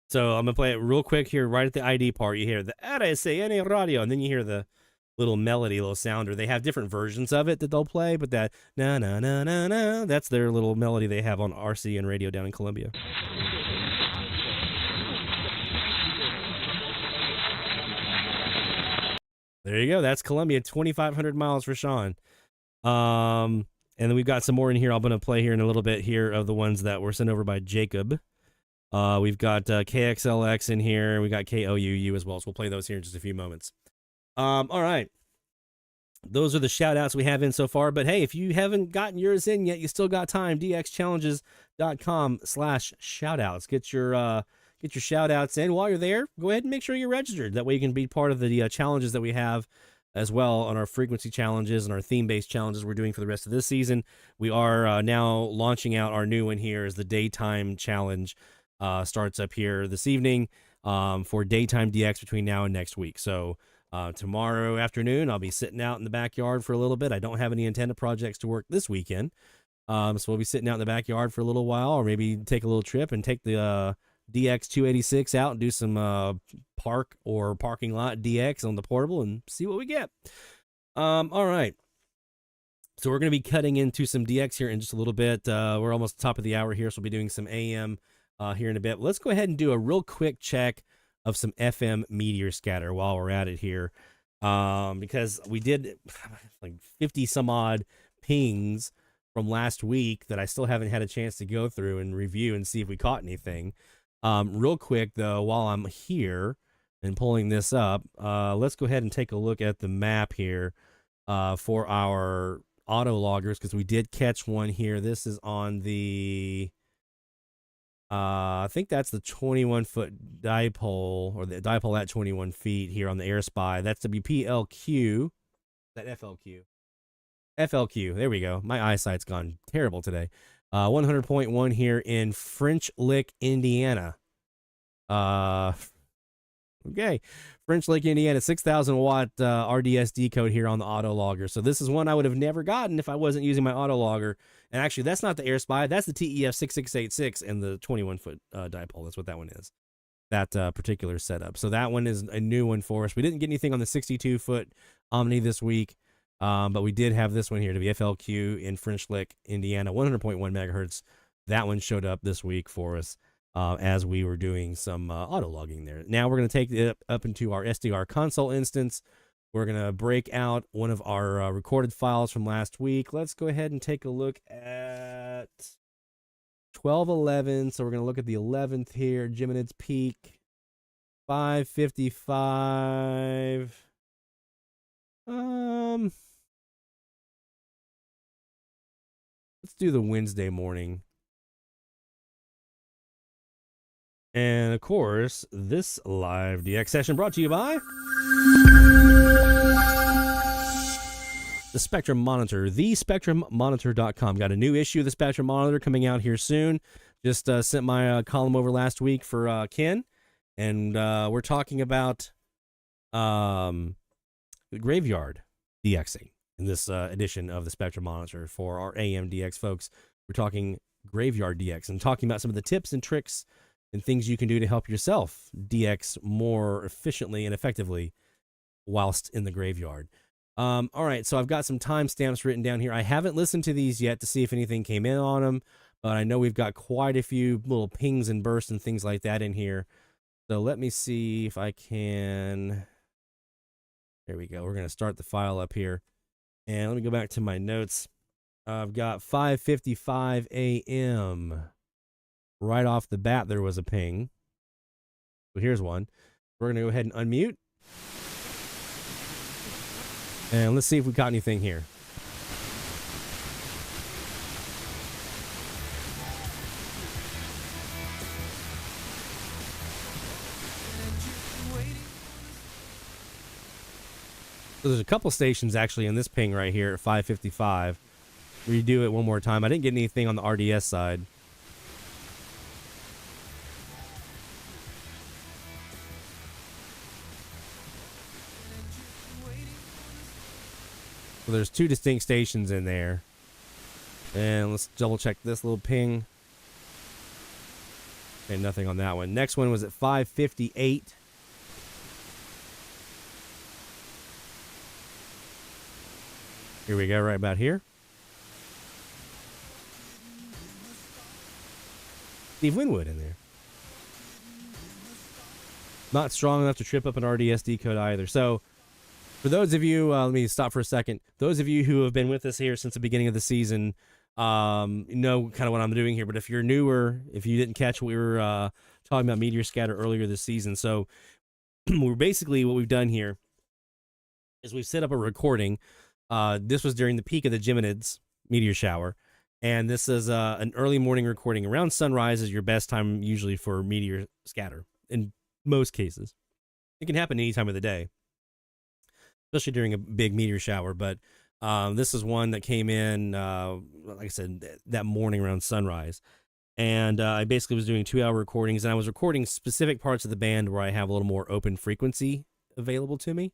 So I'm going to play it real quick here, right at the ID part. You hear the RSN radio, and then you hear the little melody, little sounder. They have different versions of it that they'll play, but that na-na-na-na-na, that's their little melody they have on RCN radio down in Columbia. There you go. That's Columbia, 2,500 miles for Sean. And then we've got some more in here I'm going to play here in a little bit here of the ones that were sent over by Jacob. We've got KXLX in here. We got KOUU as well. So we'll play those here in just a few moments. All right. Those are the shout outs we have in so far. But hey, if you haven't gotten yours in yet, you still got time. dxchallenges.com/shoutouts. Get your shout outs in. While you're there, go ahead and make sure you're registered. That way you can be part of the challenges that we have as well on our frequency challenges and our theme-based challenges we're doing for the rest of this season. We are now launching out our new one here as the daytime challenge. Starts up here this evening for daytime DX between now and next week. So tomorrow afternoon, I'll be sitting out in the backyard for a little bit. I don't have any antenna projects to work this weekend. So we'll be sitting out in the backyard for a little while, or maybe take a little trip and take the DX 286 out and do some park or parking lot DX on the portable and see what we get. All right. So we're going to be cutting into some DX here in just a little bit. We're almost at the top of the hour here, so we'll be doing some AM here in a bit. Let's go ahead and do a real quick check of some FM meteor scatter while we're at it here, because we did like 50 some odd pings from last week that I still haven't had a chance to go through and review and see if we caught anything. Real quick though, while I'm here and pulling this up, let's go ahead and take a look at the map here for our auto loggers, because we did catch one here. This is on the I think that's the 21-foot dipole, or the dipole at 21 feet here on the air spy. That's WPLQ. That FLQ. FLQ. There we go. My eyesight's gone terrible today. 100.1 here in French Lick, Indiana. Okay. French Lick, Indiana, 6,000 watt RDSD code here on the auto logger. So this is one I would have never gotten if I wasn't using my auto logger. And actually, that's not the air spy. That's the TEF 6686 and the 21-foot dipole. That's what that one is. That particular setup. So that one is a new one for us. We didn't get anything on the 62-foot Omni this week, but we did have this one here to be FLQ in French Lick, Indiana, 100.1 megahertz. That one showed up this week for us. As we were doing some auto logging there. Now we're going to take it up into our SDR console instance. We're going to break out one of our recorded files from last week. Let's go ahead and take a look at 12:11. So we're going to look at the 11th here, Geminids Peak. 5:55. Let's do the Wednesday morning. And of course, this live DX session brought to you by the Spectrum Monitor, thespectrummonitor.com. Got a new issue of the Spectrum Monitor coming out here soon. Just sent my column over last week for Ken, and we're talking about the graveyard DXing in this edition of the Spectrum Monitor. For our AM DX folks, we're talking graveyard DX and talking about some of the tips and tricks and things you can do to help yourself DX more efficiently and effectively whilst in the graveyard. All right, so I've got some timestamps written down here. I haven't listened to these yet to see if anything came in on them, but I know we've got quite a few little pings and bursts and things like that in here. So let me see if I can. There we go. We're going to start the file up here. And let me go back to my notes. I've got 5:55 a.m. Right off the bat, there was a ping. So here's one. We're going to go ahead and unmute. And let's see if we got anything here. So there's a couple stations actually in this ping right here at 5:55. Redo it one more time. I didn't get anything on the RDS side. So there's two distinct stations in there. And let's double check this little ping. Okay, nothing on that one. Next one was at 5:58. Here we go, right about here. Steve Winwood in there. Not strong enough to trip up an RDS decode either. So for those of you, let me stop for a second. Those of you who have been with us here since the beginning of the season know kind of what I'm doing here. But if you're newer, if you didn't catch what we were talking about meteor scatter earlier this season. So we're basically what we've done here is we've set up a recording. This was during the peak of the Geminids meteor shower. And this is an early morning recording. Around sunrise is your best time usually for meteor scatter in most cases. It can happen any time of the day, especially during a big meteor shower. But this is one that came in, like I said, that morning around sunrise. And I basically was doing 2-hour recordings, and I was recording specific parts of the band where I have a little more open frequency available to me,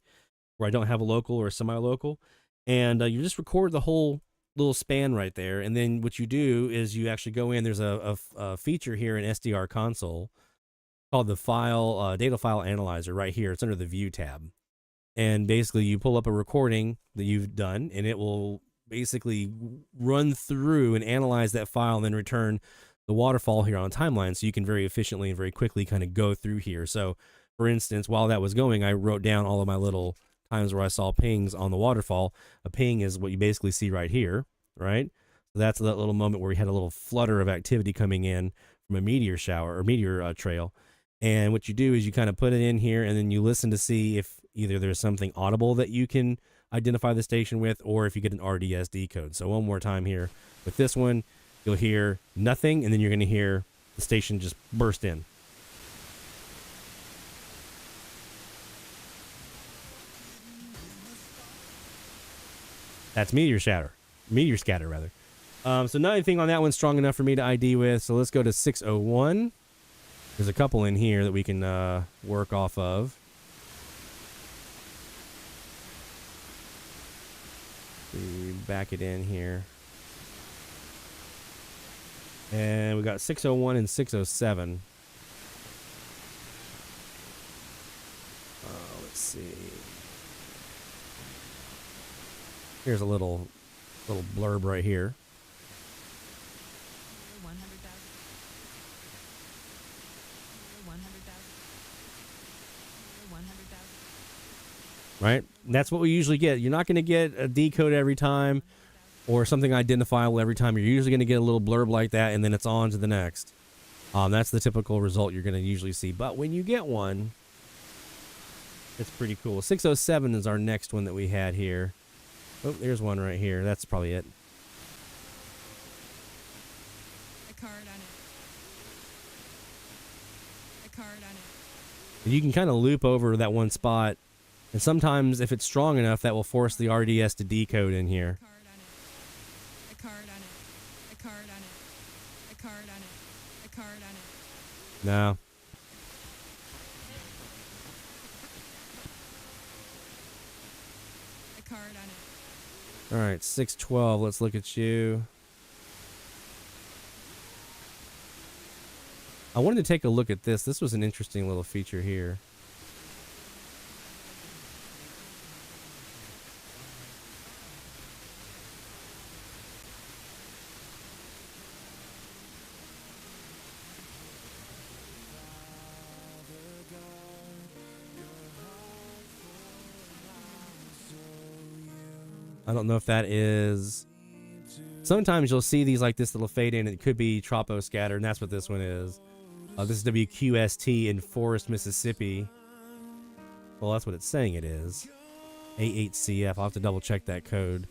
where I don't have a local or a semi-local. And you just record the whole little span right there. And then what you do is you actually go in. There's a feature here in SDR console called the data file analyzer right here. It's under the view tab. And basically you pull up a recording that you've done, and it will basically run through and analyze that file and then return the waterfall here on a timeline, so you can very efficiently and very quickly kind of go through here. So for instance, while that was going, I wrote down all of my little times where I saw pings on the waterfall. A ping is what you basically see right here, right? So that's that little moment where we had a little flutter of activity coming in from a meteor shower or meteor trail. And what you do is you kind of put it in here, and then you listen to see if either there's something audible that you can identify the station with, or if you get an RDS decode. So one more time here. With this one, you'll hear nothing, and then you're going to hear the station just burst in. That's meteor scatter rather. So not anything on that one strong enough for me to ID with. So let's go to 601. There's a couple in here that we can work off of. We back it in here. And we got 601 and 607. Let's see. Here's a little blurb right here. Right? That's what we usually get. You're not going to get a decode every time or something identifiable every time. You're usually going to get a little blurb like that, and then it's on to the next. That's the typical result you're going to usually see. But when you get one, It's pretty cool. 607 is our next one that we had here. Oh, there's one right here. That's probably it. A card on it. A card on it. You can kind of loop over that one spot, and sometimes if it's strong enough, that will force the RDS to decode in here. A card on it. A card on it. A card on it. A card on it. No. A card on it. All right, 612. Let's look at you. I wanted to take a look at this. This was an interesting little feature here. I don't know if that is... Sometimes you'll see these like this little fade in. It could be Tropo scatter, and that's what this one is. This is WQST in Forest, Mississippi. Well, that's what it's saying it is. A8CF. I'll have to double check that code.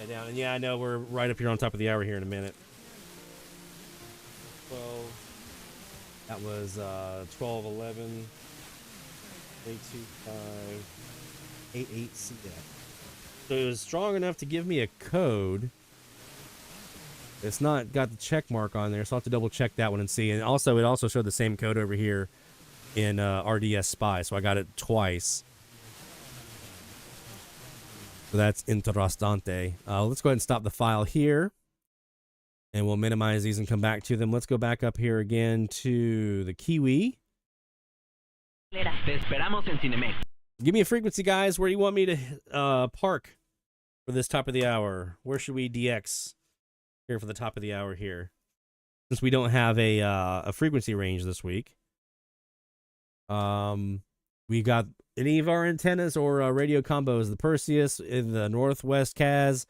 Down. And yeah, I know we're right up here on top of the hour here in a minute. 12. That was 1211. 825. 88CF. So it was strong enough to give me a code. It's not got the check mark on there, so I'll have to double check that one and see. And also, it also showed the same code over here in RDS Spy, so I got it twice. So that's interessante. Let's go ahead and stop the file here, and we'll minimize these and come back to them. Let's go back up here again to the Kiwi. Te esperamos en Cinemex. Give me a frequency, guys. Where do you want me to park for this top of the hour? Where should we DX here for the top of the hour here? Since we don't have a frequency range this week. We got any of our antennas or radio combos. The Perseus in the Northwest CAS,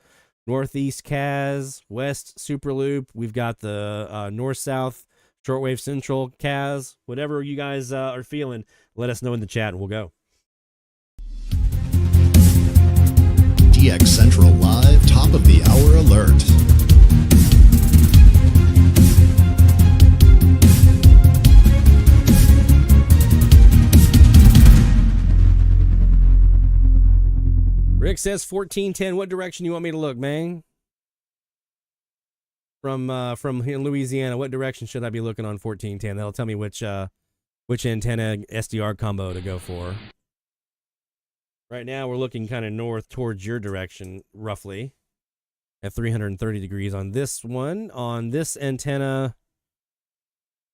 Northeast CAS, West Super Loop. We've got the North-South Shortwave Central CAS. Whatever you guys are feeling, let us know in the chat and we'll go. DX Central Live Top of the Hour Alert. Rick says 1410. What direction you want me to look, man? From here in Louisiana, what direction should I be looking on 1410? That'll tell me which antenna SDR combo to go for. Right now, we're looking kind of north towards your direction, roughly, at 330 degrees on this one. On this antenna,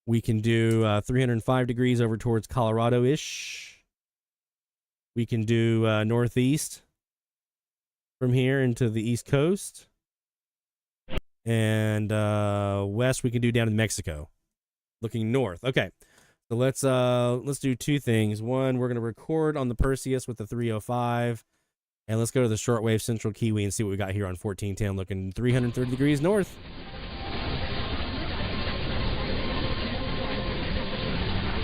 we can do 305 degrees over towards Colorado-ish. We can do northeast from here into the East Coast. And west, we can do down in Mexico, looking north. Okay. So let's do two things. One, we're going to record on the Perseus with the 305, and let's go to the shortwave Central Kiwi and see what we got here on 1410, looking 330 degrees north.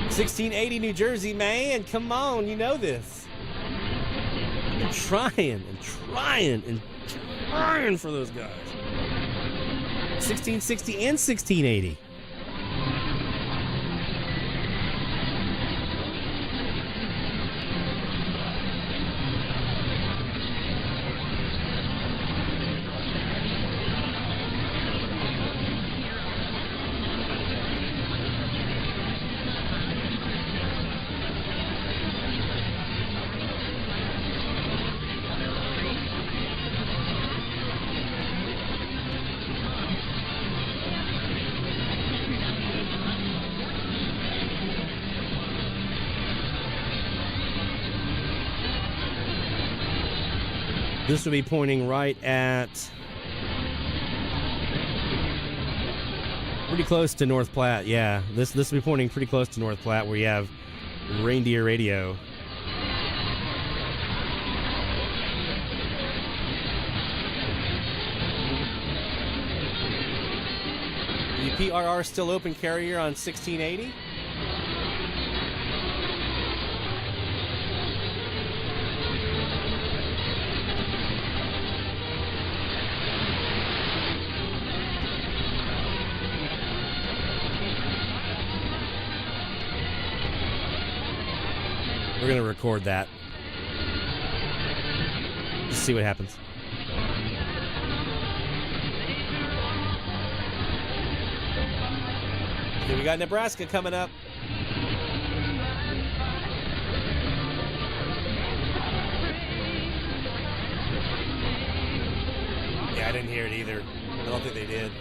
$16.80 New Jersey, man. Come on, you know this. I'm trying for those guys. 1660 and 1680. This will be pointing right at pretty close to North Platte. Yeah, this will be pointing pretty close to North Platte, where you have reindeer radio. The PRR still open carrier on 1680. We're going to record that. Just see what happens. Okay, we got Nebraska coming up. Yeah, I didn't hear it either. I don't think they did.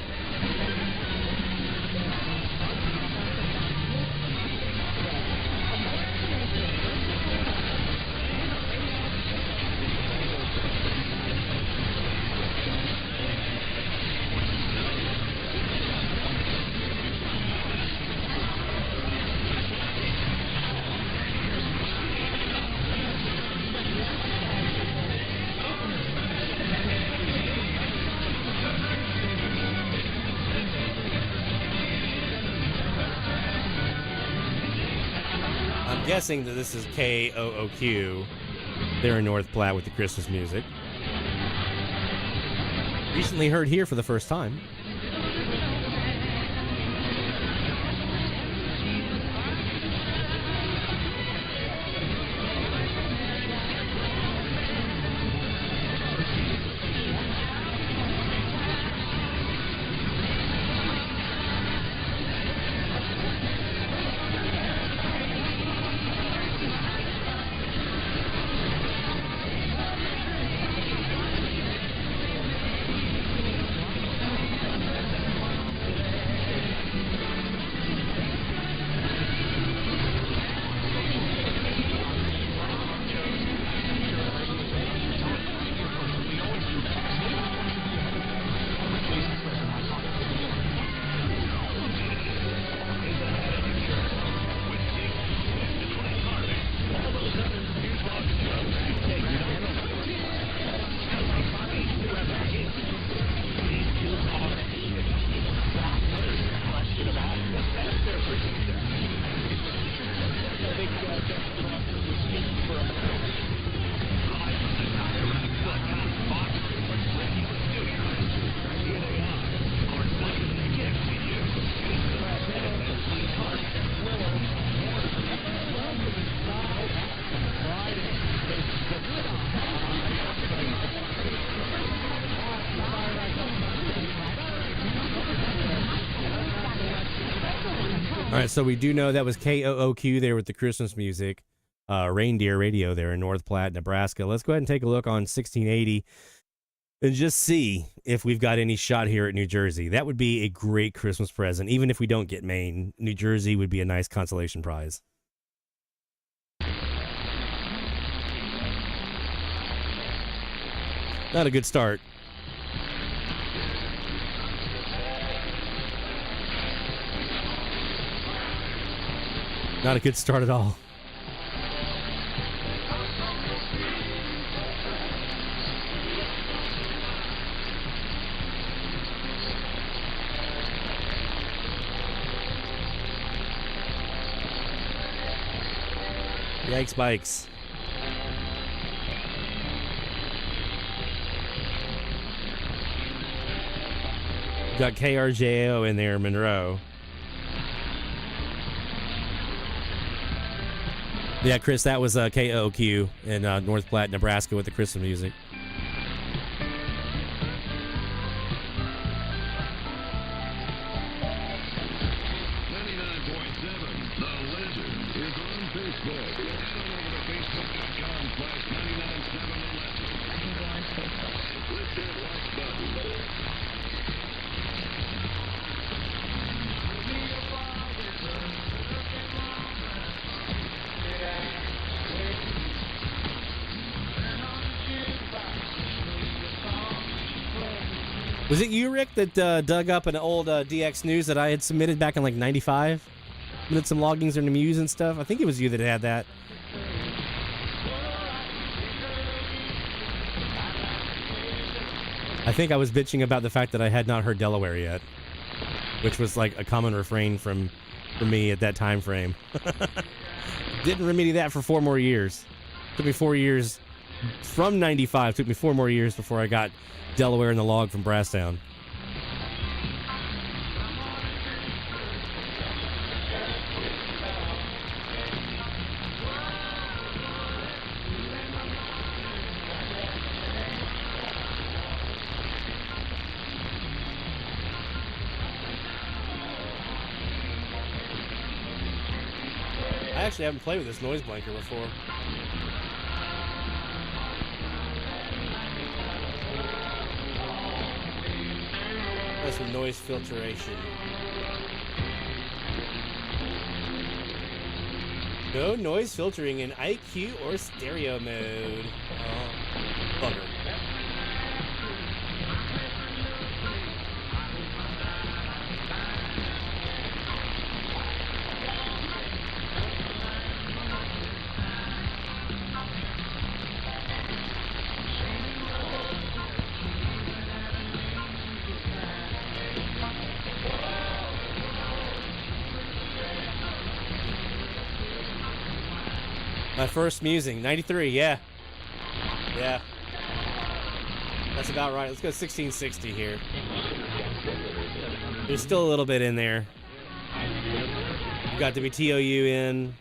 Guessing that this is KOOQ. They're in North Platte with the Christmas music. Recently heard here for the first time. All right, so we do know that was KOOQ there with the Christmas music, Reindeer Radio there in North Platte, Nebraska. Let's go ahead and take a look on 1680 and just see if we've got any shot here at New Jersey. That would be a great Christmas present. Even if we don't get Maine, New Jersey would be a nice consolation prize. Not a good start. Not a good start at all. Yikes bikes. Got KRJO in there, Monroe. Yeah, Chris, that was KOQ in North Platte, Nebraska with the Christmas music. Was it you, Rick, that dug up an old DX News that I had submitted back in like 95? Did some loggings into Muse and stuff? I think it was you that had that. I think I was bitching about the fact that I had not heard Delaware yet, which was like a common refrain from me at that time frame. Didn't remedy that for 4 more years. Took me 4 years from 95. Took me 4 more years before I got Delaware in the log from Brasstown. actually haven't played with this noise blanker before. That's some noise filtration. No noise filtering in IQ or stereo mode. Oh, bugger. My first musing, 93, yeah. Yeah. That's about right. Let's go 1660 here. There's still a little bit in there. You got the TOU in.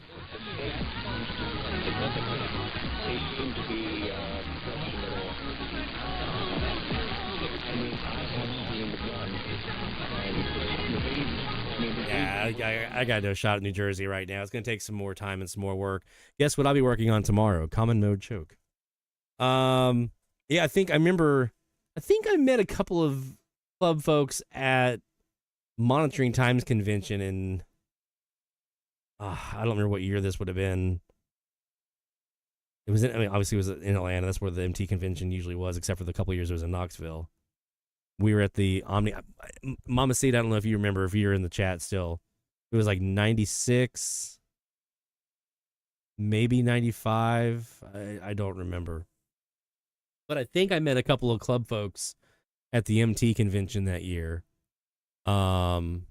Yeah, I got to do a shot at New Jersey right now. It's going to take some more time and some more work. Guess what I'll be working on tomorrow? Common mode choke. Yeah, I think I met a couple of club folks at Monitoring Times Convention in, I don't remember what year this would have been. It was obviously it was in Atlanta. That's where the MT convention usually was, except for the couple of years it was in Knoxville. We were at the Omni. Mama Seed, I don't know if you remember, if you're in the chat still. It was like 96, maybe 95. I don't remember. But I think I met a couple of club folks at the MT convention that year. So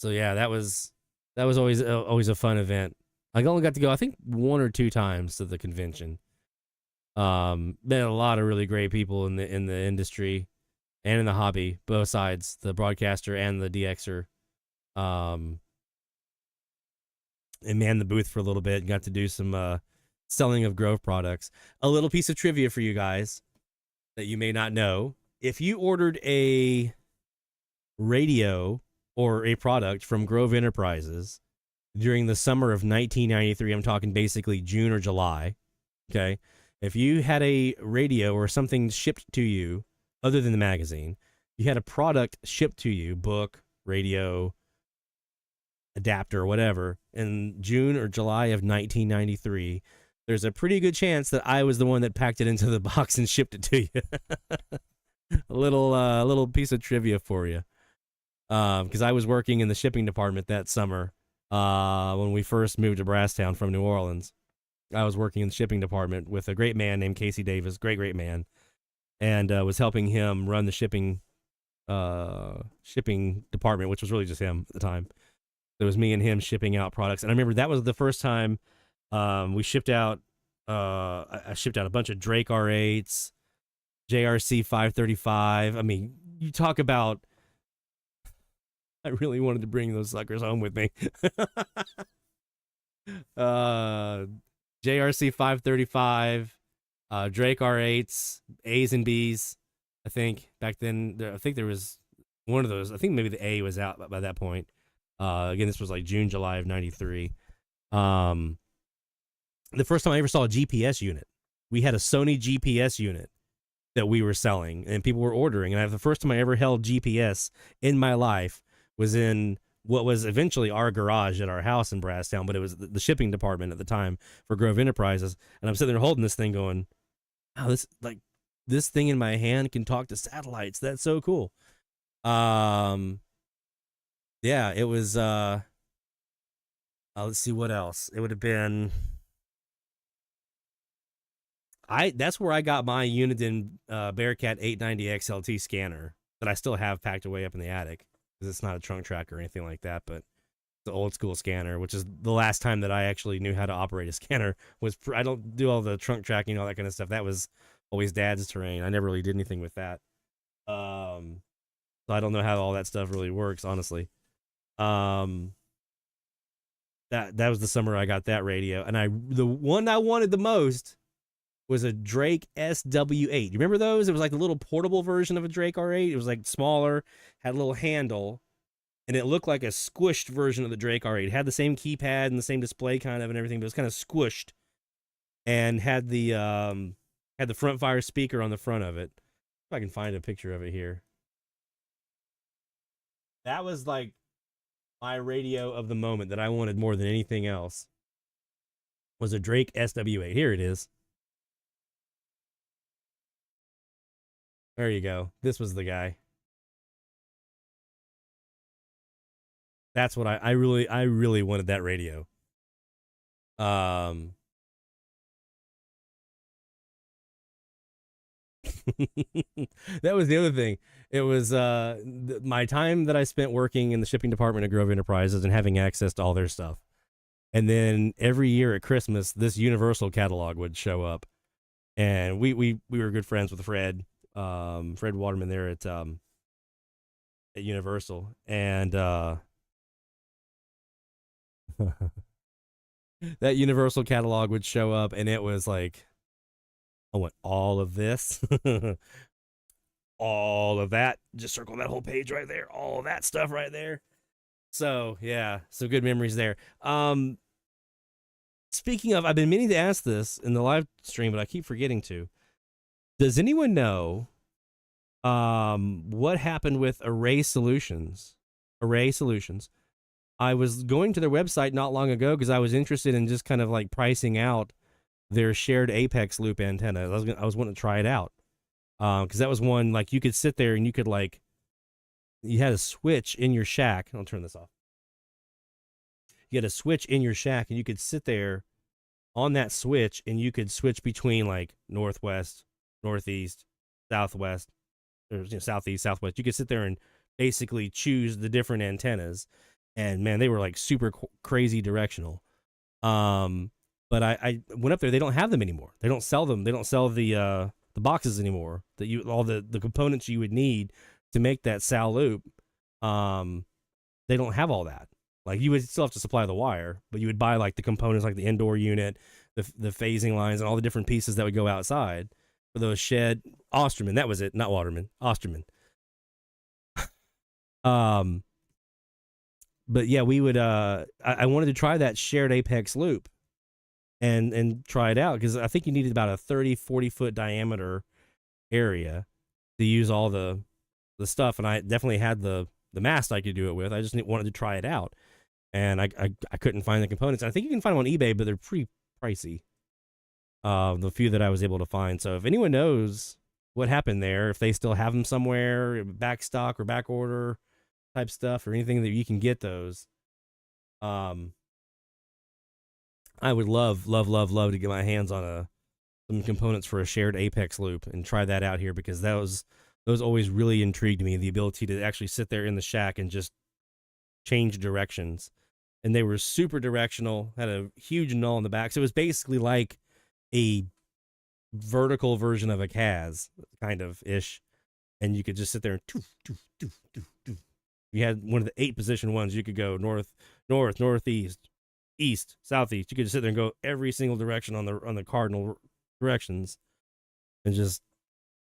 yeah, that was always a fun event. I only got to go, I think, 1 or 2 times to the convention. Met a lot of really great people in the industry and in the hobby, both sides, the broadcaster and the DXer. And manned the booth for a little bit and got to do some selling of Grove products. A little piece of trivia for you guys that you may not know. If you ordered a radio or a product from Grove Enterprises during the summer of 1993, I'm talking basically June or July, okay? If you had a radio or something shipped to you, other than the magazine, you had a product shipped to you, book, radio, adapter, whatever, in June or July of 1993, there's a pretty good chance that I was the one that packed it into the box and shipped it to you. a little piece of trivia for you. Because I was working in the shipping department that summer when we first moved to Brasstown from New Orleans. I was working in the shipping department with a great man named Casey Davis, great man, and was helping him run the shipping department, which was really just him at the time. It was me and him shipping out products, and I remember that was the first time we shipped out. I shipped out a bunch of Drake R8s, JRC 535. I mean, you talk about. I really wanted to bring those suckers home with me. JRC 535, Drake R8s, A's and B's. I think back then, I think there was one of those. I think maybe the A was out by that point. Again, this was like June, July of 93. The first time I ever saw a GPS unit, we had a Sony GPS unit that we were selling and people were ordering. And the first time I ever held GPS in my life was in what was eventually our garage at our house in Brasstown, but it was the shipping department at the time for Grove Enterprises. And I'm sitting there holding this thing going, wow, this thing in my hand can talk to satellites. That's so cool. Yeah, it was, let's see what else. It would have been, that's where I got my Uniden Bearcat 890 XLT scanner that I still have packed away up in the attic. Because it's not a trunk track or anything like that, but the old school scanner, which is the last time that I actually knew how to operate a scanner. I don't do all the trunk tracking and all that kind of stuff. That was always Dad's terrain. I never really did anything with that. So I don't know how all that stuff really works, honestly. That was the summer I got that radio, and the one I wanted the most was a Drake SW8. You remember those? It was like a little portable version of a Drake R8. It was like smaller, had a little handle, and it looked like a squished version of the Drake R8. It had the same keypad and the same display kind of and everything, but it was kind of squished, and had the front fire speaker on the front of it. If I can find a picture of it here. That was like my radio of the moment that I wanted more than anything else. Was a Drake SW8. Here it is. There you go. This was the guy. That's what I really wanted that radio. That was the other thing. It was my time that I spent working in the shipping department at Grove Enterprises and having access to all their stuff. And then every year at Christmas, this Universal catalog would show up. And we were good friends with Fred Waterman there at Universal. And that Universal catalog would show up, and it was like, I want all of this, all of that. Just circle that whole page right there. All of that stuff right there. So yeah, some good memories there. Speaking of, I've been meaning to ask this in the live stream, but I keep forgetting to. Does anyone know what happened with Array Solutions? Array Solutions. I was going to their website not long ago because I was interested in just kind of like pricing out their shared apex loop antenna. I was wanting to try it out because that was one like you could sit there and you could like, you had a switch in your shack. I'll turn this off. You had a switch in your shack and you could sit there on that switch and you could switch between like northwest, northeast, southwest, or southeast, southwest. You could sit there and basically choose the different antennas. And man, they were like super crazy directional. But I went up there. They don't have them anymore. They don't sell them. They don't sell the boxes anymore. All the components you would need to make that SAL loop. They don't have all that. Like you would still have to supply the wire, but you would buy like the components, like the indoor unit, the phasing lines, and all the different pieces that would go outside for those shed Osterman. That was it, not Waterman. Osterman. But yeah, we would. I wanted to try that shared apex loop, and try it out because I think you needed about a 30-40 foot diameter area to use all the stuff, and I definitely had the mast I could do it with. I just wanted to try it out, and I couldn't find the components. I think you can find them on eBay, but they're pretty pricey. The few that I was able to find. So if anyone knows what happened there, if they still have them somewhere, back stock or back order type stuff or anything that you can get those, I would love to get my hands on some components for a shared apex loop and try that out here because those always really intrigued me, the ability to actually sit there in the shack and just change directions. And they were super directional, had a huge null in the back. So it was basically like a vertical version of a CAS kind of ish. And you could just sit there and you had one of the 8 position ones. You could go north, northeast, east, southeast. You could just sit there and go every single direction on the cardinal directions and just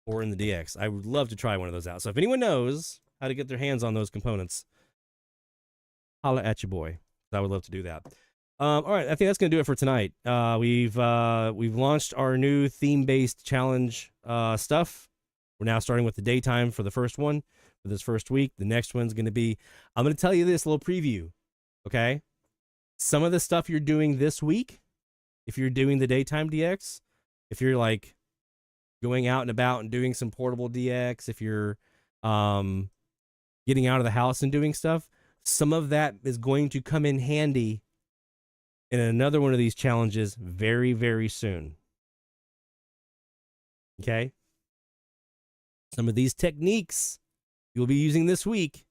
pour in the DX. I would love to try one of those out. So if anyone knows how to get their hands on those components, holla at your boy. I would love to do that. All right, I think that's going to do it for tonight. We've launched our new theme-based challenge stuff. We're now starting with the daytime for the first one for this first week. The next one's going to be, I'm going to tell you this little preview, okay? Some of the stuff you're doing this week, if you're doing the daytime DX, if you're like going out and about and doing some portable DX, if you're getting out of the house and doing stuff, some of that is going to come in handy in another one of these challenges very, very soon. Okay? Some of these techniques you'll be using this week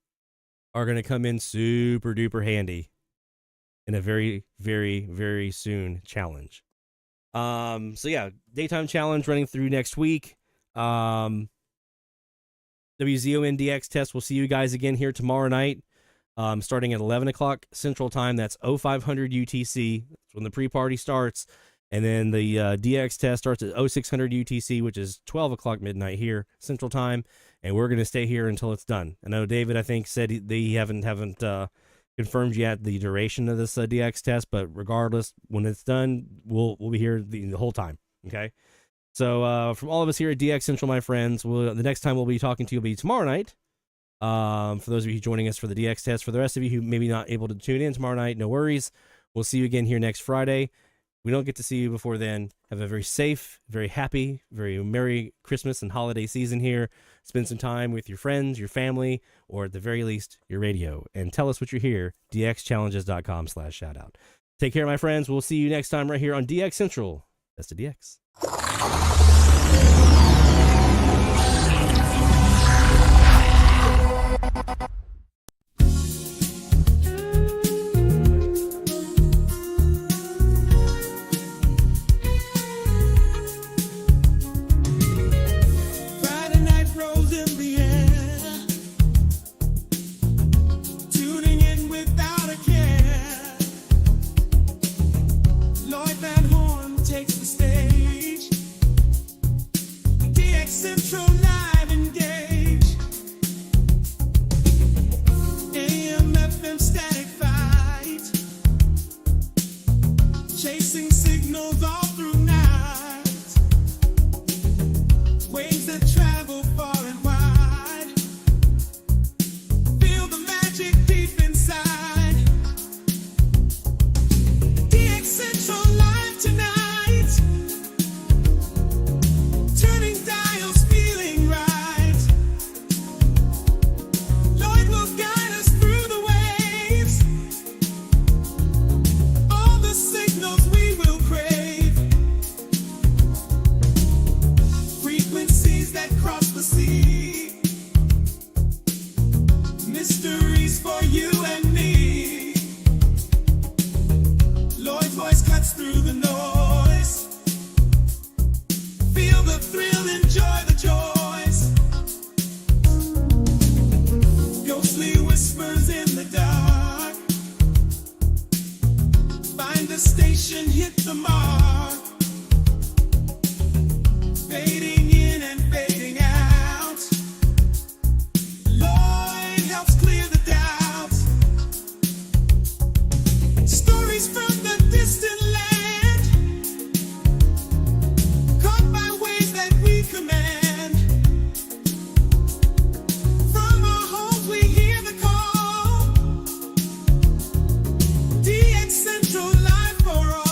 are going to come in super duper handy in a very, very, very soon challenge. So yeah, daytime challenge running through next week. WZON DX test. We'll see you guys again here tomorrow night. Starting at 11 o'clock Central Time. That's 0500 UTC. That's when the pre-party starts. And then the DX test starts at 0600 UTC, which is 12 o'clock midnight here, Central Time. And we're going to stay here until it's done. I know David, I think, said they haven't confirmed yet the duration of this DX test, but regardless, when it's done, we'll be here the whole time. Okay. So from all of us here at DX Central, my friends, the next time we'll be talking to you will be tomorrow night. For those of you joining us for the DX test, for the rest of you who may be not able to tune in tomorrow night, no worries. We'll see you again here next Friday. We don't get to see you before then. Have a very safe, very happy, very Merry Christmas and holiday season here. Spend some time with your friends, your family, or at the very least, your radio. And tell us what you hear, dxchallenges.com/shoutout. Take care, my friends. We'll see you next time right here on DX Central. That's the DX. Friday night rolls in the air, tuning in without a care. Lloyd Van Horn takes the stage. DX Central live engage. AM FM static fight, chasing signals all through night. Waves that travel far and wide. Feel the magic deep inside. DX Central live tonight. Turning dials, feeling right. Lloyd will guide us through the waves. All the signals we will crave. Frequencies that cross the sea. Mysteries for you and me. Lloyd's voice cuts through the noise. Feel the thrill, enjoy the joys. Ghostly whispers in the dark. Find the station, hit the mark. Fading in and fading out. Lloyd helps clear the doubts. Stories from the distant land, caught by waves that we command. From our homes we hear the call. DX Central live for all.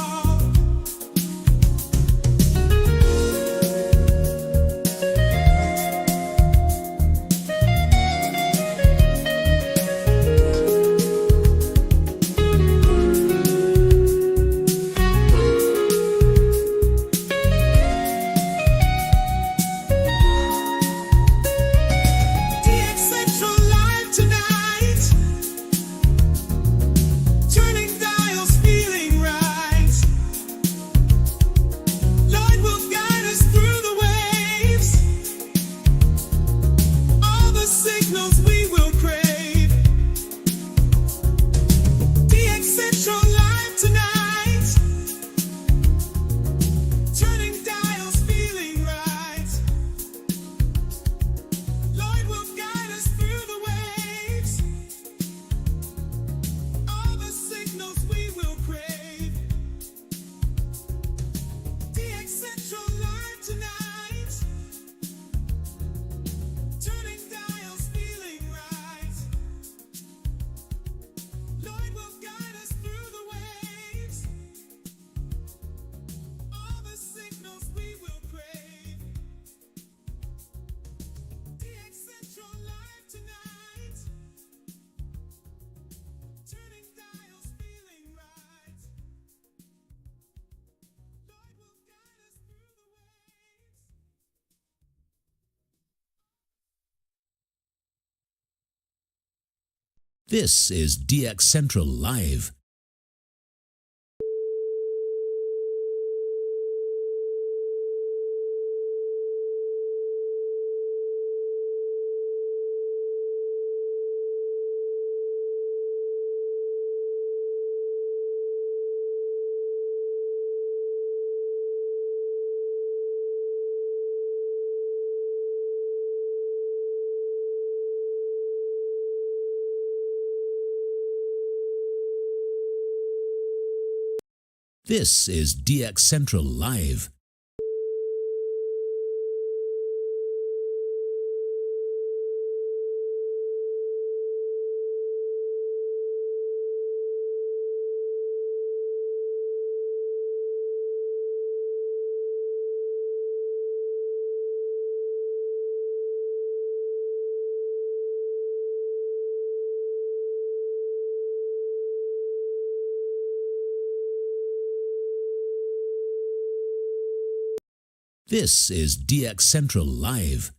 DX Central live tonight. Turning dials, feeling right. Lloyd will guide us through the waves. All the signals we will crave. DX Central live tonight. Turning dials, feeling right. Lloyd will guide us through the waves. All the signals we will crave. DX Central live tonight. Turning dials, feeling right. Lloyd will guide us through the waves. All the signals we will crave. DX Central live tonight. Turning dials, feeling right. Lloyd will guide us through the waves. This is DX Central Live. This is DX Central Live. This is DX Central Live.